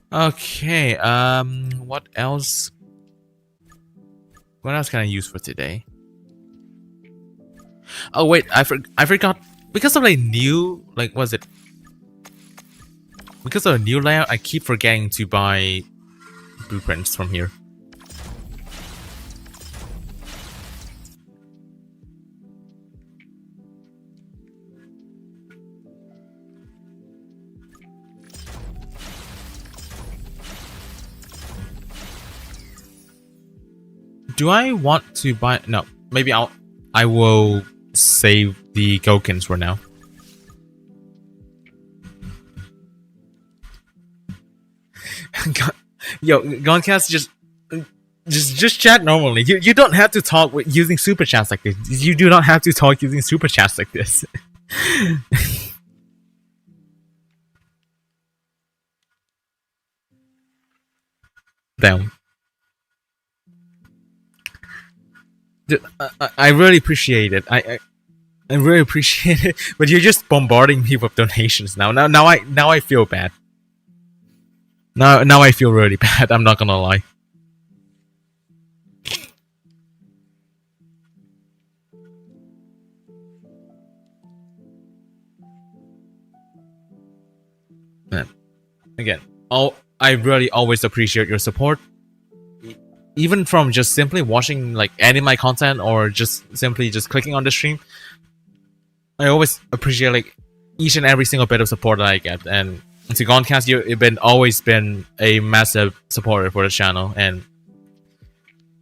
Okay, what else? What else can I use for today? Oh wait, I forgot. Because of a new, like, was it? Because of a new layout, I keep forgetting to buy blueprints from here. Do I want to buy? No, maybe I will save the Gokins for now. Yo, Goncast, just chat normally. You don't have to talk using super chats like this. You do not have to talk using super chats like this. Damn. Dude, I really appreciate it. I really appreciate it. But you're just bombarding me with donations now. Now I feel bad. Now I feel really bad. I'm not gonna lie. Man, again, I really always appreciate your support. Even from just simply watching like any of my content or just simply just clicking on the stream, I always appreciate like each and every single bit of support that I get, and to Goncast, you've been always been a massive supporter for the channel, and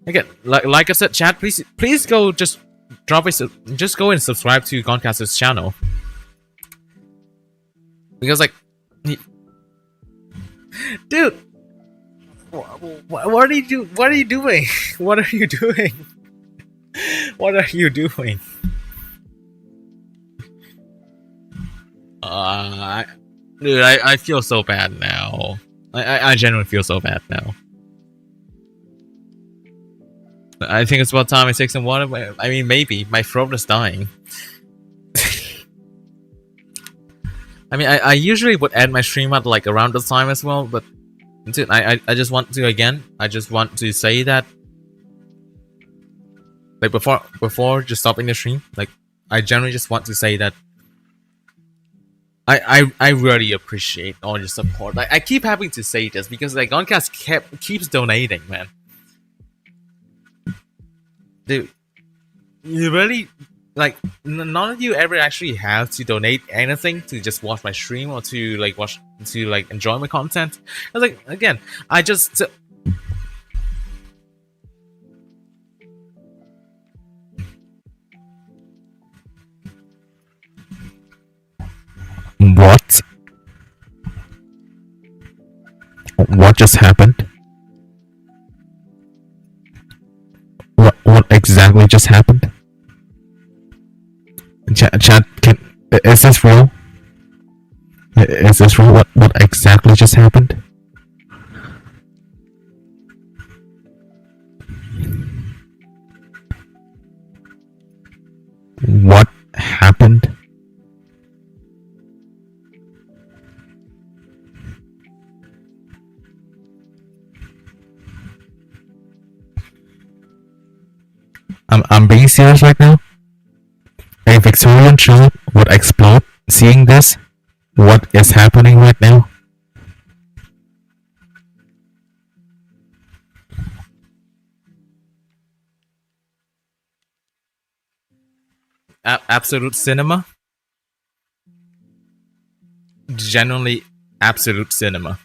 again, like I said, chat, please go just just go and subscribe to Goncast's channel, because like, dude, what are you doing? What are you doing? What are you doing? What are you doing? Dude, I feel so bad now. I genuinely feel so bad now. I think it's about time I take some water. I mean, maybe. My throat is dying. I mean, I usually would end my stream at like around this time as well, but dude, I just want to, again, I just want to say that, like, before just stopping the stream, like, I generally just want to say that I really appreciate all your support. Like, I keep having to say this because like Goncast keeps donating, man. Dude, you really, like, none of you ever actually have to donate anything to just watch my stream or to like enjoy my content. I was like, again, I just what? What just happened? What exactly just happened? Chat, is this real? Is this real? What exactly just happened? What happened? I'm being serious right now. A Victorian child would explode seeing this. What is happening right now? Absolute cinema? Genuinely absolute cinema.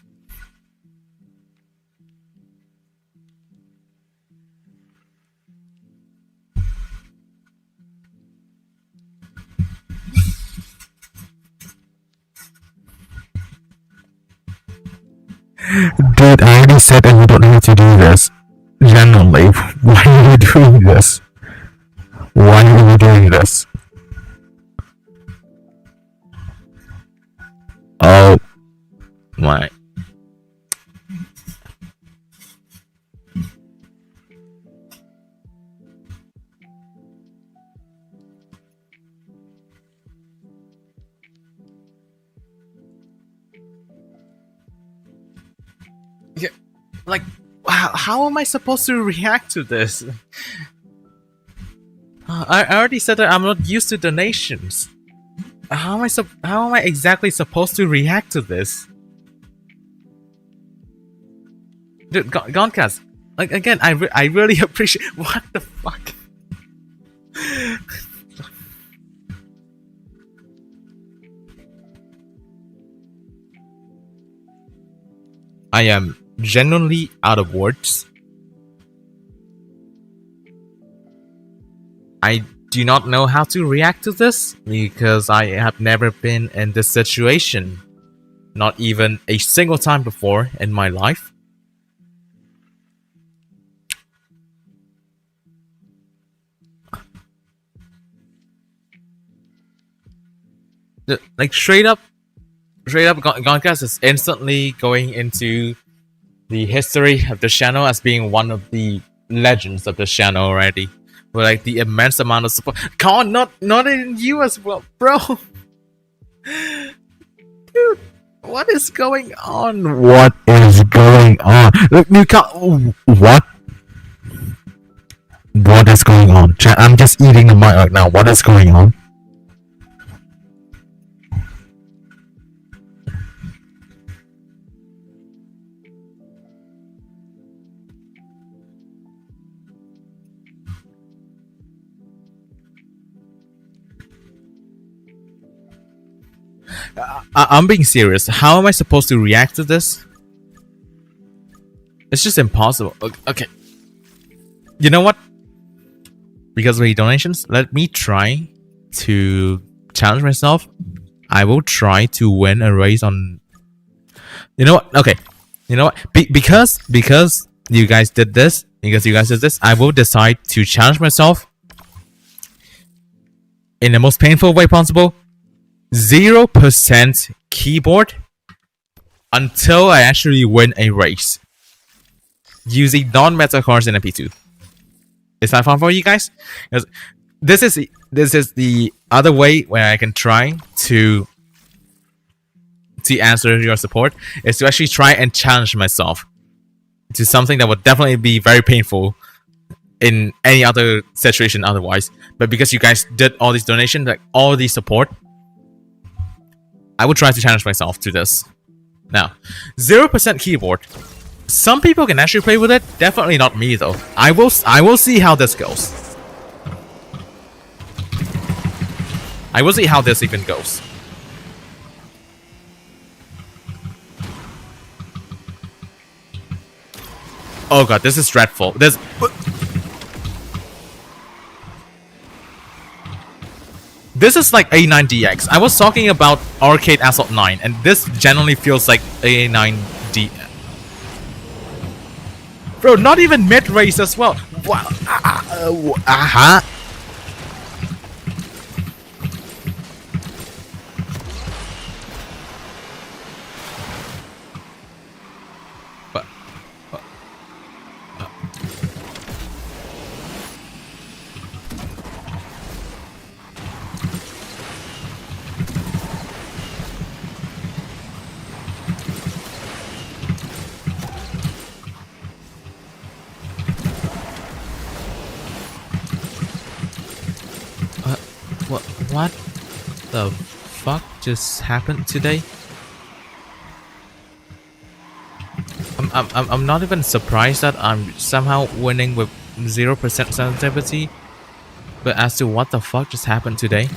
Dude, I already said that you don't have to do this. Genuinely, why are you doing this? Why are you doing this? Oh my. Yeah, like, how am I supposed to react to this? I already said that I'm not used to donations. How am I exactly supposed to react to this? Dude, Goncast, like, again, I really appreciate. What the fuck? I am genuinely out of words. I do not know how to react to this because I have never been in this situation. Not even a single time before in my life. Like, straight up, Goncast is instantly going into the history of the channel as being one of the legends of the channel already. With like the immense amount of support. Not in you as well, bro. Dude, what is going on? What is going on? Look, what? What is going on? Chat, I'm just eating the mic right now. What is going on? I'm being serious. How am I supposed to react to this? It's just impossible. Okay. You know what? Because of the donations, let me try to challenge myself. I will try to win a race on... You know what? Okay. You know what? Because you guys did this, I will decide to challenge myself in the most painful way possible. 0% keyboard until I actually win a race using non-meta cards in MP2. Is that fun for you guys? Because this is the other way where I can try to answer your support, is to actually try and challenge myself to something that would definitely be very painful in any other situation otherwise. But because you guys did all these donations, like all these support, I would try to challenge myself to this. Now, 0% keyboard. Some people can actually play with it. Definitely not me though. I will see how this goes. I will see how this even goes. Oh god, this is dreadful. This is like A9DX. I was talking about Arcade Asphalt 9, and this generally feels like A9D. Bro, not even mid-race as well. Wow. What the fuck just happened today? I'm not even surprised that I'm somehow winning with 0% sensitivity, but as to what the fuck just happened today?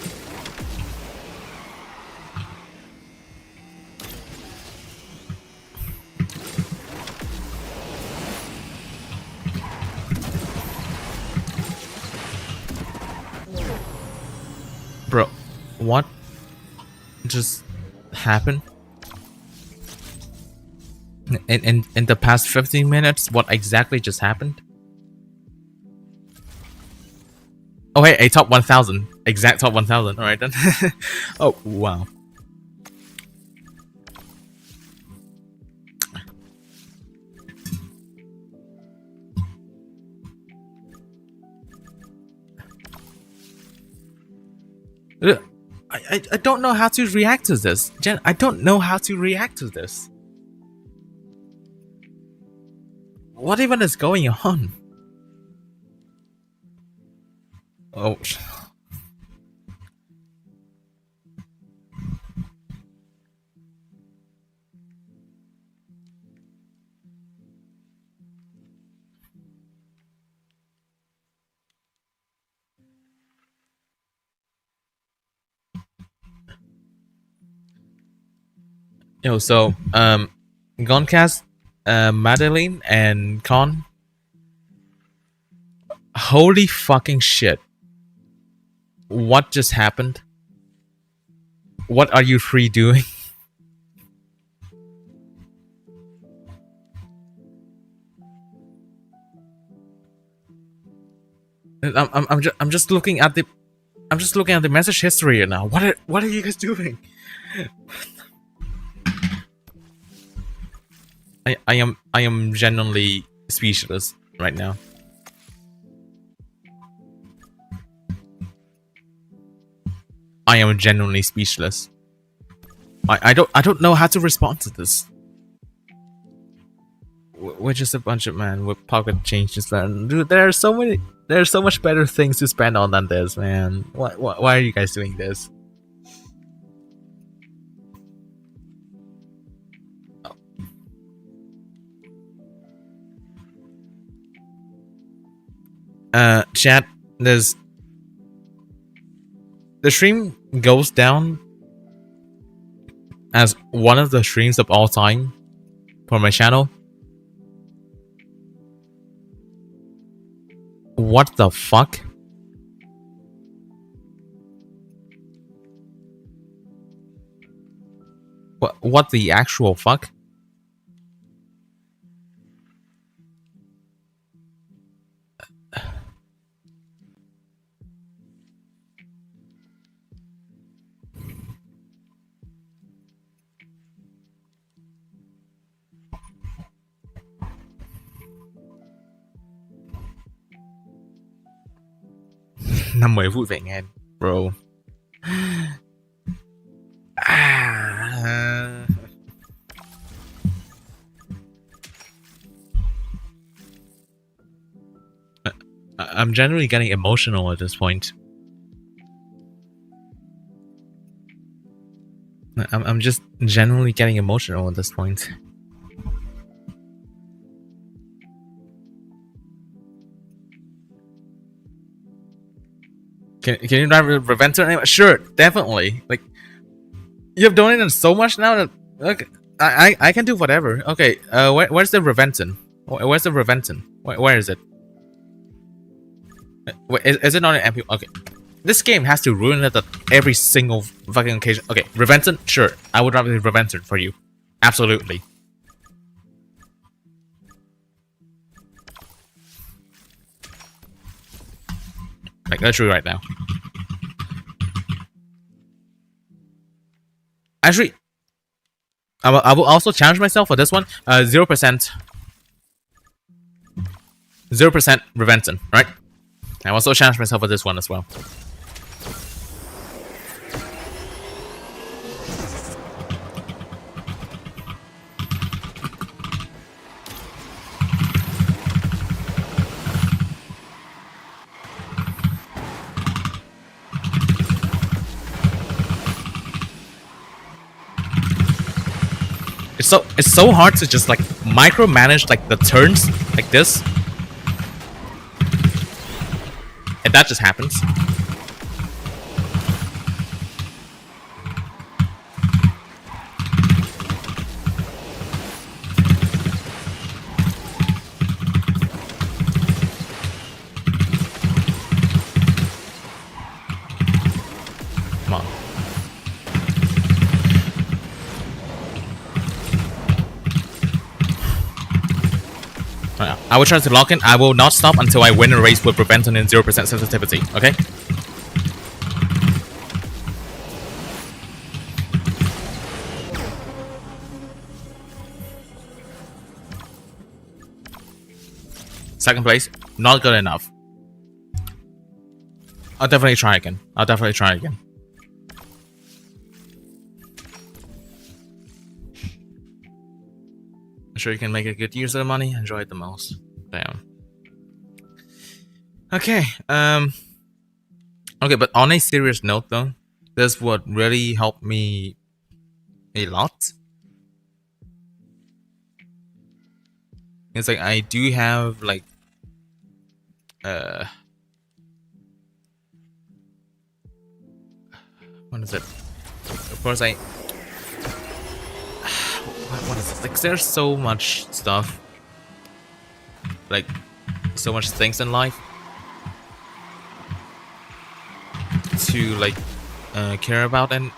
Bro, what just happened? In the past 15 minutes, what exactly just happened? Oh hey, a top 1000. Exact top 1000. Alright then. Oh, wow. I don't know how to react to this. Jen, I don't know how to react to this. What even is going on? Oh. Yo, so Goncast, Madeline, and Con. Holy fucking shit. What just happened? What are you three doing? I'm just looking at the message history here now. What are you guys doing? I am genuinely speechless right now. I am genuinely speechless. I don't know how to respond to this. We're just a bunch of men with pocket change to spend. Dude, there are so much better things to spend on than this, man. Why are you guys doing this? Chat, the stream goes down as one of the streams of all time for my channel. What the fuck? What the actual fuck? Năm mới vui vẻ nghe, bro. I'm generally getting emotional at this point. I'm just genuinely getting emotional at this point. Can you drive a Preventer anyway? Sure, definitely. Like, you have donated so much now that look, I can do whatever. Okay, where's the Reventon? Where's the Reventon? Where is it? Is it not an MP? Okay, this game has to ruin it at every single fucking occasion. Okay, Reventon, sure, I would rather Reventon for you, absolutely. Like literally right now. Actually, I will also challenge myself for this one. 0%. 0% Reventon, right? I will also challenge myself for this one as well. It's so hard to just like micromanage like the turns like this, and that just happens. Come on. I will try to lock in. I will not stop until I win a race with Prevention and 0% sensitivity, okay? Second place, not good enough. I'll definitely try again. I'm sure you can make a good use of the money. Enjoy it the most. Damn. Okay. Okay, but on a serious note, though, this would really help me a lot. It's like I do have like what is it? Of course, what is it? Like, there's so much stuff, like so much things in life to like care about, and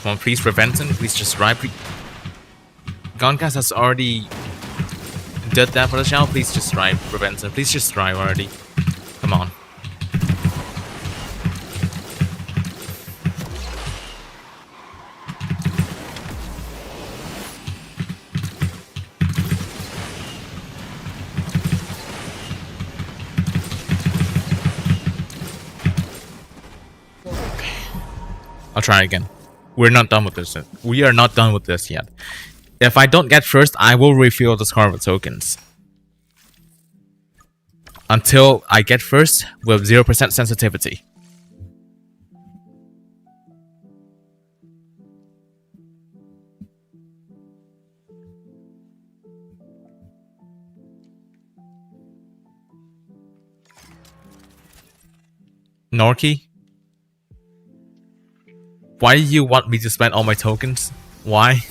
come on, please prevent him. Please just drive. Goncast has already did that for the channel. Please just drive, prevent him. Please just drive already. Come on. I'll try again. We're not done with this. We are not done with this yet. If I don't get first, I will refill this card with tokens. Until I get first with 0% sensitivity. Norky? Why do you want me to spend all my tokens? Why?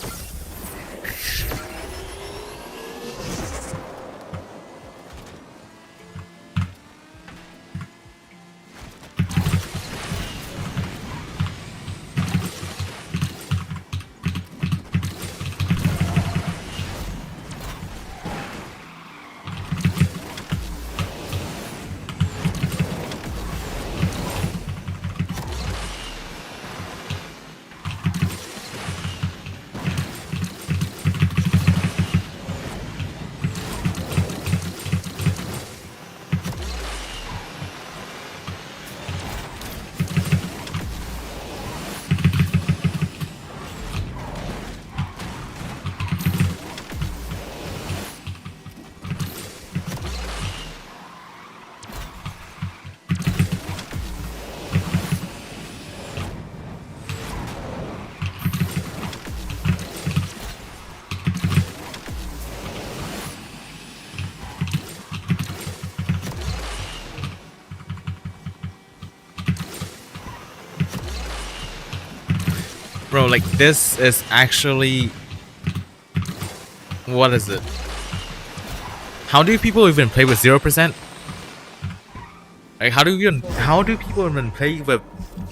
Bro, like, this is actually... What is it? How do people even play with 0%? Like, how do people even play with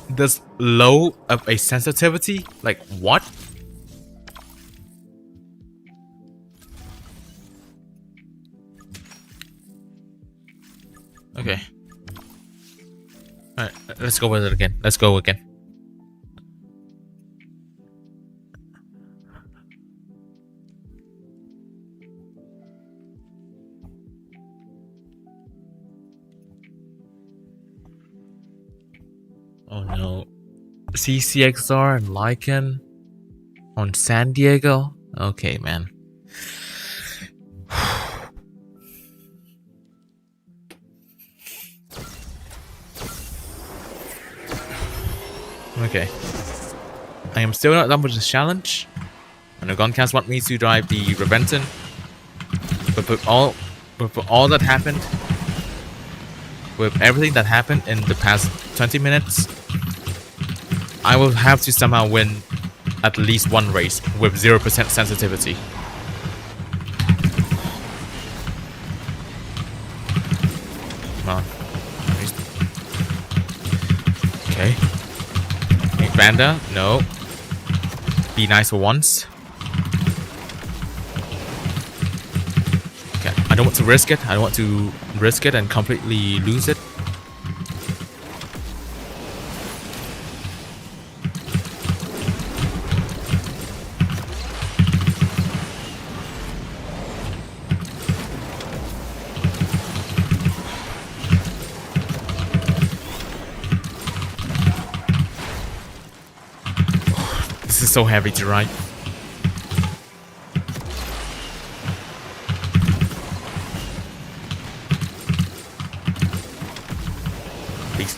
this low of a sensitivity? Like, what? Okay. Alright, let's go with it again. Let's go again. Oh no. CCXR and Lycan on San Diego? Okay, man. Okay. I am still not done with this challenge. And the Guncast want me to drive the Reventon. But with all that happened, with everything that happened in the past 20 minutes, I will have to somehow win at least one race with 0% sensitivity. Come on. Okay. Hey, Vanda, no. Be nice for once. Okay, I don't want to risk it. I don't want to risk it and completely lose it. This is so heavy to ride.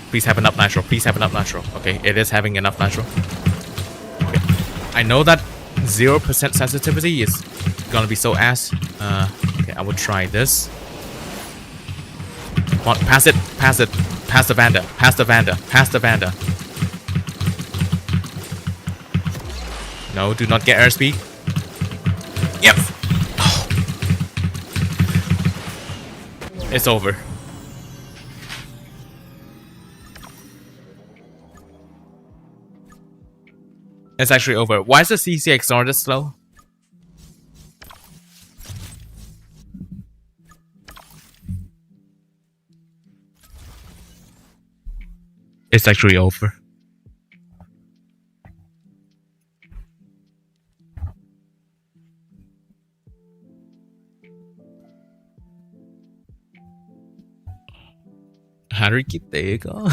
Please have enough nitro. Please have enough nitro. Okay, it is having enough nitro. Okay. I know that 0% sensitivity is gonna be so ass. Okay, I will try this. Come on, pass it, pass it, pass the Vanda, pass the Vanda, pass the Vanda. No, do not get airspeed. Yep. Oh. It's over. It's actually over. Why is the CCXR this slow? It's actually over. Haruki, there you go.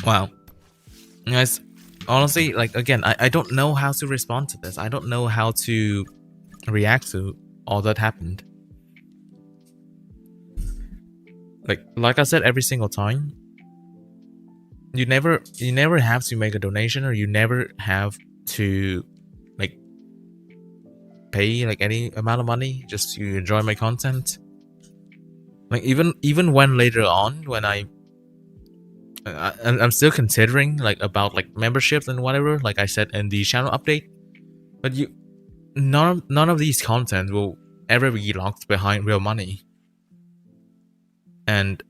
Wow. Guys, honestly, like, again, I don't know how to respond to this. I don't know how to react to all that happened. Like I said every single time, you never have to make a donation, or you never have to like pay like any amount of money just to enjoy my content. Like even when later on when I'm still considering like about like memberships and whatever, like I said in the channel update, but none of these content will ever be locked behind real money. And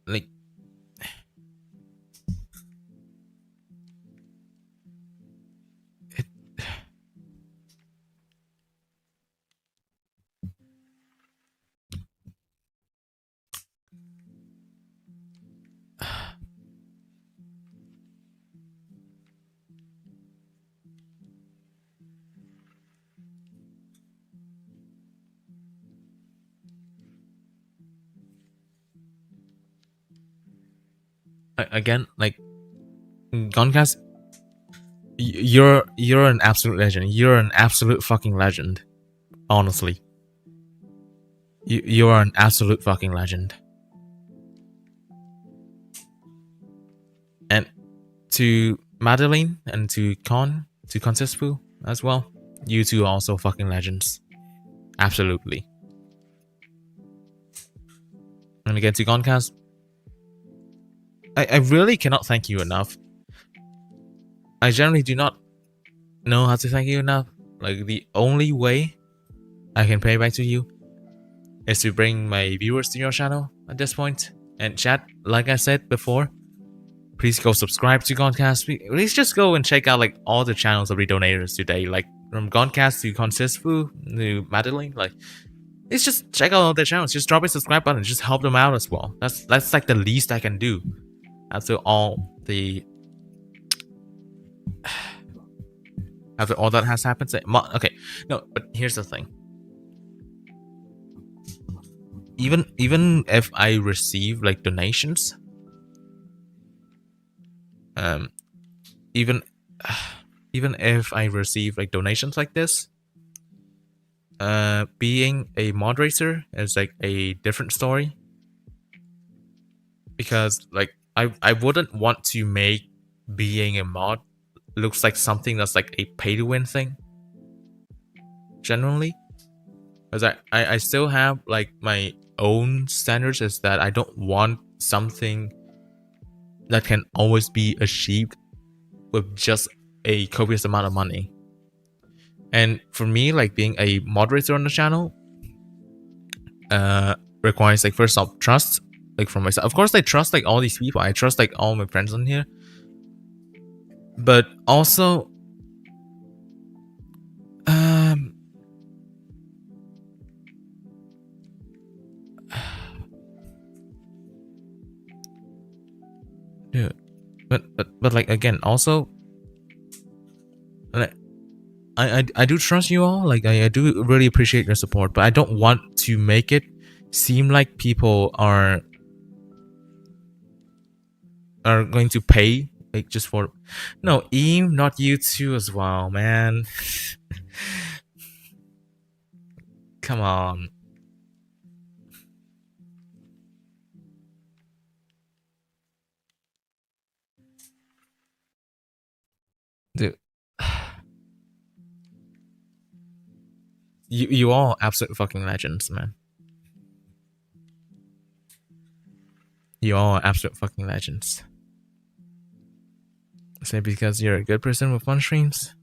like again, like Goncast, you're an absolute legend. You're an absolute fucking legend. Honestly, you're an absolute fucking legend. And to Madeline and to QuanTheAznPoop as well, you two are also fucking legends. Absolutely. And again, to Goncast, I really cannot thank you enough. I generally do not know how to thank you enough. Like, the only way I can pay back to you is to bring my viewers to your channel at this point. And chat, like I said before, please go subscribe to Goncast. Please just go and check out like all the channels of the donators today. Like from Goncast to QuanTheAznFrog to Madeline. Like, let's just check out all their channels. Just drop a subscribe button. Just help them out as well. That's like the least I can do after all the after all that has happened. Okay, no, but here's the thing. Even if I receive like donations, even if I receive like donations like this, being a moderator is like a different story, because like I wouldn't want to make being a mod looks like something that's like a pay to win thing generally, because I still have like my own standards, is that I don't want something that can always be achieved with just a copious amount of money. And for me, like being a moderator on the channel requires like first off trust, like from myself. Of course I trust like all these people, I trust like all my friends on here, but also yeah, but like again, also like I do trust you all, like I do really appreciate your support, but I don't want to make it seem like people are going to pay like just for no. Not you too as well, man. Come on. Dude. You all absolute fucking legends, man. You all are absolute fucking legends. Say because you're a good person with fun streams?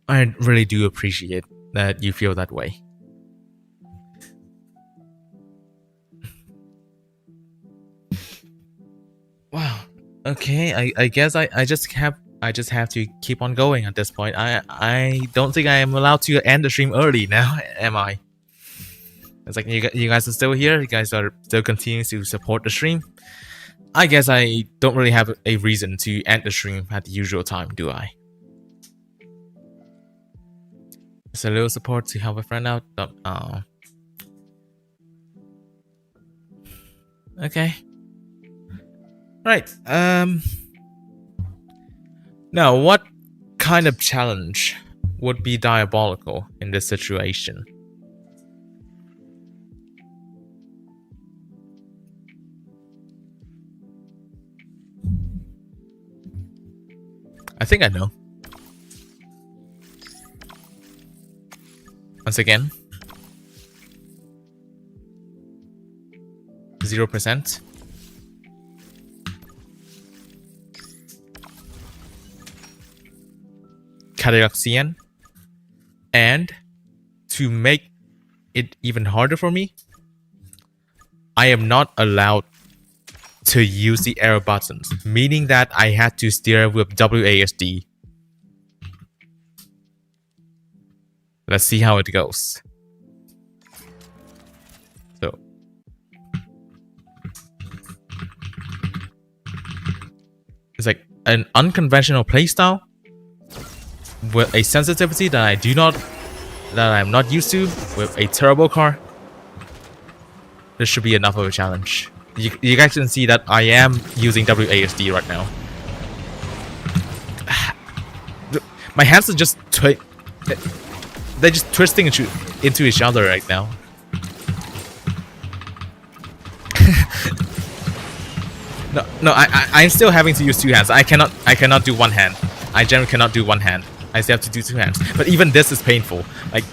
I really do appreciate that you feel that way. Wow. Okay, I guess I just have to keep on going at this point. I don't think I am allowed to end the stream early now, am I? It's like you guys are still here. You guys are still continuing to support the stream. I guess I don't really have a reason to end the stream at the usual time, do I? It's a little support to help a friend out. Okay. Right. Now, what kind of challenge would be diabolical in this situation? I think I know. Once again. 0%. Cadaxian. And to make it even harder for me, I am not allowed to use the arrow buttons, meaning that I had to steer with WASD. Let's see how it goes. So, it's like an unconventional playstyle with a sensitivity that I'm not used to, with a turbo car. This should be enough of a challenge. You guys can see that I am using WASD right now. My hands are just they're just twisting into each other right now. No, I'm still having to use two hands. I cannot do one hand. I generally cannot do one hand. I still have to do two hands. But even this is painful. Like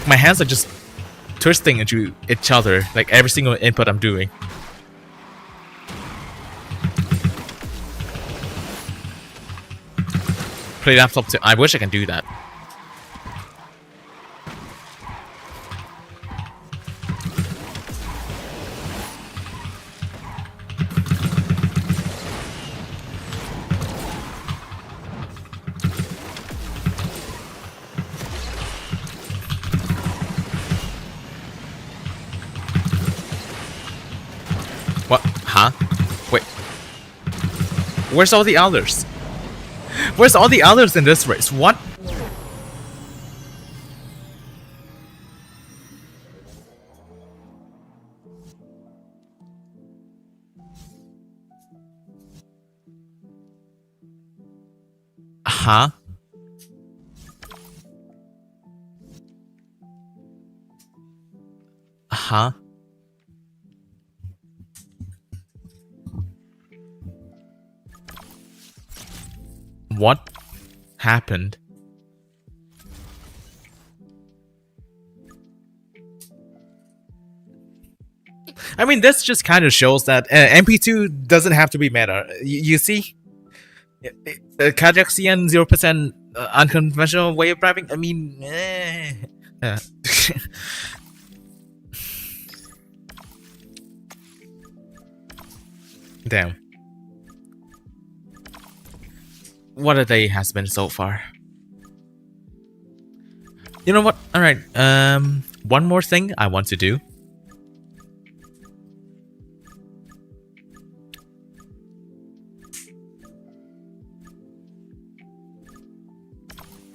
my hands are just twisting into each other, like every single input I'm doing. Play laptop too. I wish I can do that. What? Huh? Wait. Where's all the others? Where's all the others in this race? What? Huh? Huh? What happened? I mean, this just kind of shows that MP2 doesn't have to be meta. You see? Kazakhstan 0% unconventional way of driving? I mean, Damn. What a day has been so far. You know what? Alright, one more thing I want to do.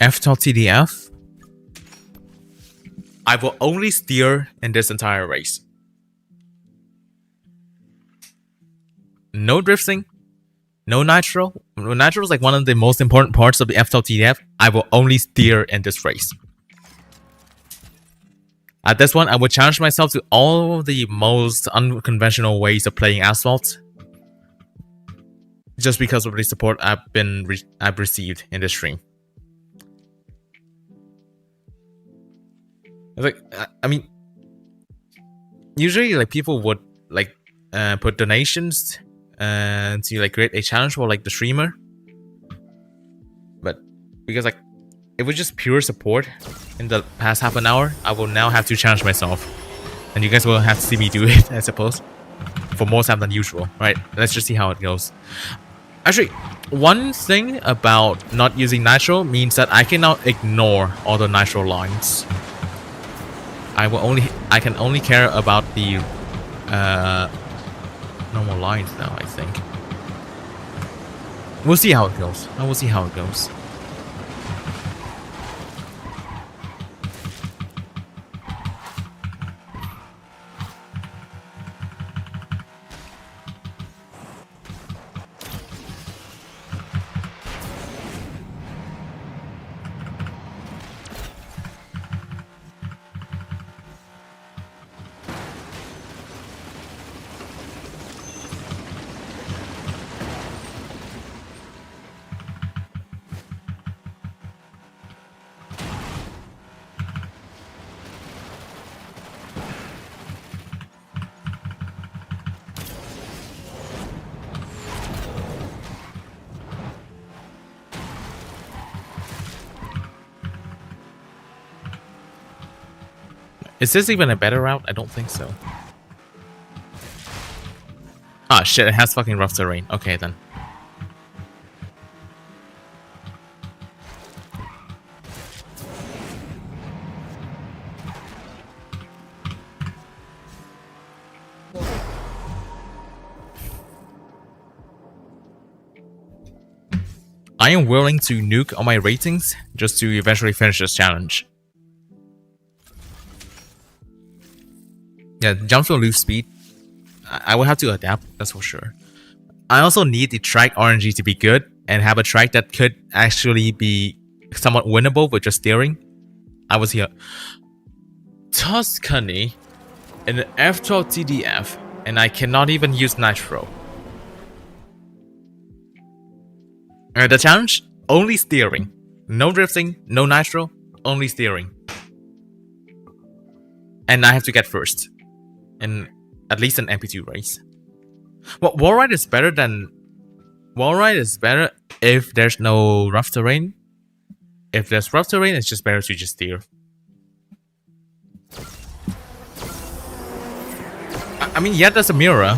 F.TDF. I will only steer in this entire race. No drifting. No nitro. Nitro is like one of the most important parts of the F.TDF. I will only steer in this race. At this one, I would challenge myself to all the most unconventional ways of playing Asphalt. Just because of the support I've received in this stream. Like, I mean, usually like people would like put donations to like create a challenge for like the streamer, but because like it was just pure support in the past half an hour, I will now have to challenge myself, and you guys will have to see me do it, I suppose, for more time than usual. Right? Let's just see how it goes. Actually, one thing about not using nitro means that I can now ignore all the nitro lines. I can only care about the normal lines now, I think. We'll see how it goes. I will see how it goes. Is this even a better route? I don't think so. Ah, shit, it has fucking rough terrain. Okay, then. I am willing to nuke all my ratings just to eventually finish this challenge. Yeah, jumps will lose speed. I will have to adapt, that's for sure. I also need the track RNG to be good and have a track that could actually be somewhat winnable with just steering. I was here. Tuscany in an F12 TDF, and I cannot even use Nitro. The challenge? Only steering. No drifting, no Nitro, only steering. And I have to get first. In at least an MP2 race. Well, wall ride is better than... Wall ride is better if there's no rough terrain. If there's rough terrain, it's just better to just steer. I mean, yeah, there's a mirror,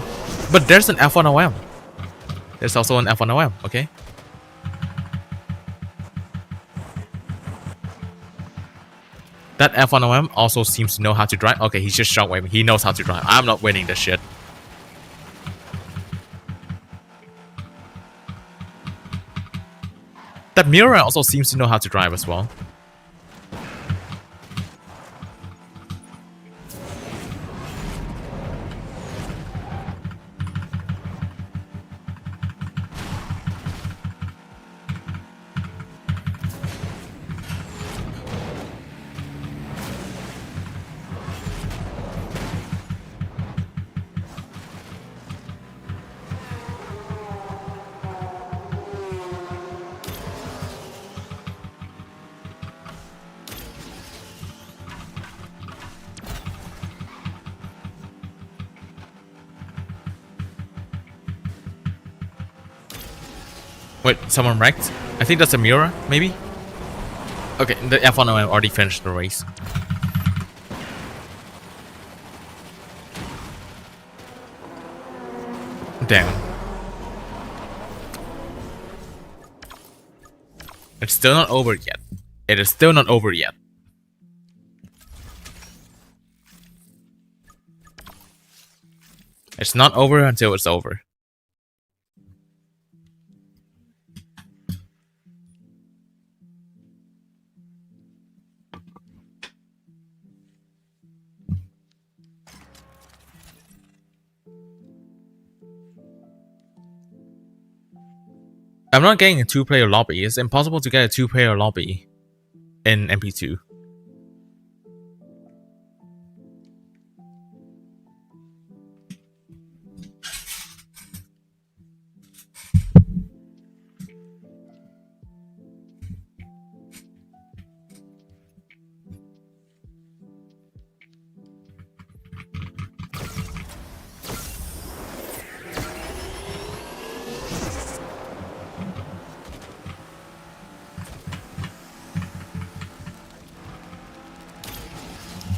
but there's an F1OM. There's also an F1OM, okay? That F1OM also seems to know how to drive. Okay, he's just shockwaving. He knows how to drive. I'm not winning this shit. That mirror also seems to know how to drive as well. Wait, someone wrecked? I think that's a mirror, maybe? Okay, the F1OM already finished the race. Damn. It's still not over yet. It is still not over yet. It's not over until it's over. I'm not getting a 2-player lobby. It's impossible to get a 2-player lobby in MP2.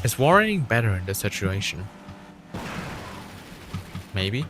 Is warning better in this situation? Maybe?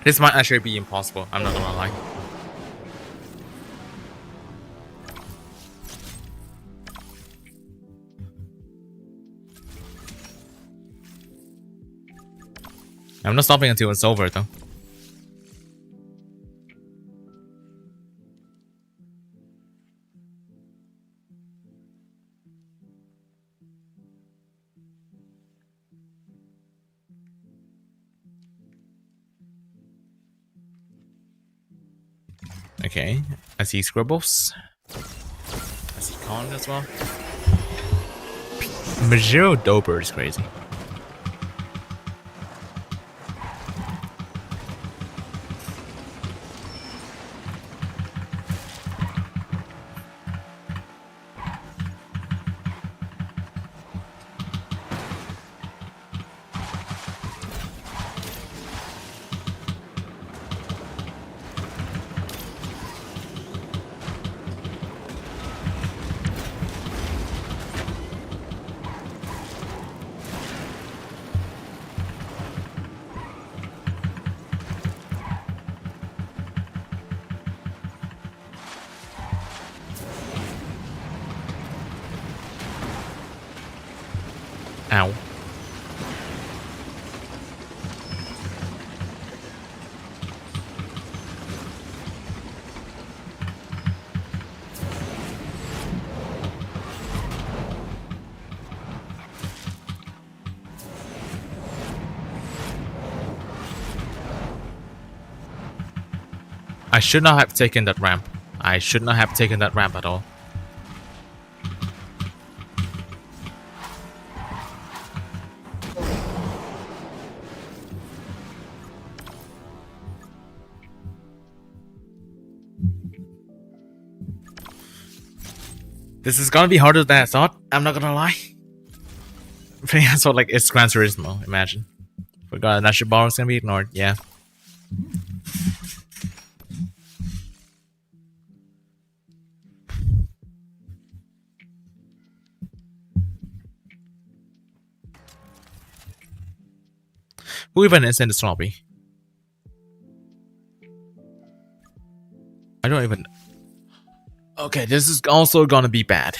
This might actually be impossible, I'm not gonna lie. I'm not stopping until it's over, though. Okay, I see scribbles. I see con as well. Majiro Doper is crazy. Ow. I should not have taken that ramp. I should not have taken that ramp at all. This is gonna be harder than I thought, I'm not gonna lie. Playing Asphalt like it's Gran Turismo, imagine. Forgot that bar was gonna be ignored, yeah. Who even is in this lobby? I don't even... Okay, this is also gonna be bad.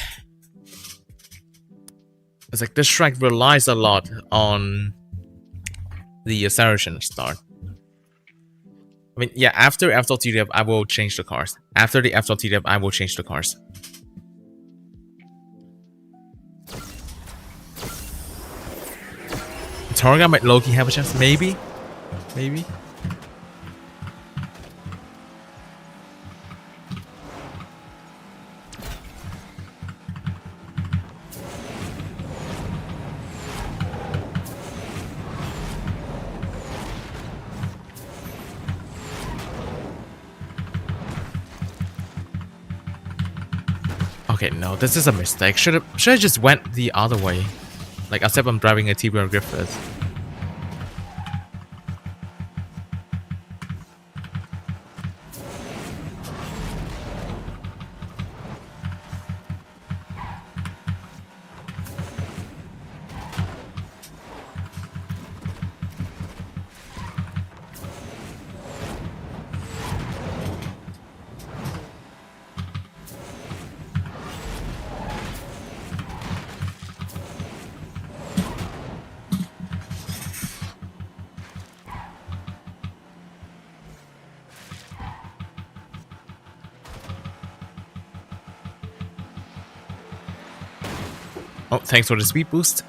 It's like this track relies a lot on the acceleration start. I mean, yeah, after Asphalt TDF, I will change the cars. After the Asphalt TDF, I will change the cars. Targa might low-key have a chance, maybe? Maybe? Okay, no, this is a mistake. Should have just went the other way. Like, except I'm driving a TBR Griffith. Oh, thanks for the speed boost.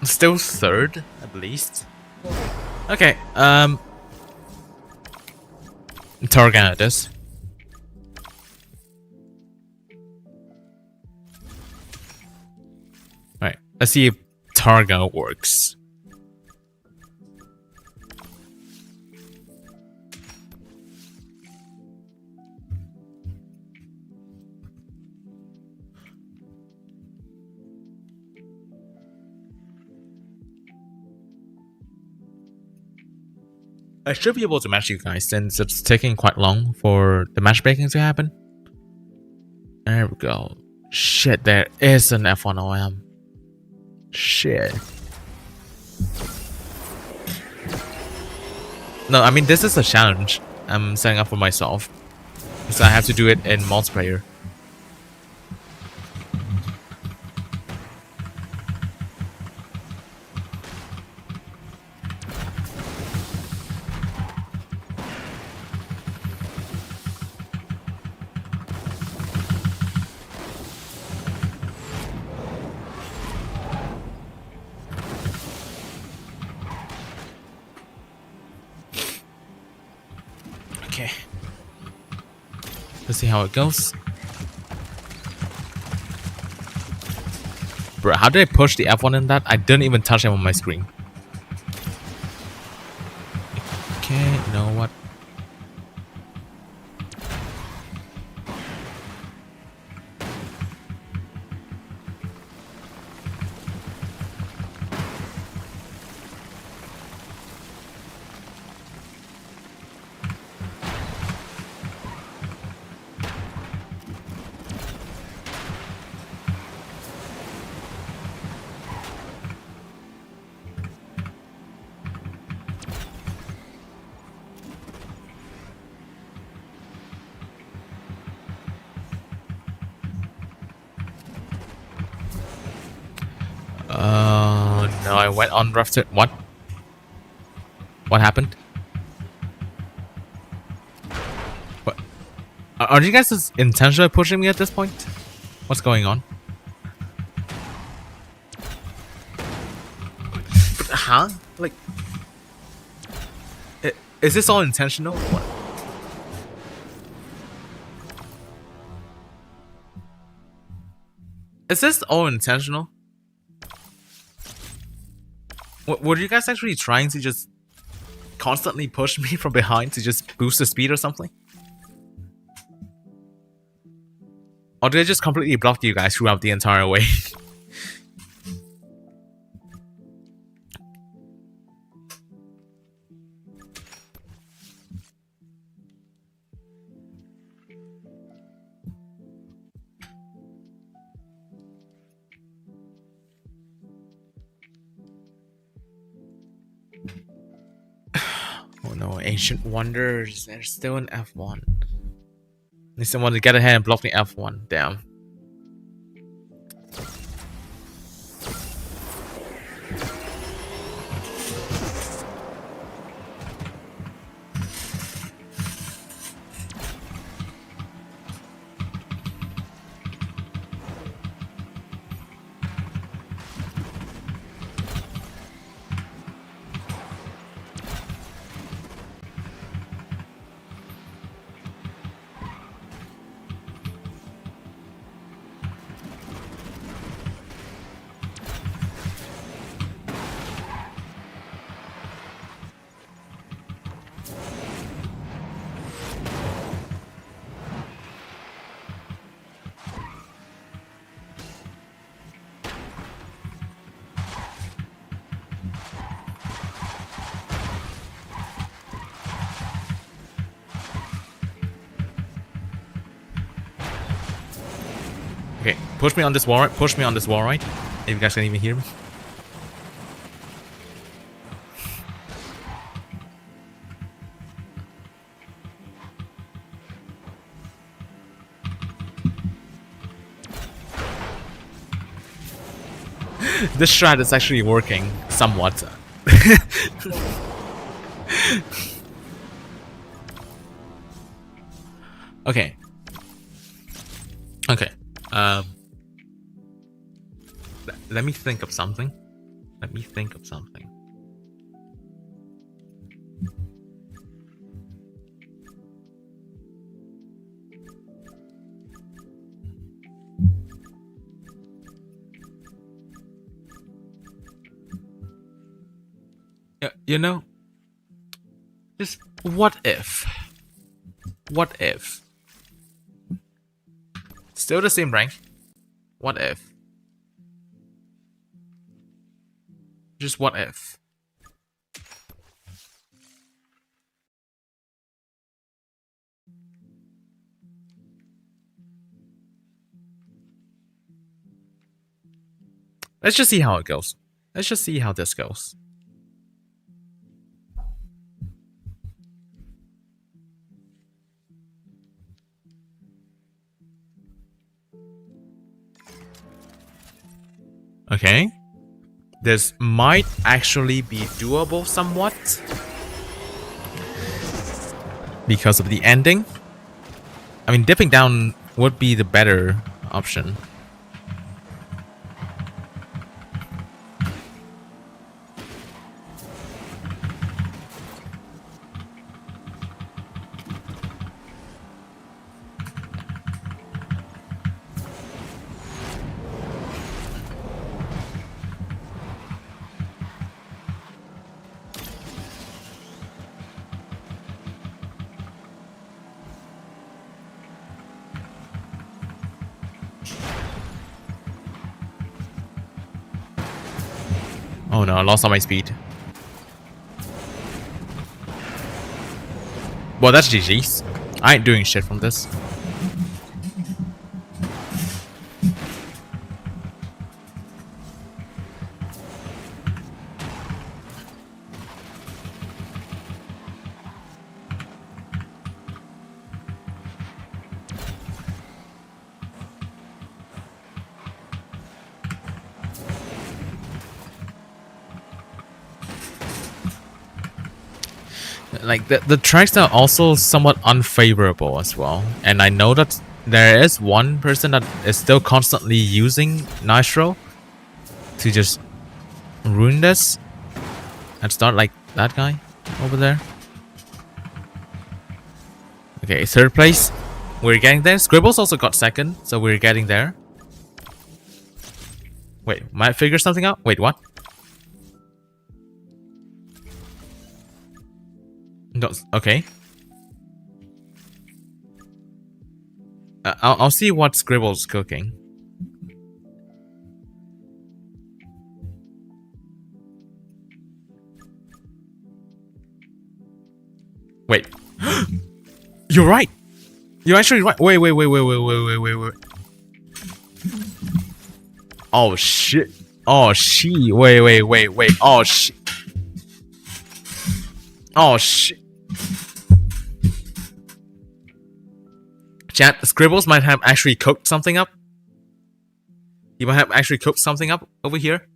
Still third, at least. Okay, Targa this. Alright, let's see if Targa works. I should be able to match you guys since it's taking quite long for the matchmaking to happen. There we go. Shit, there is an F1 OM. Shit. No, I mean, this is a challenge I'm setting up for myself. So I have to do it in multiplayer. Okay. Let's see how it goes. Bro, how did I push the F1 in that? I didn't even touch him on my screen. Okay, you know what? No, I went on rough. What? What happened? What? Are you guys just intentionally pushing me at this point? What's going on? Huh? Like, is this all intentional? What? Is this all intentional? Were you guys actually trying to just constantly push me from behind to just boost the speed or something? Or did I just completely block you guys throughout the entire way? Oh no, Ancient Wonders. There's still an F1. Need someone to get ahead and block the F1. Damn. Okay, push me on this wall, right? Push me on this wall, right? If you guys can even hear me. This strat is actually working somewhat. Okay. Okay. Let me think of something. Let me think of something. You know, just what if? What if? Still the same rank. What if? Just what if? Let's just see how it goes. Let's just see how this goes. Okay. This might actually be doable somewhat. Because of the ending. I mean, dipping down would be the better option. Oh no, I lost all my speed. Well, that's GG's. I ain't doing shit from this. Like the tracks are also somewhat unfavorable as well, and I know that there is one person that is still constantly using Nitro to just ruin this. And start like that guy over there. Okay, third place. We're getting there. Scribbles also got second, so we're getting there. Wait, might figure something out? Wait, what? No, okay. I'll see what Scribble's cooking. Wait. You're right. You're actually right. Wait. Oh shit. Oh shit. Wait. Oh shit. Oh shit. Chat, Scribbles might have actually cooked something up. He might have actually cooked something up over here.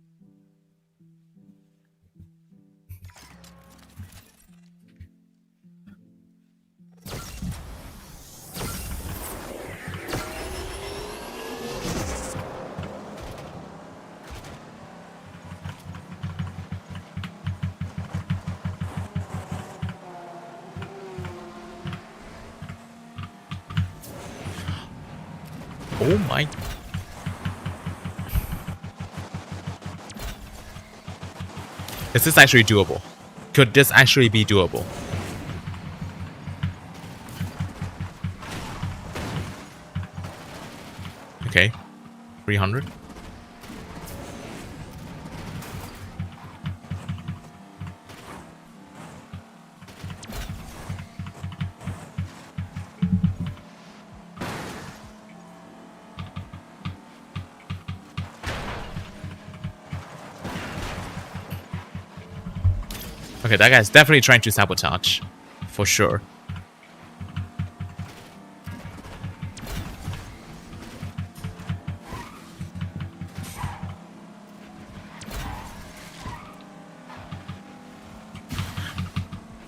Oh my. Is this actually doable? Could this actually be doable? Okay. 300. Okay, that guy's definitely trying to sabotage. For sure.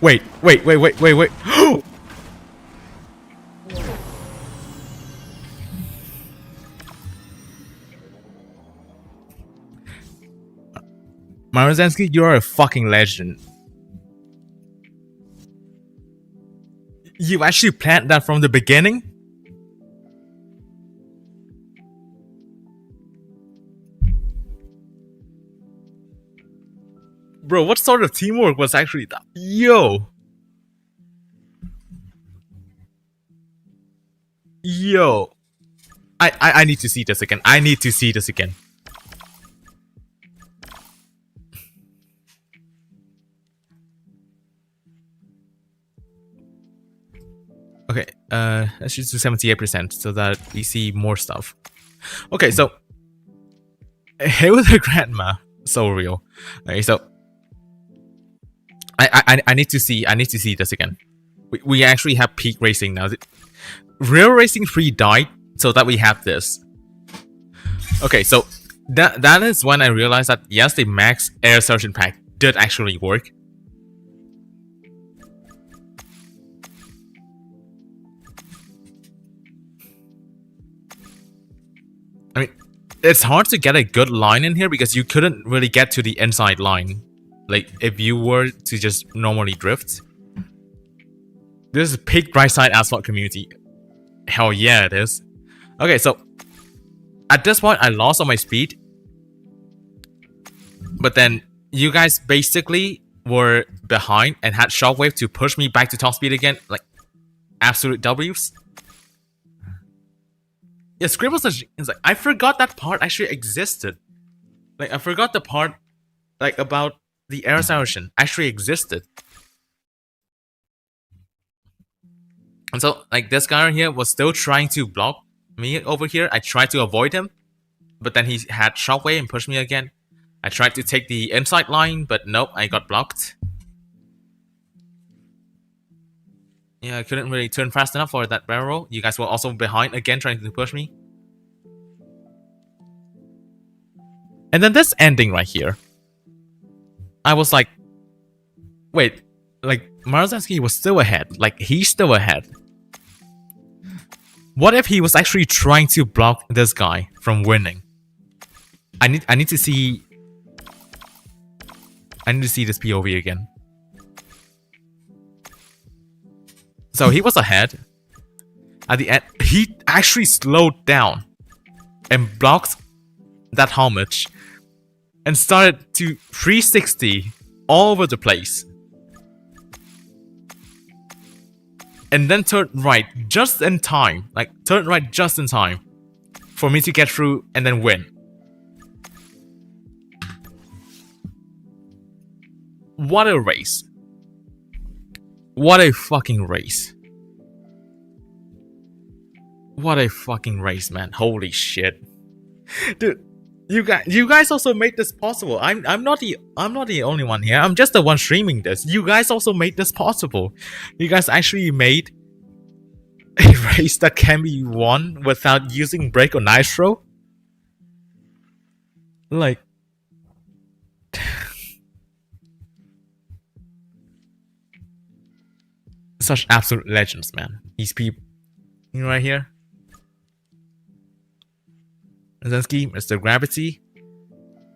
Wait. Marozensky, you're a fucking legend. You actually planned that from the beginning? Bro, what sort of teamwork was actually that? Yo! I need to see this again. I need to see this again. Okay, let's just do 78% so that we see more stuff. Okay, so Hail the grandma. So real. Okay, so I need to see this again. We actually have peak racing now. Real Racing 3 died so that we have this. Okay, so that is when I realized that yes, the max air surgeon pack did actually work. I mean, it's hard to get a good line in here because you couldn't really get to the inside line. Like, if you were to just normally drift. This is peak right side asphalt community. Hell yeah, it is. Okay, so at this point, I lost all my speed. But then you guys basically were behind and had Shockwave to push me back to top speed again. Like, absolute W's. Yeah, Scribbles is like, I forgot that part actually existed. Like, I forgot the part, like, about the air acceleration actually existed. And so, like, this guy right here was still trying to block me over here. I tried to avoid him, but then he had Shockwave and pushed me again. I tried to take the inside line, but nope, I got blocked. Yeah, I couldn't really turn fast enough for that barrel roll. You guys were also behind again, trying to push me. And then this ending right here. I was like, wait, like, Marzansky was still ahead. Like, he's still ahead. What if he was actually trying to block this guy from winning? I need to see this POV again. So he was ahead. At the end, he actually slowed down and blocked that homage and started to 360 all over the place. And then turned right just in time. Like, turned right just in time for me to get through and then win. What a race. What a fucking race. What a fucking race, man. Holy shit. Dude, you guys also made this possible. I'm not the only one here. I'm just the one streaming this. You guys also made this possible. You guys actually made a race that can be won without using brake or nitro. Like, such absolute legends, man. These people, you know, right here. Zelensky, Mr. Gravity,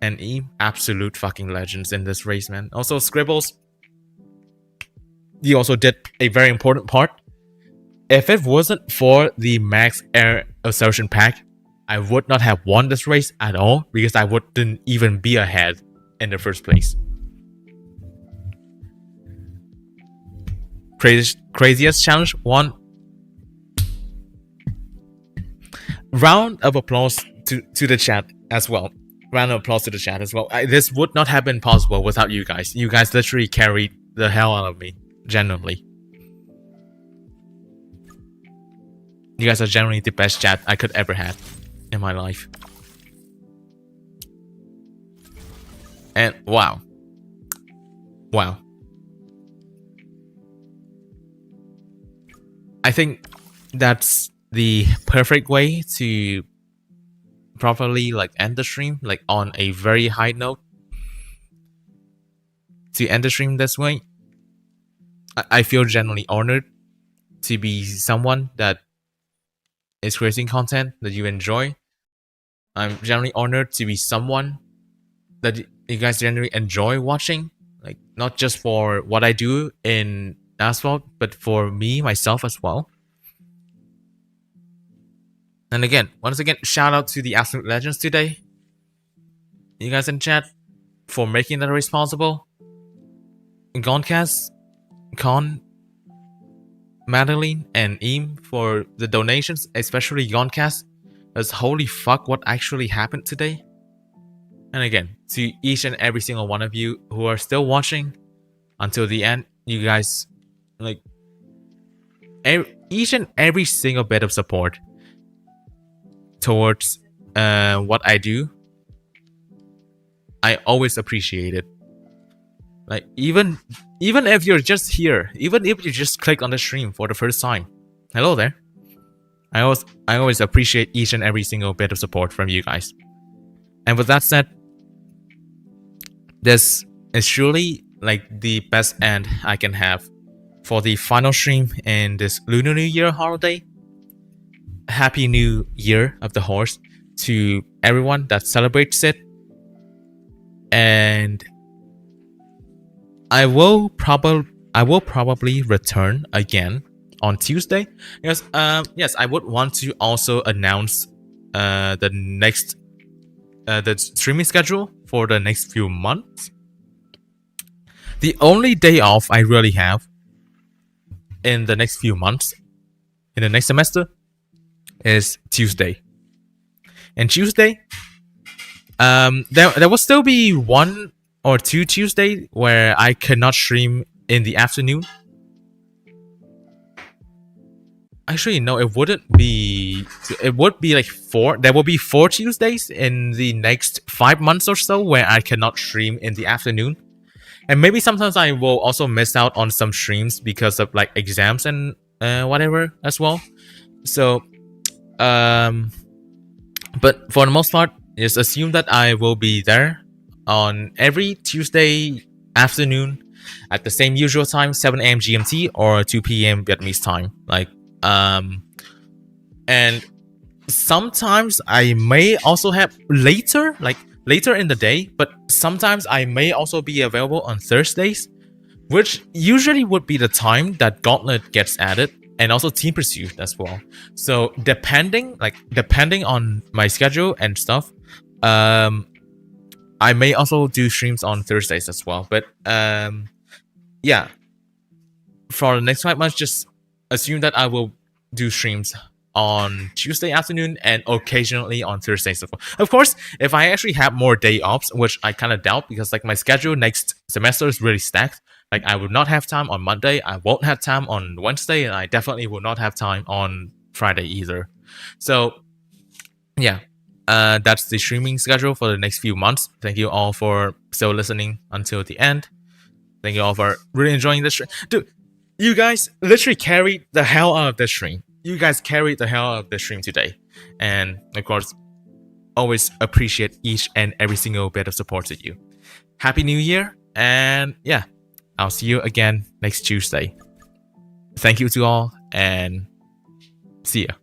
and E, absolute fucking legends in this race, man. Also, Scribbles, you also did a very important part. If it wasn't for the max air assertion pack, I would not have won this race at all because I wouldn't even be ahead in the first place. Craziest challenge 1. Round of applause to the chat as well. Round of applause to the chat as well. This would not have been possible without you guys. You guys literally carried the hell out of me. Genuinely. You guys are generally the best chat I could ever have in my life. And wow. Wow. I think that's the perfect way to properly like end the stream, like on a very high note. To end the stream this way, I feel genuinely honored to be someone that is creating content that you enjoy. I'm genuinely honored to be someone that you guys generally enjoy watching, like not just for what I do in Asphalt, but for me, myself as well. And again, once again, shout out to the absolute legends today. You guys in chat for making that race possible. Goncast, Con, Madeline, and Eam for the donations, especially Goncast. As holy fuck, what actually happened today? And again, to each and every single one of you who are still watching until the end, you guys, like, each and every single bit of support towards what I do I always appreciate it. Like even if you're just here, even if you just click on the stream for the first time, hello there. I always appreciate each and every single bit of support from you guys. And with that said, this is surely like the best end I can have for the final stream in this Lunar New Year holiday. Happy New Year of the Horse to everyone that celebrates it. And I will probably return again on Tuesday. Yes, I would want to also announce the next the streaming schedule for the next few months. The only day off I really have in the next few months, in the next semester, is Tuesday. And Tuesday, there will still be 1 or 2 Tuesdays where I cannot stream in the afternoon. Actually, no, it wouldn't be. It would be like 4. There will be 4 Tuesdays in the next 5 months or so where I cannot stream in the afternoon. And maybe sometimes I will also miss out on some streams because of like exams and whatever as well. So, but for the most part, just assume that I will be there on every Tuesday afternoon at the same usual time, 7 a.m. GMT or 2 p.m. Vietnamese time. Like, and sometimes I may also have later in the day, but sometimes I may also be available on Thursdays, which usually would be the time that Gauntlet gets added, and also Team Pursuit as well. So depending on my schedule and stuff, I may also do streams on Thursdays as well. But yeah, for the next 5 months, just assume that I will do streams on Tuesday afternoon and occasionally on Thursdays as well. Of course, if I actually have more day offs, which I kind of doubt because like my schedule next semester is really stacked. Like I would not have time on Monday, I won't have time on Wednesday, and I definitely will not have time on Friday either. So yeah, that's the streaming schedule for the next few months. Thank you all for still listening until the end. Thank you all for really enjoying this stream. Dude, you guys literally carried the hell out of this stream. You guys carried the hell out of the stream today. And of course, always appreciate each and every single bit of support to you. Happy New Year. And yeah, I'll see you again next Tuesday. Thank you to all and see ya.